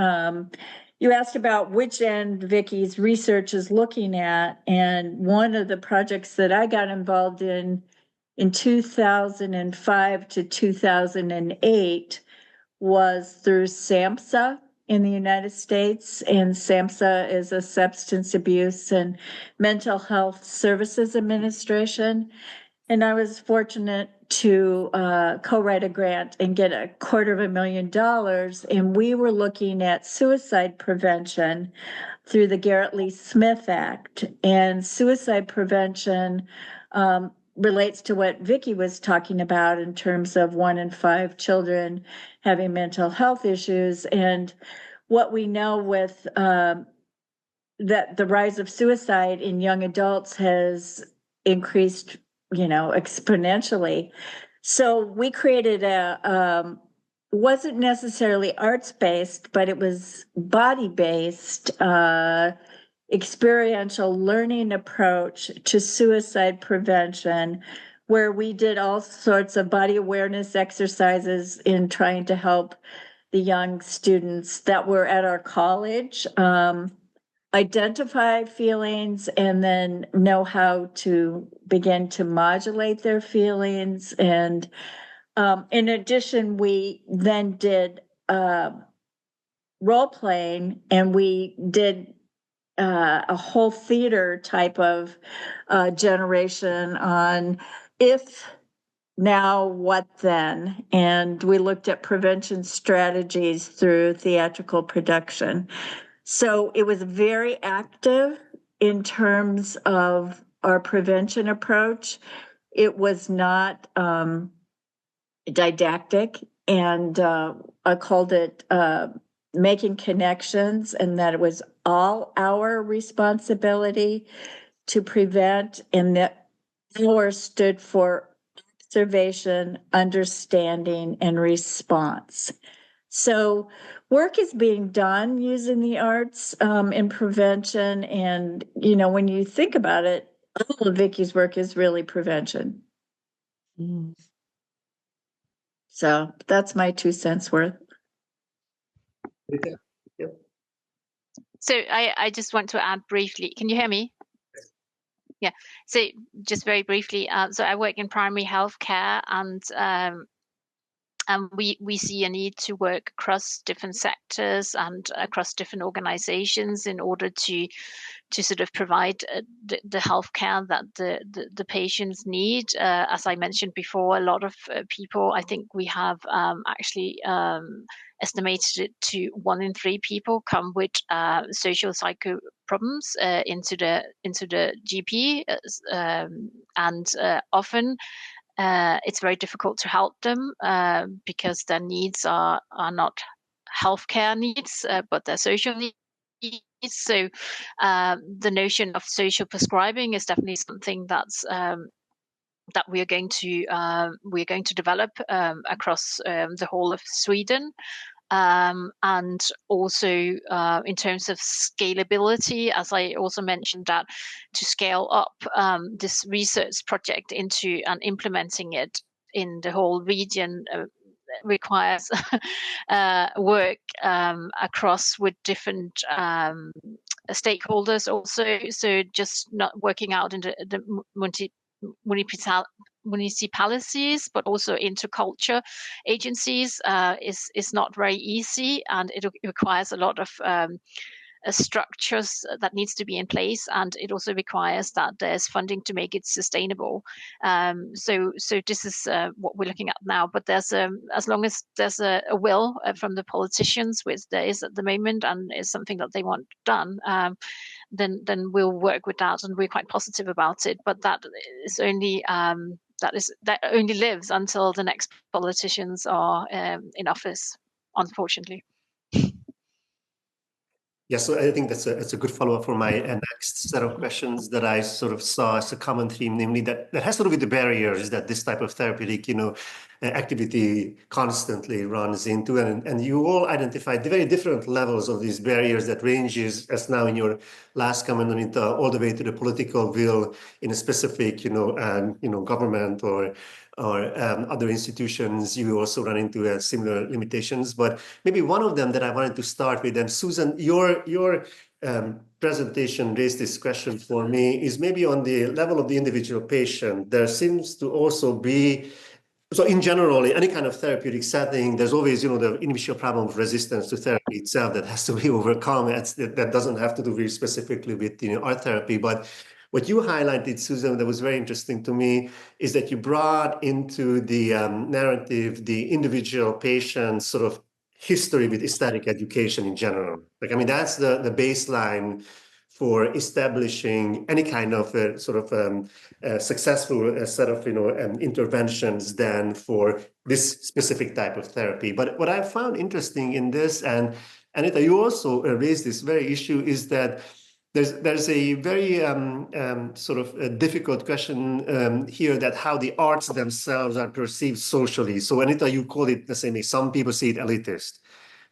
you asked about which end Vicky's research is looking at, and one of the projects that I got involved in 2005 to 2008 was through SAMHSA in the United States, and SAMHSA is a Substance Abuse and Mental Health Services Administration. And I was fortunate to co-write a grant and get $250,000. And we were looking at suicide prevention through the Garrett Lee Smith Act. And suicide prevention relates to what Vicky was talking about in terms of 1 in 5 children having mental health issues. And what we know with that the rise of suicide in young adults has increased exponentially. So we created wasn't necessarily arts-based, but it was body-based, experiential learning approach to suicide prevention, where we did all sorts of body awareness exercises in trying to help the young students that were at our college identify feelings and then know how to begin to modulate their feelings. And in addition, we then did role playing, and we did a whole theater type of generation on if, now, what then? And we looked at prevention strategies through theatrical production. So it was very active in terms of our prevention approach. It was not didactic, and I called it making connections, and that it was all our responsibility to prevent, and that our stood for observation, understanding, and response. So work is being done using the arts in prevention. And, you know, when you think about it, all of Vicky's work is really prevention. So that's my 2 cents worth. So I just want to add briefly, can you hear me? Yeah, so just very briefly, so I work in primary health care, and we see a need to work across different sectors and across different organizations in order to sort of provide the healthcare that the patients need. As I mentioned before, a lot of people, I think we have actually estimated it to 1 in 3 people come with social psycho problems into the GP, and often it's very difficult to help them because their needs are not healthcare needs, but their social needs. So the notion of social prescribing is definitely something that's that we are going to develop across the whole of Sweden. And also in terms of scalability, as I also mentioned, that to scale up this research project into and implementing it in the whole region requires work across with different stakeholders also. So just not working out in the municipalities, but also interculture agencies is not very easy, and it requires a lot of structures that needs to be in place, and it also requires that there's funding to make it sustainable. So this is what we're looking at now. But there's as long as there's a will from the politicians, which there is at the moment, and is something that they want done, then we'll work with that, and we're quite positive about it. But that is only that only lives until the next politicians are in office, unfortunately. Yeah, so I think that's a good follow-up for my next set of questions that I sort of saw as a common theme, namely that has to do with the barriers that this type of therapeutic, activity constantly runs into, and you all identified the very different levels of these barriers that ranges, as now in your last comment, Anita, all the way to the political will in a specific, government or other institutions. You also run into similar limitations, but maybe one of them that I wanted to start with, and Susan, your presentation raised this question for me, is maybe on the level of the individual patient. There seems to also be, so in general, in any kind of therapeutic setting, there's always, the initial problem of resistance to therapy itself that has to be overcome. That doesn't have to do very specifically with art therapy, but what you highlighted, Susan, that was very interesting to me is that you brought into the narrative the individual patient's sort of history with aesthetic education in general. That's the baseline for establishing any kind of successful set of interventions then for this specific type of therapy. But what I found interesting in this, and Anita, you also raised this very issue, is that there's a very sort of a difficult question here, that how the arts themselves are perceived socially. So Anita, you call it the same, some people see it elitist.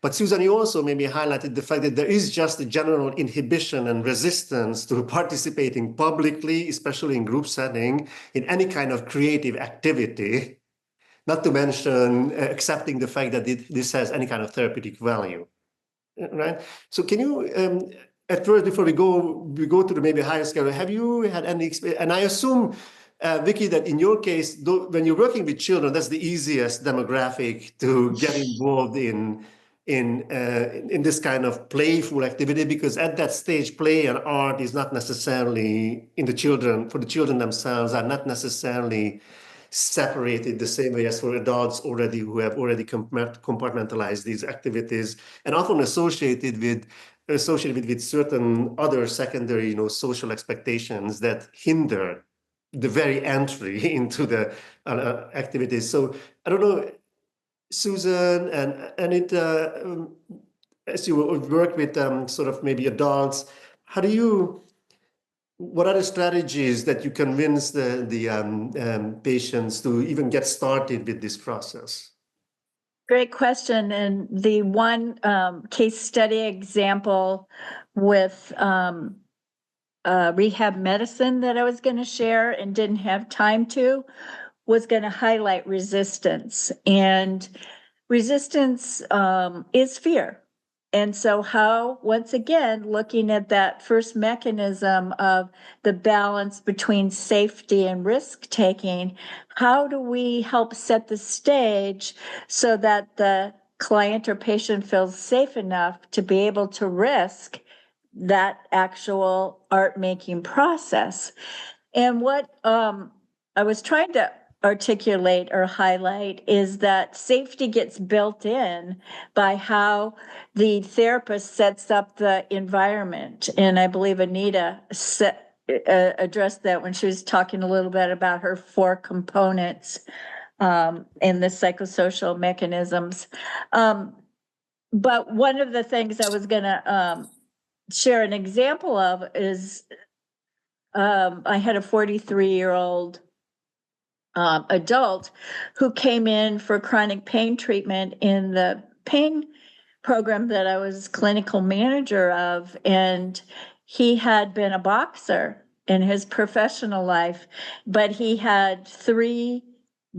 But Susan, you also maybe highlighted the fact that there is just a general inhibition and resistance to participating publicly, especially in group setting, in any kind of creative activity, not to mention accepting the fact that this has any kind of therapeutic value, right? So can you, at first, before we go to the maybe higher scale, have you had any experience? And I assume, Vicky, that in your case, when you're working with children, that's the easiest demographic to get involved in in this kind of playful activity, because at that stage, play and art is not necessarily for the children themselves, are not necessarily separated the same way as for adults who have already compartmentalized these activities, and often associated with certain other secondary, social expectations that hinder the very entry into the activities. So I don't know, Susan and Anita, as you work with sort of maybe adults, what are the strategies that you convince the patients to even get started with this process? Great question. And the one case study example with rehab medicine that I was going to share and didn't have time to was going to highlight resistance. And resistance is fear. And so once again, looking at that first mechanism of the balance between safety and risk-taking, how do we help set the stage so that the client or patient feels safe enough to be able to risk that actual art-making process? And what I was trying to articulate or highlight is that safety gets built in by how the therapist sets up the environment. And I believe Anita addressed that when she was talking a little bit about her 4 components in the psychosocial mechanisms. But one of the things I was going to share an example of is I had a 43-year-old adult who came in for chronic pain treatment in the pain program that I was clinical manager of. And he had been a boxer in his professional life, but he had 3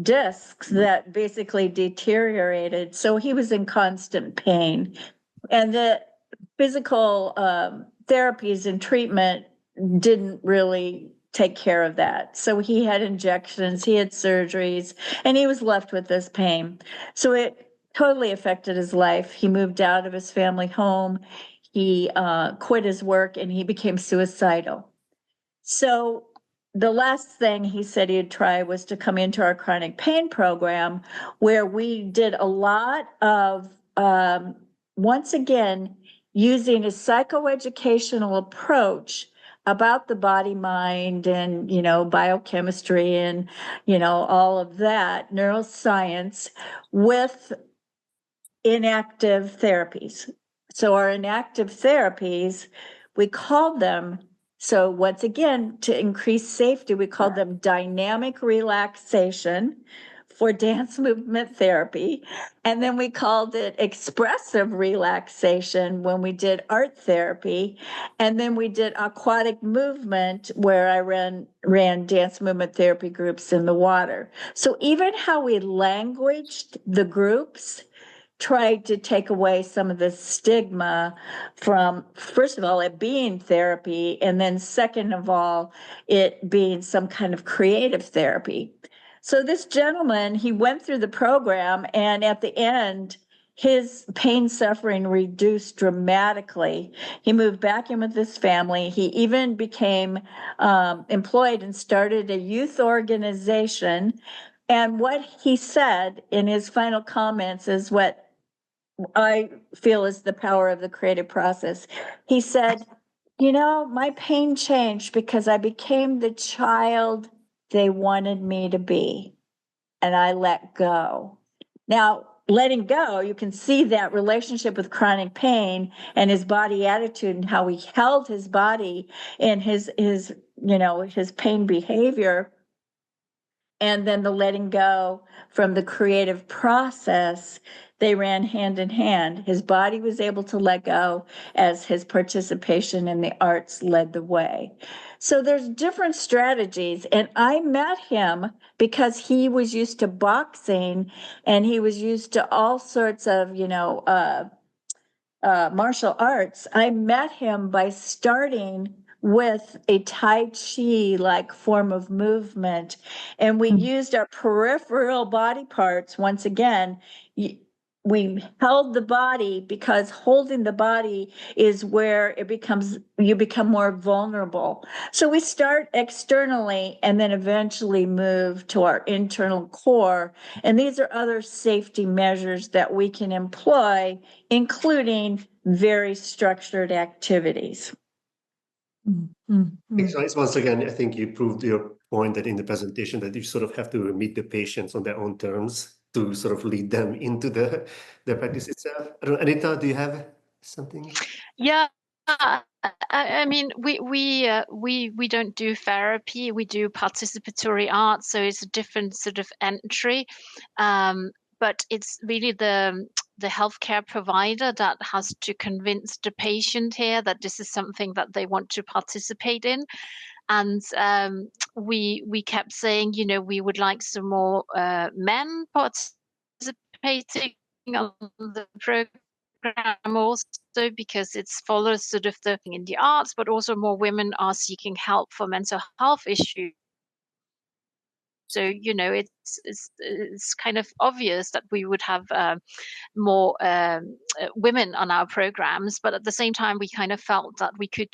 discs that basically deteriorated. So he was in constant pain. And the physical therapies and treatment didn't really take care of that. So he had injections, he had surgeries, and he was left with this pain. So it totally affected his life. He moved out of his family home, he quit his work, and he became suicidal. So the last thing he said he'd try was to come into our chronic pain program, where we did a lot of, once again, using a psychoeducational approach about the body, mind, and, biochemistry and, all of that, neuroscience, with inactive therapies. So our inactive therapies, we called them, so once again, to increase safety, we called them dynamic relaxation for dance movement therapy. And then we called it expressive relaxation when we did art therapy. And then we did aquatic movement, where I ran dance movement therapy groups in the water. So even how we languaged the groups tried to take away some of the stigma from, first of all, it being therapy, and then second of all, it being some kind of creative therapy. So this gentleman, he went through the program, and at the end, his pain suffering reduced dramatically. He moved back in with his family. He even became employed and started a youth organization. And what he said in his final comments is what I feel is the power of the creative process. He said, my pain changed because I became the child they wanted me to be, and I let go. Now, letting go, you can see that relationship with chronic pain and his body attitude and how he held his body in his pain behavior. And then the letting go from the creative process, they ran hand in hand. His body was able to let go as his participation in the arts led the way. So there's different strategies. And I met him because he was used to boxing, and he was used to all sorts of, martial arts. I met him by starting with a Tai Chi like form of movement. And we used our peripheral body parts once again. we held the body, because holding the body is where you become more vulnerable. So we start externally and then eventually move to our internal core. And these are other safety measures that we can employ, including very structured activities. Thanks, once again, I think you proved your point that in the presentation that you sort of have to meet the patients on their own terms to sort of lead them into the practice itself. I don't know, Anita, do you have something? Yeah. I mean, we don't do therapy. We do participatory art, so it's a different sort of entry. But it's really the healthcare provider that has to convince the patient here that this is something that they want to participate in. And we kept saying, you know, we would like some more men participating on the program also, because it's follows sort of the thing in the arts, but also more women are seeking help for mental health issues. So, you know, it's kind of obvious that we would have more women on our programs, but at the same time, we kind of felt that we could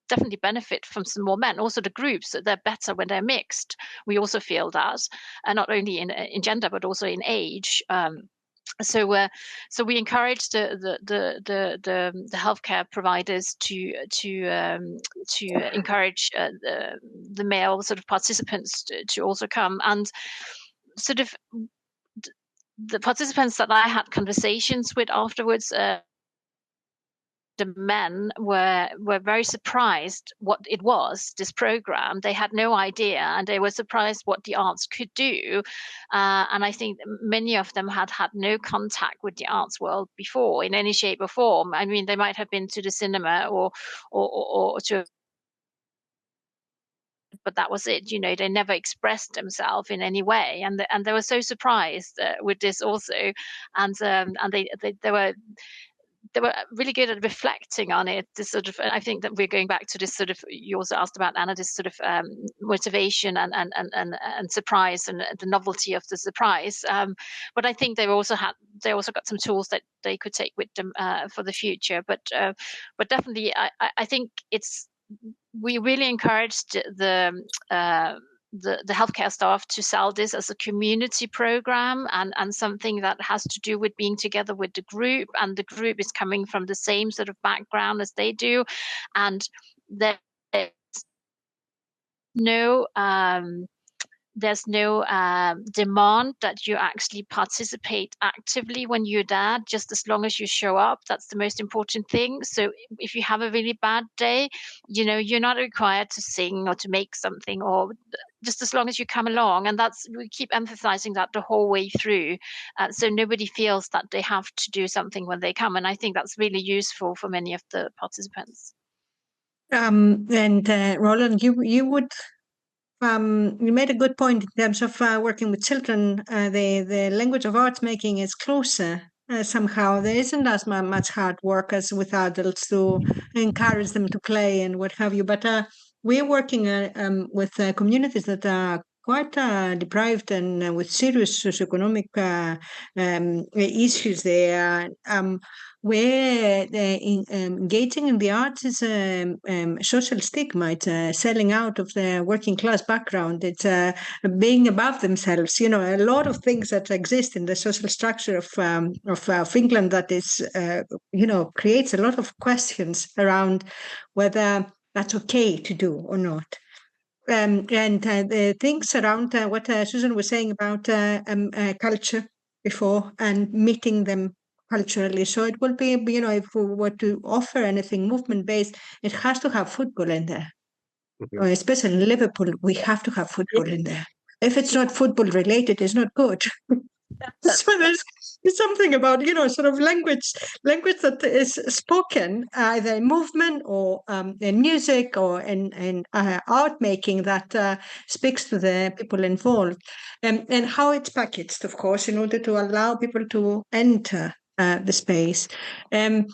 definitely benefit from some more men. Also, the groups, they're better when they're mixed. We also feel that, and not only in gender but also in age. So we encourage the healthcare providers to encourage the male sort of participants to also come, and sort of the participants that I had conversations with afterwards. The men were very surprised what it was, this program. They had no idea, and they were surprised what the arts could do. And I think many of them had no contact with the arts world before in any shape or form. I mean, they might have been to the cinema or to, but that was it. You know, they never expressed themselves in any way, and they were so surprised with this also, and they were really good at reflecting on it. This sort of, I think that we're going back to this sort of, you also asked about, Anna, this sort of motivation and surprise and the novelty of the surprise. But I think they also got some tools that they could take with them for the future. But definitely, I think we really encouraged the healthcare staff to sell this as a community program and something that has to do with being together with the group, and the group is coming from the same sort of background as they do, and there's no demand that you actually participate actively when you're there, just as long as you show up. That's the most important thing. So if you have a really bad day, you know, you're not required to sing or to make something, or just as long as you come along. And we keep emphasizing that the whole way through. So nobody feels that they have to do something when they come. And I think that's really useful for many of the participants. Roland, you would you made a good point in terms of working with children. The language of arts making is closer somehow. There isn't as much hard work as with adults to encourage them to play and what have you. But we're working with communities that are quite deprived and with serious socioeconomic issues there. Where engaging in the arts is a social stigma. It's selling out of their working class background. It's being above themselves. You know, a lot of things that exist in the social structure of England that is, creates a lot of questions around whether that's okay to do or not. And the things around what Susan was saying about culture before and meeting them culturally. So it will be, if we were to offer anything movement-based, it has to have football in there. Mm-hmm. Especially in Liverpool, we have to have football in there. If it's not football related, it's not good. So there's something about, sort of language that is spoken either in movement or in music or in art making that speaks to the people involved, and how it's packaged, of course, in order to allow people to enter the space. The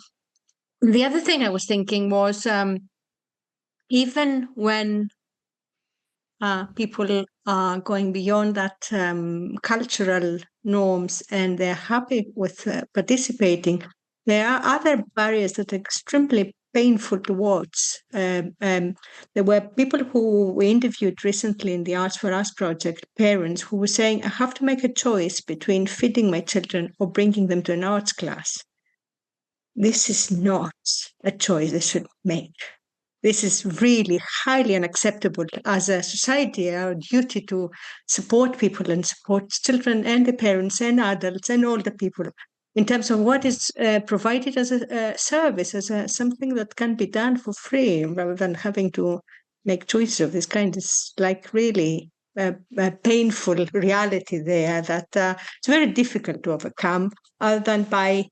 other thing I was thinking was even when people are going beyond that cultural norms and they're happy with participating, there are other barriers that are extremely painful to watch. There were people who we interviewed recently in the Arts for Us project, parents who were saying, I have to make a choice between feeding my children or bringing them to an arts class. This is not a choice they should make. This is really highly unacceptable. As a society, our duty to support people and support children and the parents and adults and older people in terms of what is provided as a service, as something that can be done for free, rather than having to make choices of this kind. It's like really a painful reality there that it's very difficult to overcome, other than by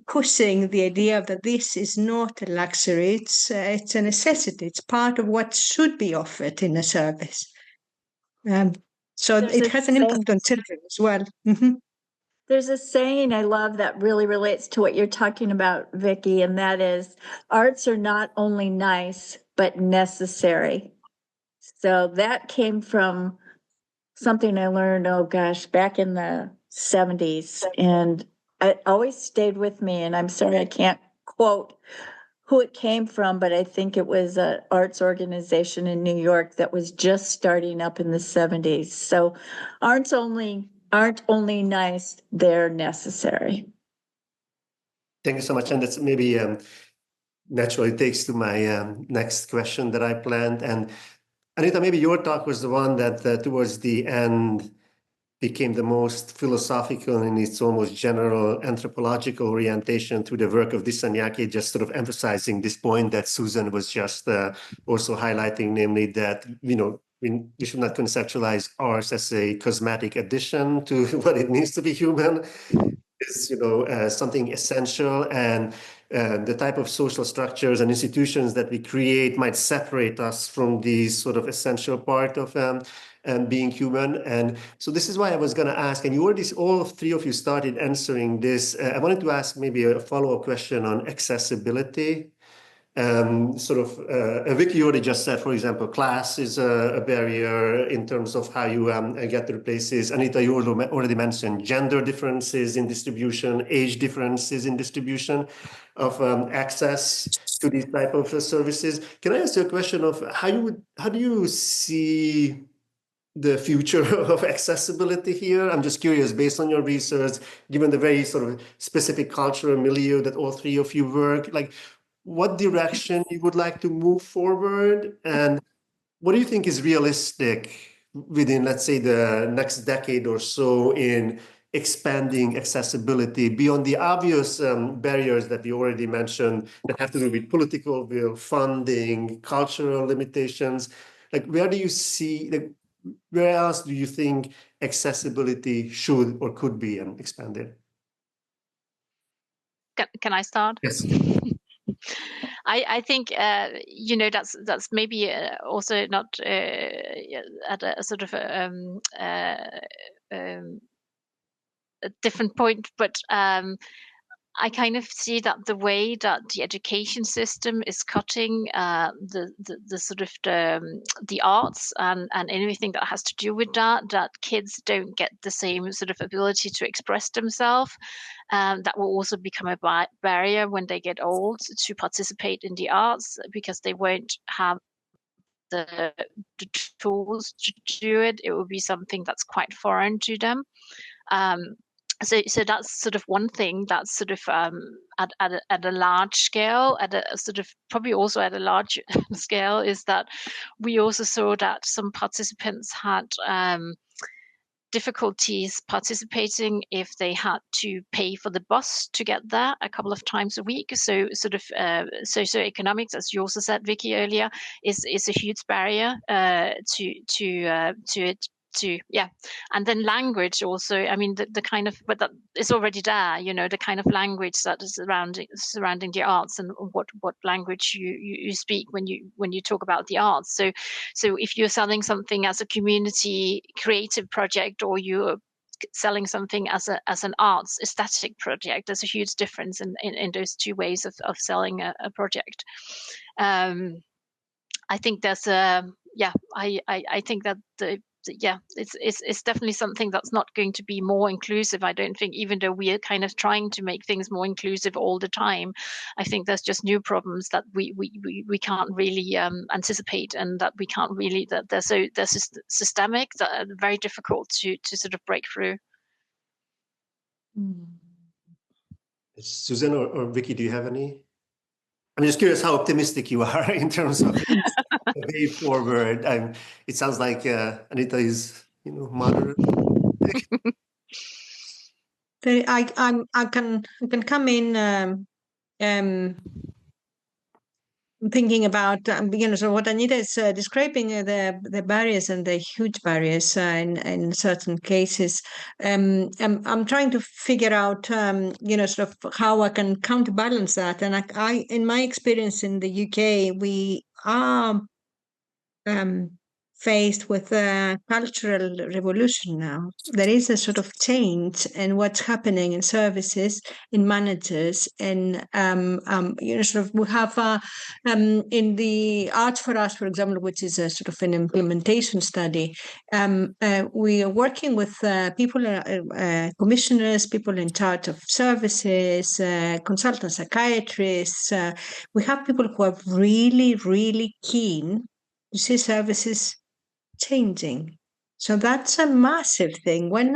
pushing the idea that this is not a luxury, it's a necessity, it's part of what should be offered in a service. So There's it a has an impact on children as well. Mm-hmm. There's a saying I love that really relates to what you're talking about, Vicky, and that is, arts are not only nice, but necessary. So that came from something I learned, oh gosh, back in the 70s. And it always stayed with me. And I'm sorry, I can't quote who it came from, but I think it was an arts organization in New York that was just starting up in the 70s. So arts aren't only nice, they're necessary. Thank you so much. And that's maybe naturally takes to my next question that I planned. And Anita, maybe your talk was the one that towards the end became the most philosophical in its almost general anthropological orientation through the work of Dissanayake, just sort of emphasizing this point that Susan was just also highlighting, namely that, you know, we should not conceptualize arts as a cosmetic addition to what it means to be human. It's, you know, something essential, and the type of social structures and institutions that we create might separate us from these sort of essential part of being human. And so this is why I was going to ask, and you already, all three of you started answering this. I wanted to ask maybe a follow-up question on accessibility. Vicky already just said, for example, class is a barrier in terms of how you get to the places. Anita, you already mentioned gender differences in distribution, age differences in distribution of access to these type of services. Can I ask you a question of how do you see the future of accessibility here? I'm just curious, based on your research, given the very sort of specific cultural milieu that all three of you work, like, what direction you would like to move forward, and what do you think is realistic within, let's say, the next decade or so in expanding accessibility beyond the obvious barriers that we already mentioned that have to do with political will, funding, cultural limitations? Like, where do you see, like, where else do you think accessibility should or could be expanded? Can I start? Yes. I think you know, that's maybe also not at a sort of a different point, but I kind of see that the way that the education system is cutting the sort of the arts and anything that has to do with that kids don't get the same sort of ability to express themselves. That will also become a barrier when they get old to participate in the arts, because they won't have the tools to do it. It will be something that's quite foreign to them. So that's sort of one thing that's sort of at a large scale, at a sort of probably also at a large scale, is that we also saw that some participants had difficulties participating if they had to pay for the bus to get there a couple of times a week. So sort of socioeconomics, as you also said, Vicky, earlier, is a huge barrier to it. And then language also, I mean, the kind of, but that is already there, you know, the kind of language that is surrounding the arts, and what language you speak when you talk about the arts. So if you're selling something as a community creative project, or you're selling something as an arts aesthetic project, there's a huge difference in those two ways of selling a project. I think there's I think that yeah, it's definitely something that's not going to be more inclusive. I don't think, even though we are kind of trying to make things more inclusive all the time, I think there's just new problems that we can't really anticipate, and that we can't really, that they're systemic, that are very difficult to sort of break through. Susan or Vicky, do you have any? I'm just curious how optimistic you are in terms of the way forward. It sounds like Anita is, moderate. I can come in thinking about so what Anita is describing, the barriers and the huge barriers in certain cases. I'm trying to figure out sort of how I can counterbalance that. And I in my experience in the UK, we are faced with a cultural revolution now. There is a sort of change in what's happening in services, in managers, and sort of we have in the Arts for Us, for example, which is a sort of an implementation study. We are working with people, commissioners, people in charge of services, consultant psychiatrists. We have people who are really, really keen to see services changing. So that's a massive thing. When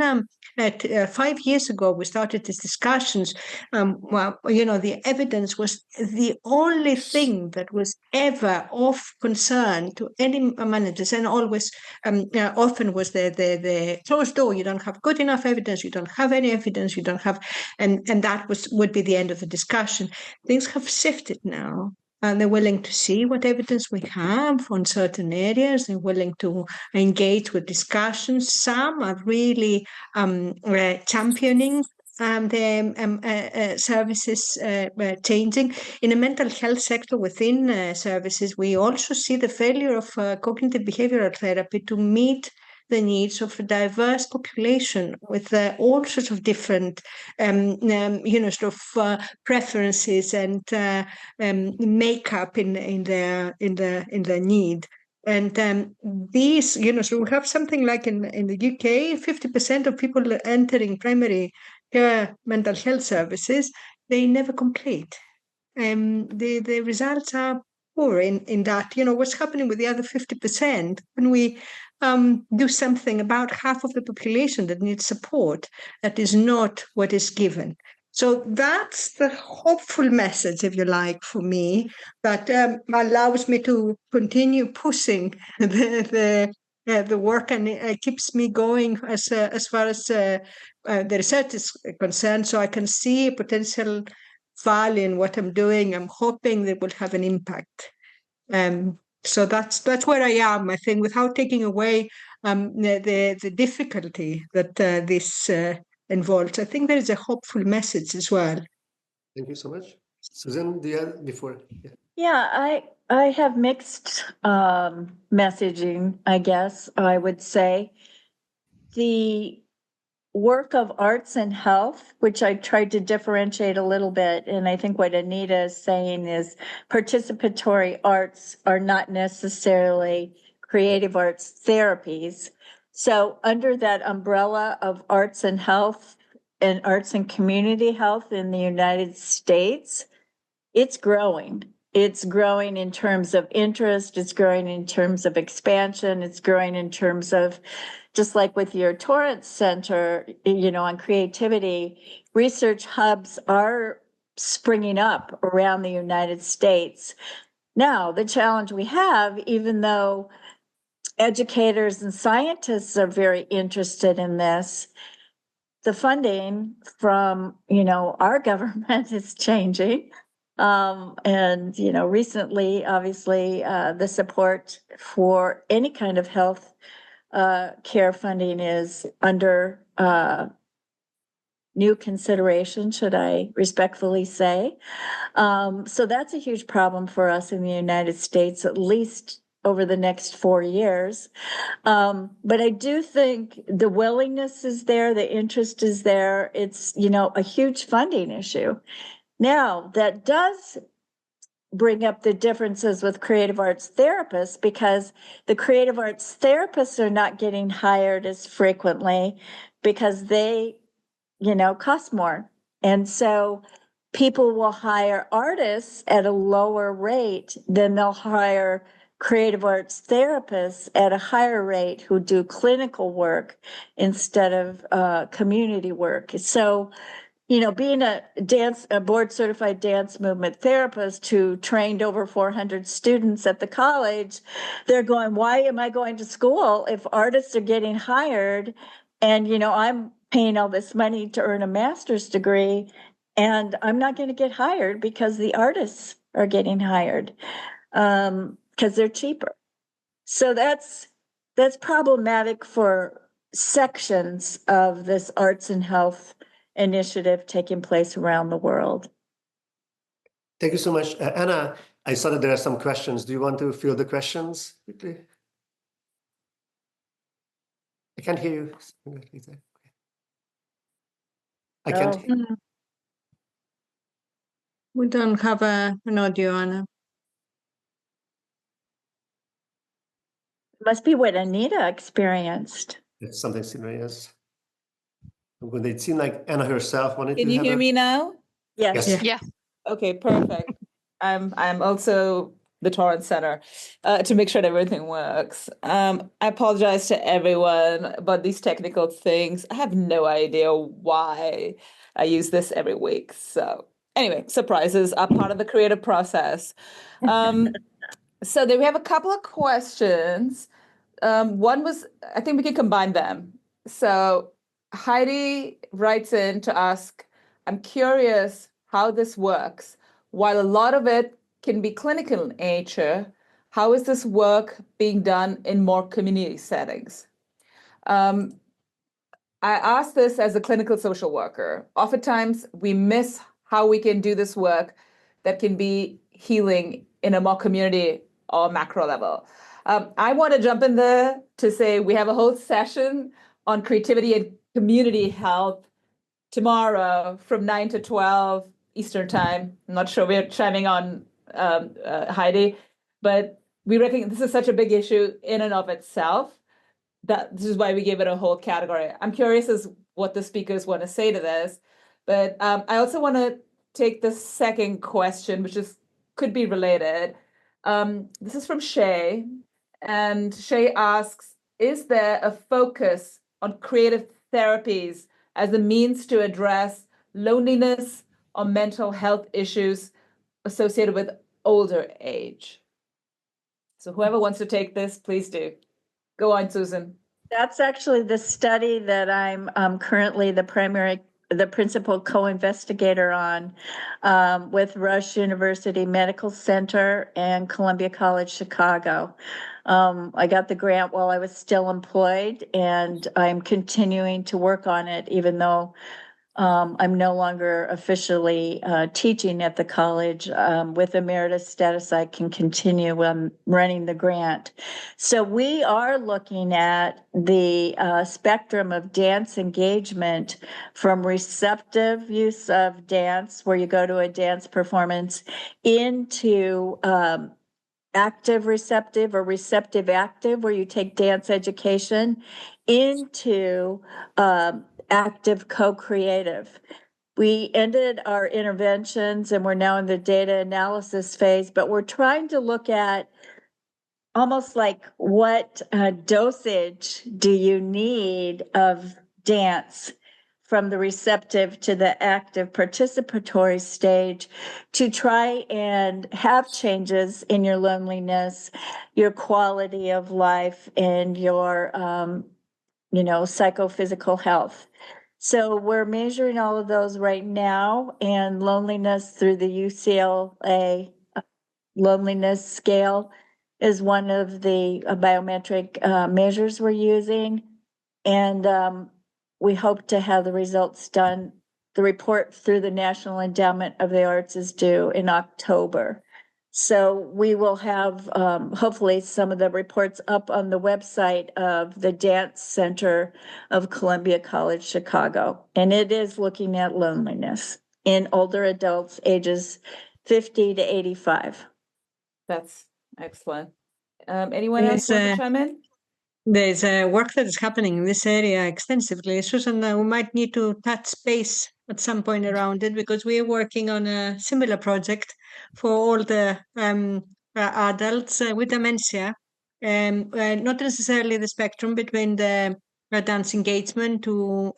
5 years ago we started these discussions, the evidence was the only thing that was ever of concern to any managers, and always often was the closed door. You don't have good enough evidence. You don't have any evidence. You don't have, and that would be the end of the discussion. Things have shifted now. And they're willing to see what evidence we have on certain areas. They're willing to engage with discussions. Some are really championing the services changing. In the mental health sector within services, we also see the failure of cognitive behavioral therapy to meet the needs of a diverse population with all sorts of different, preferences and makeup in their need. And these, so we have something like in the UK, 50% of people entering primary care mental health services, they never complete. The results are poor in that. What's happening with the other 50% when we do something about half of the population that needs support, that is not what is given. So that's the hopeful message, if you like, for me, that allows me to continue pushing the work, and it keeps me going as far as the research is concerned. So I can see potential value in what I'm doing. I'm hoping that will have an impact. So that's where I am, I think, without taking away the difficulty that this involves. I think there is a hopeful message as well. Thank you so much. Susan, do you have before? Yeah, I have mixed messaging, I guess I would say. The work of arts and health, which I tried to differentiate a little bit, and I think what Anita is saying is participatory arts are not necessarily creative arts therapies. So under that umbrella of arts and health and arts and community health in the United States, it's growing. It's growing in terms of interest. It's growing in terms of expansion. It's growing in terms of, just like with your Torrance Center, on creativity, research hubs are springing up around the United States. Now, the challenge we have, even though educators and scientists are very interested in this, the funding from, our government is changing. And recently, obviously, the support for any kind of health care funding is under new consideration, should I respectfully say. So that's a huge problem for us in the United States, at least over the next 4 years. But I do think the willingness is there, the interest is there. It's, a huge funding issue. Now, that does bring up the differences with creative arts therapists, because the creative arts therapists are not getting hired as frequently because they, cost more. And so people will hire artists at a lower rate than they'll hire creative arts therapists at a higher rate who do clinical work instead of community work. So, being a board certified dance movement therapist who trained over 400 students at the college, they're going, why am I going to school if artists are getting hired? And, I'm paying all this money to earn a master's degree, and I'm not going to get hired because the artists are getting hired because they're cheaper. So that's problematic for sections of this arts and health initiative taking place around the world. Thank you so much. Anna, I saw that there are some questions. Do you want to field the questions quickly? I can't hear you. I can't hear you. We don't have an audio, Anna. Must be what Anita experienced. It's something similar, yes. Would it seem like Anna herself wanted to Can you hear me now? Yes. Yes. Yeah. Okay, perfect. I'm also the Torrance Center to make sure that everything works. I apologize to everyone about these technical things. I have no idea why I use this every week. So anyway, surprises are part of the creative process. So then we have a couple of questions. One was, I think we can combine them. So Heidi writes in to ask, I'm curious how this works. While a lot of it can be clinical in nature, how is this work being done in more community settings? I ask this as a clinical social worker. Oftentimes we miss how we can do this work that can be healing in a more community or macro level. I want to jump in there to say we have a whole session on creativity and community health tomorrow from 9 to 12 Eastern time. I'm not sure we're chiming on Heidi, but we recognize this is such a big issue in and of itself that this is why we gave it a whole category. I'm curious as what the speakers want to say to this, but I also want to take the second question, which could be related. This is from Shay, and Shay asks, is there a focus on creative therapies as a means to address loneliness or mental health issues associated with older age? So whoever wants to take this, please do. Go on, Susan. That's actually the study that I'm currently the principal co-investigator on with Rush University Medical Center and Columbia College Chicago. I got the grant while I was still employed, and I'm continuing to work on it, even though I'm no longer officially teaching at the college. With emeritus status, I can continue running the grant. So we are looking at the spectrum of dance engagement, from receptive use of dance, where you go to a dance performance, into active receptive or receptive active, where you take dance education, into active co-creative. We ended our interventions and we're now in the data analysis phase, but we're trying to look at almost like what dosage do you need of dance from the receptive to the active participatory stage to try and have changes in your loneliness, your quality of life, and your psychophysical health. So we're measuring all of those right now, and loneliness through the UCLA loneliness scale is one of the biometric measures we're using. And we hope to have the results done. The report through the National Endowment of the Arts is due in October. So we will have hopefully some of the reports up on the website of the Dance Center of Columbia College Chicago. And it is looking at loneliness in older adults ages 50 to 85. That's excellent. Anyone else want to chime in? There's work that is happening in this area extensively. Susan, we might need to touch base at some point around it, because we are working on a similar project for all the adults with dementia, not necessarily the spectrum between the dance engagement to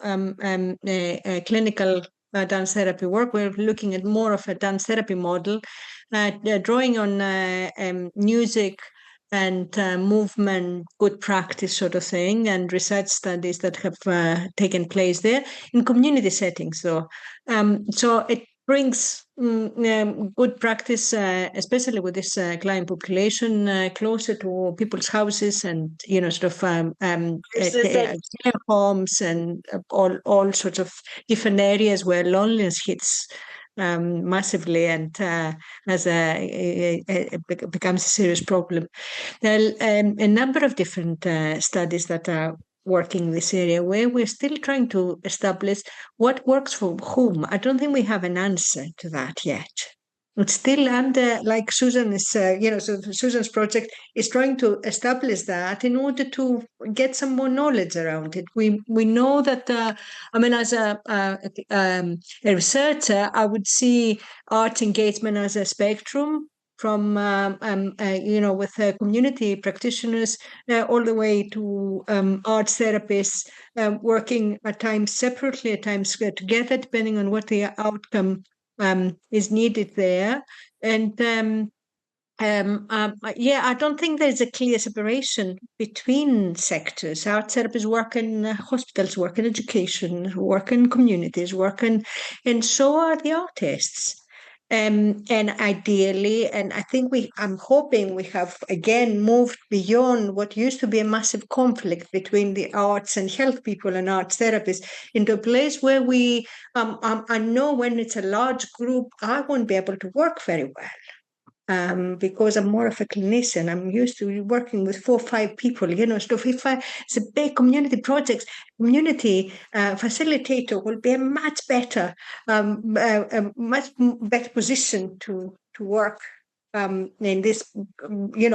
clinical dance therapy work. We're looking at more of a dance therapy model, drawing on music and movement, good practice sort of thing, and research studies that have taken place there in community settings. So it brings good practice, especially with this client population, closer to people's houses and, sort of care homes and all sorts of different areas where loneliness hits massively and becomes a serious problem. There are a number of different studies that are working in this area where we're still trying to establish what works for whom. I don't think we have an answer to that yet. It's still under, like Susan is, so Susan's project is trying to establish that in order to get some more knowledge around it. We know that, as a researcher, I would see art engagement as a spectrum from, with community practitioners all the way to arts therapists working at times separately, at times together, depending on what the outcome is needed there. And I don't think there's a clear separation between sectors. Art therapists work in hospitals, work in education, work in communities, and so are the artists. And ideally, and I think I'm hoping we have again moved beyond what used to be a massive conflict between the arts and health people and arts therapists into a place where we, I know when it's a large group, I won't be able to work very well. Because I'm more of a clinician. I'm used to working with 4 or 5 people, so if it's a big community project, community facilitator will be a much better position to work in this,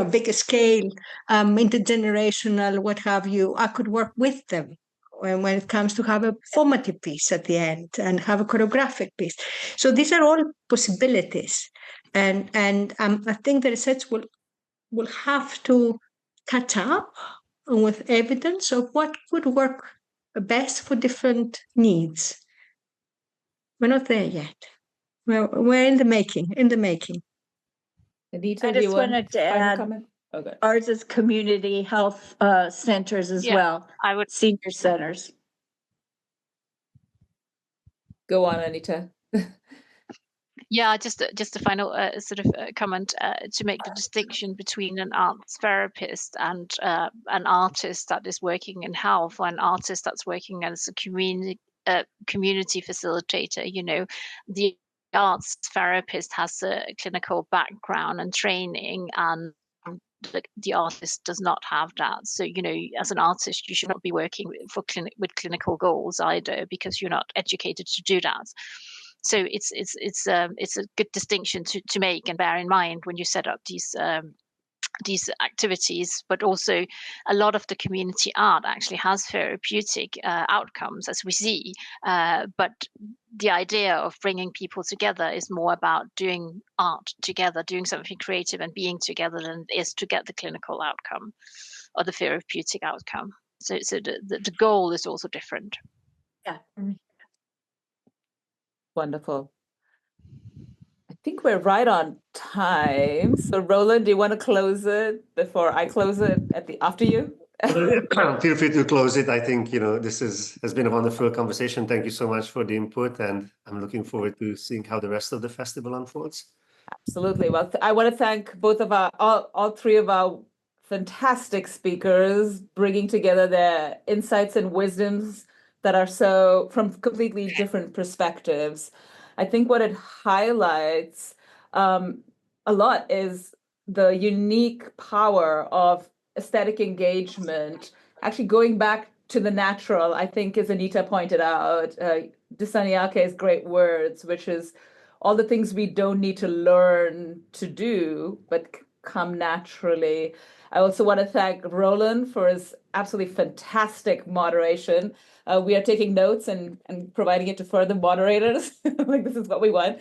bigger scale, intergenerational, what have you. I could work with them when it comes to have a formative piece at the end and have a choreographic piece. So these are all possibilities. And I think the research will have to catch up with evidence of what could work best for different needs. We're not there yet. We're in the making. Anita, I just wanted to add, ours is community health centers as well. I would senior centers. Go on, Anita. Yeah, just a final comment to make the distinction between an arts therapist and an artist that is working in health, or an artist that's working as a community facilitator. The arts therapist has a clinical background and training, and the artist does not have that. So, as an artist, you should not be working with clinical goals either, because you're not educated to do that. So it's a good distinction to make and bear in mind when you set up these activities. But also, a lot of the community art actually has therapeutic outcomes, as we see. But the idea of bringing people together is more about doing art together, doing something creative and being together, than it is to get the clinical outcome or the therapeutic outcome. So the goal is also different. Yeah. Wonderful. I think we're right on time. So Roland, do you want to close it before I close it after you? Feel free to close it. I think, this has been a wonderful conversation. Thank you so much for the input, and I'm looking forward to seeing how the rest of the festival unfolds. Absolutely. Well, I want to thank both of all 3 of our fantastic speakers, bringing together their insights and wisdoms that are from completely different perspectives. I think what it highlights a lot is the unique power of aesthetic engagement, actually going back to the natural, I think, as Anita pointed out, Dissanayaka's great words, which is all the things we don't need to learn to do, but come naturally. I also want to thank Roland for his absolutely fantastic moderation. We are taking notes and providing it to further moderators. Like, this is what we want.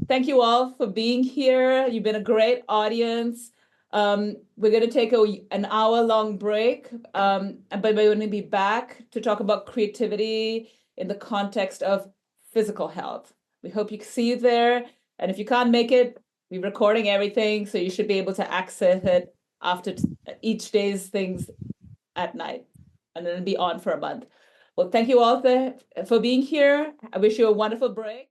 Thank you all for being here. You've been a great audience. We're going to take an hour-long break, but we're going to be back to talk about creativity in the context of physical health. We hope you see you there. And if you can't make it, we're recording everything, so you should be able to access it after each day's things at night, and then it'll be on for a month. Well, thank you all for being here. I wish you a wonderful break.